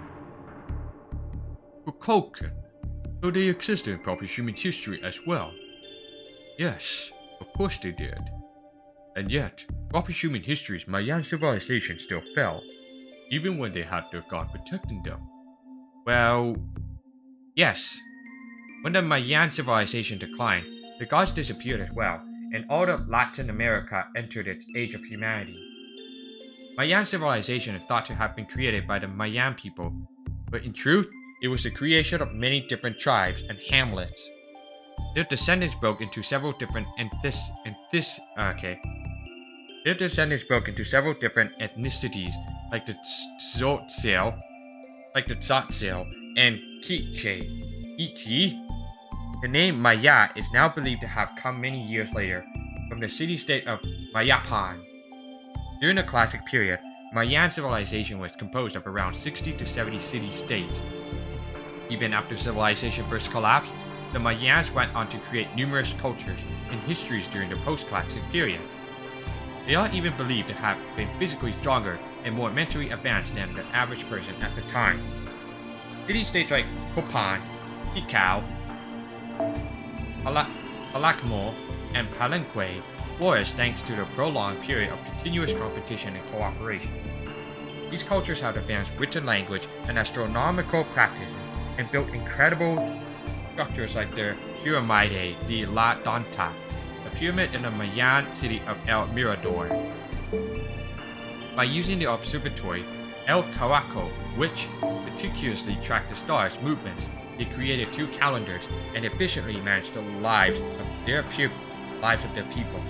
Speaker 2: Kukulkan. So they existed in proper human history as well. Yes, of course they did. And yet, proper human history's Mayan civilization still fell, even when they had their god protecting them.
Speaker 1: Well, Yes. When the Mayan civilization declined, the gods disappeared as well, and all of Latin America entered its age of humanity. Mayan civilization is thought to have been created by the Mayan people, but in truth, it was the creation of many different tribes and hamlets. Their descendants broke into several different ethnicities, like the Tzotzil, and Quiche. The name Maya is now believed to have come many years later from the city-state of Mayapan. During the Classic period, Mayan civilization was composed of around 60 to 70 city-states. Even after civilization first collapsed, the Mayans went on to create numerous cultures and histories during the post-Classic period. They are even believed to have been physically stronger and more mentally advanced than the average person at the time. City-states like Copan, Tikal, Palakmo, and Palenque flourished thanks to the prolonged period of continuous competition and cooperation. These cultures have advanced written language and astronomical practices and built incredible structures like the Pirámide de la Danta, the pyramid in the Mayan city of El Mirador. By using the observatory El Caraco, which meticulously tracked the stars' movements, they created 2 calendars and efficiently managed the lives of their people.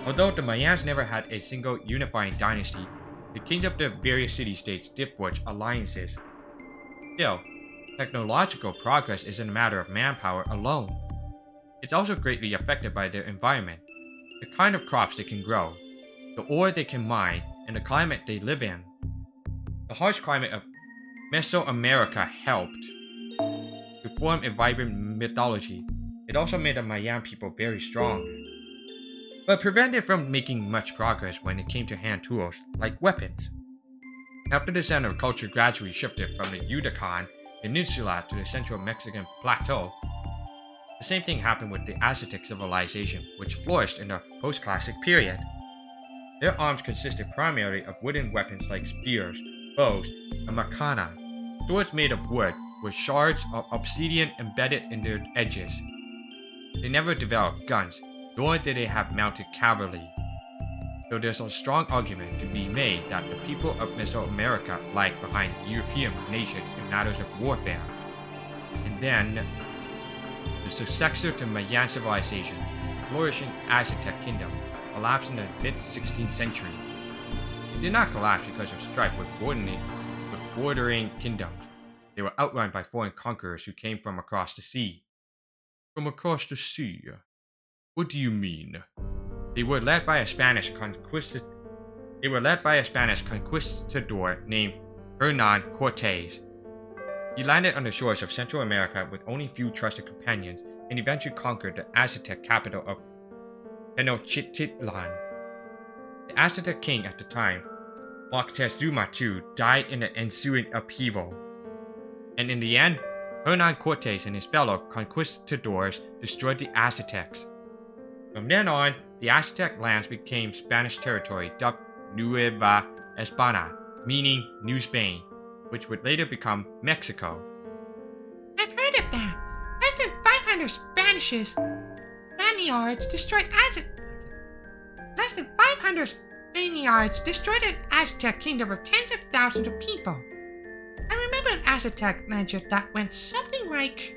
Speaker 1: Although the Mayans never had a single unifying dynasty, the kings of the various city-states did forge alliances. Still, technological progress isn't a matter of manpower alone. It's also greatly affected by their environment, the kind of crops they can grow, the ore they can mine, and the climate they live in. The harsh climate of Mesoamerica helped to form a vibrant mythology. It also made the Mayan people very strong, but prevented from making much progress when it came to hand tools like weapons. After the center of culture gradually shifted from the Yucatan Peninsula to the central Mexican plateau, the same thing happened with the Aztec civilization, which flourished in the post-Classic period. Their arms consisted primarily of wooden weapons like spears, bows, and macana, swords made of wood with shards of obsidian embedded in their edges. They never developed guns, nor did they have mounted cavalry. So there's a strong argument to be made that the people of Mesoamerica lagged behind European nations in matters of warfare. And then, the successor to Mayan civilization, the flourishing Aztec kingdom, collapsed in the mid-16th century. It did not collapse because of strife with bordering kingdoms. They were outrun by foreign conquerors who came from across the sea.
Speaker 2: From across the sea? What do you mean?
Speaker 1: They were led by a Spanish conquistador named Hernan Cortés. He landed on the shores of Central America with only few trusted companions and eventually conquered the Aztec capital of Tenochtitlan. The Aztec king at the time, Moctezuma II, died in the ensuing upheaval. And in the end, Hernan Cortés and his fellow conquistadors destroyed the Aztecs. From then on, the Aztec lands became Spanish territory dubbed Nueva España, meaning New Spain, which would later become Mexico.
Speaker 3: I've heard of that. Less than 500 Spaniards destroyed the Aztec kingdom of tens of thousands of people. I remember an Aztec legend that went something like,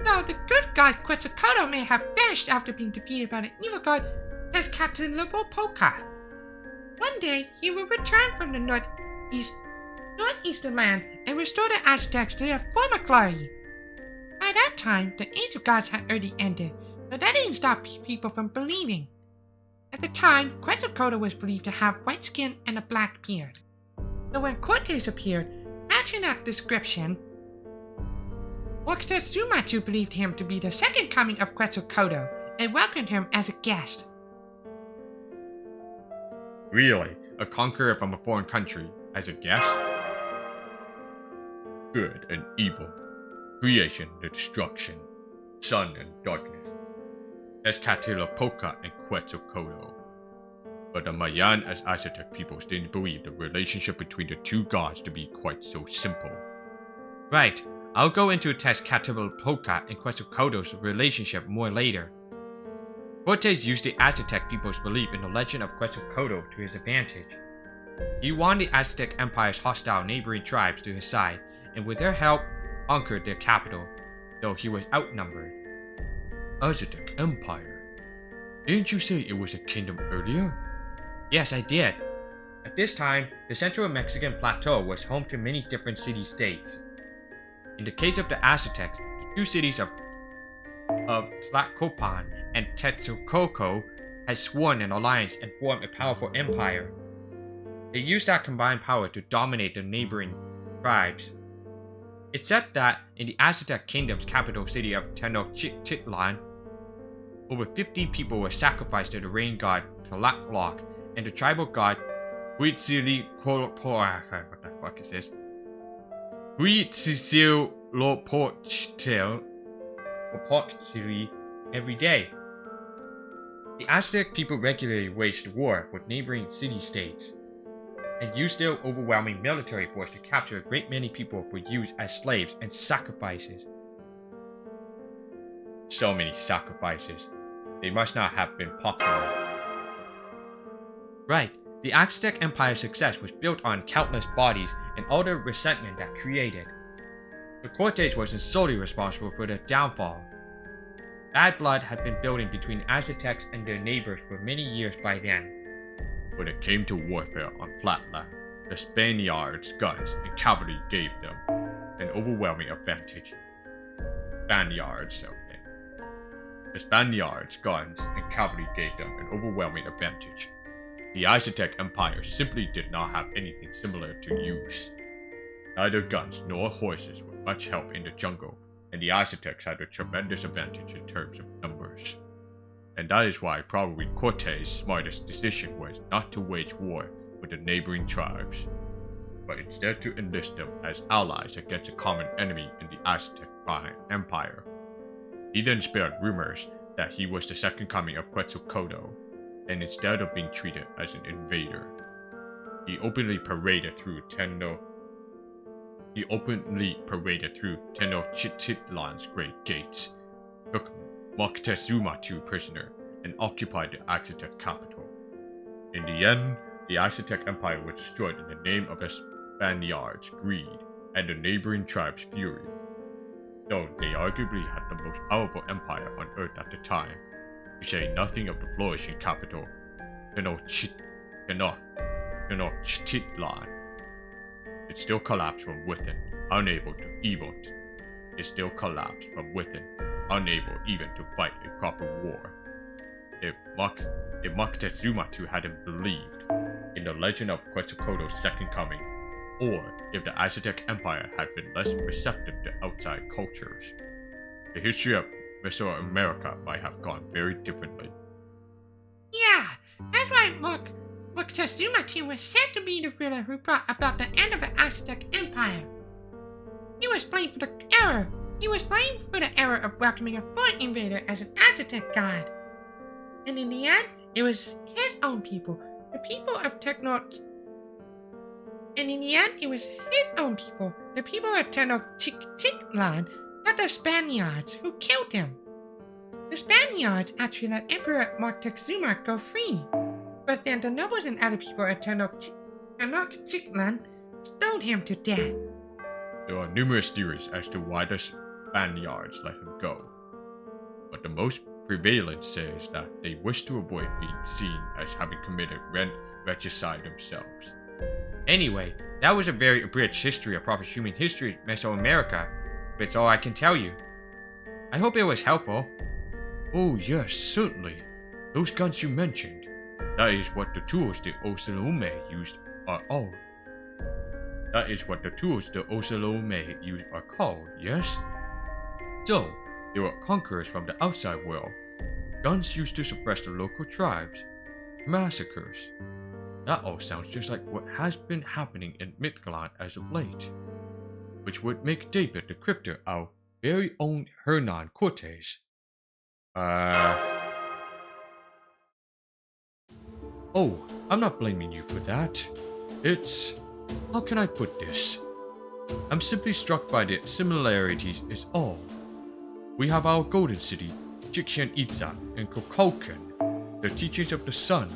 Speaker 3: though the good god Quetzalcoatl may have vanished after being defeated by the evil god Tezcatlipoca. One day he will return from the northeastern land and restore the Aztecs to their former glory. By that time, the age of gods had already ended, but that didn't stop people from believing. At the time, Quetzalcoatl was believed to have white skin and a black beard. So when Cortés appeared, matching that description, Moctezuma II believed him to be the second coming of Quetzalcoatl and welcomed him as a guest.
Speaker 1: Really? A conqueror from a foreign country as a guest?
Speaker 2: Good and evil, creation and destruction, sun and darkness, Tezcatlipoca and Quetzalcoatl. But the Mayan as Aztec peoples didn't believe the relationship between the two gods to be quite so simple.
Speaker 1: Right. I'll go into Tezcatlipoca and Quetzalcoatl's relationship more later. Cortez used the Aztec people's belief in the legend of Quetzalcoatl to his advantage. He won the Aztec Empire's hostile neighboring tribes to his side, and with their help, conquered their capital, though he was outnumbered.
Speaker 2: Aztec Empire? Didn't you say it was a kingdom earlier?
Speaker 1: Yes, I did. At this time, the central Mexican plateau was home to many different city-states. In the case of the Aztecs, the two cities of Tlacopan and Texcoco had sworn an alliance and formed a powerful empire. They used that combined power to dominate the neighboring tribes. It's said that in the Aztec kingdom's capital city of Tenochtitlan, over 50 people were sacrificed to the rain god Tlaloc and the tribal god Huitzilopochtli. What the fuck is this? Huitzilopochtli every day. The Aztec people regularly waged war with neighboring city-states and used their overwhelming military force to capture a great many people for use as slaves and sacrifices. So many sacrifices. They must not have been popular. Right, the Aztec Empire's success was built on countless bodies and all the resentment that created. But Cortez wasn't solely responsible for their downfall. Bad blood had been building between Aztecs and their neighbors for many years by then.
Speaker 2: When it came to warfare on flatland, the Spaniards' guns and cavalry gave them an overwhelming advantage. The Spaniards' guns and cavalry gave them an overwhelming advantage. The Aztec Empire simply did not have anything similar to use. Neither guns nor horses were much help in the jungle, and the Aztecs had a tremendous advantage in terms of numbers. And that is why probably Cortez's smartest decision was not to wage war with the neighboring tribes, but instead to enlist them as allies against a common enemy in the Aztec Empire. He then spared rumors that he was the second coming of Quetzalcoatl, and instead of being treated as an invader, he openly paraded through Tenochtitlan's great gates, took Moctezuma II prisoner, and occupied the Aztec capital. In the end, the Aztec Empire was destroyed in the name of the Spaniards' greed and the neighboring tribes' fury. Though they arguably had the most powerful empire on Earth at the time, to say nothing of the flourishing capital, Tenochtitlan. It still collapsed from within, unable even to fight a proper war. If Moctezuma II hadn't believed in the legend of Quetzalcoatl's second coming, or if the Aztec Empire had been less receptive to outside cultures, the history of Mesoamerica might have gone very differently.
Speaker 3: Yeah, that's why Moctezuma II was said to be the ruler who brought about the end of the Aztec Empire. He was blamed for the error of welcoming a foreign invader as an Aztec god. And in the end, it was his own people, the people of Tenochtitlan, not the Spaniards, who killed him. The Spaniards actually let Emperor Moctezuma go free, but then the nobles and other people of Tenochtitlan stoned him to death.
Speaker 2: There are numerous theories as to why the Spaniards let him go, but the most prevalent says that they wished to avoid being seen as having committed regicide themselves.
Speaker 1: Anyway, that was a very abridged history of proper human history in Mesoamerica, but it's all I can tell you. I hope it was helpful.
Speaker 2: Oh yes, certainly. Those guns you mentioned, that is what the tools the Ocelome used are all. That is what the tools the Ocelome used are called, yes? So, they were conquerors from the outside world. Guns used to suppress the local tribes. Massacres. That all sounds just like what has been happening in Mictlan as of late, which would make David the Crypter our very own Hernan Cortez. Oh, I'm not blaming you for that. It's... how can I put this? I'm simply struck by the similarities is all. We have our golden city, Chichen Itza, and Kukulkan, the teachings of the sun,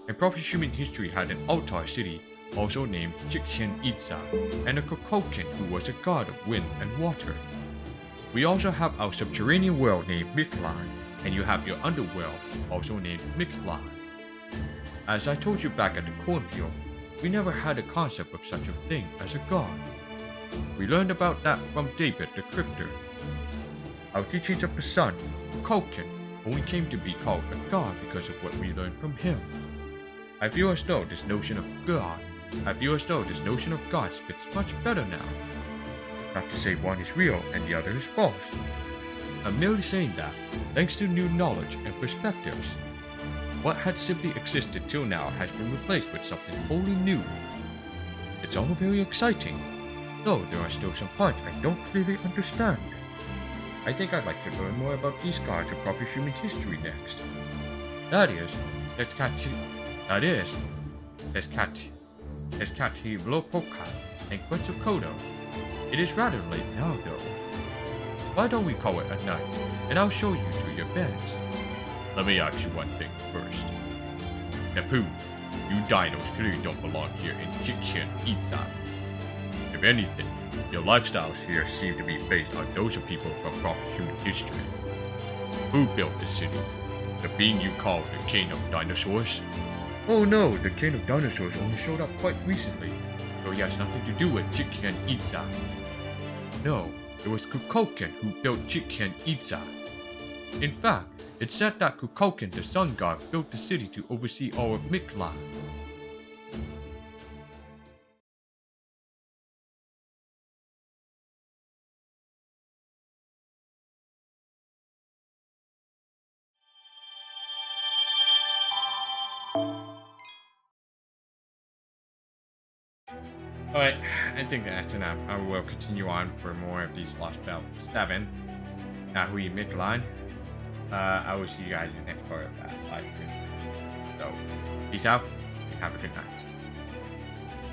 Speaker 2: and prophet human history had an altar city also named Chichen Itza, and a Kukulkan who was a god of wind and water. We also have our subterranean world named Mictlan, and you have your underworld also named Mictlan. As I told you back at the cornfield, we never had a concept of such a thing as a god. We learned about that from David the Crypter. Our teachings of the sun, Kukulkan, only came to be called a god because of what we learned from him. I feel as though this notion of God fits much better now. Not to say one is real and the other is false. I'm merely saying that, thanks to new knowledge and perspectives, what had simply existed till now has been replaced with something wholly new. It's all very exciting, though there are still some parts I don't really understand. I think I'd like to learn more about these gods of proper human history next. Teskati Vlopoka and Quetzalcoatl. It is rather late now, though. Why don't we call it a night, and I'll show you to your beds. Let me ask you one thing first. Napu, you dinos clearly don't belong here in Chichen Itza. If anything, your lifestyles here seem to be based on those of people from proper human history. Who built this city? The being you call the king of dinosaurs? Oh no, the king of dinosaurs only showed up quite recently, so he has nothing to do with Chichen Itza. No, it was Kukulkan who built Chichen Itza. In fact, it's said that Kukulkan the sun god built the city to oversee all of Mictlan.
Speaker 1: Alright, I think that's enough. I will continue on for more of these Lostbelt 7. Nahui Mictlan. I will see you guys in the next part of that live stream. So, peace out, and have a good night.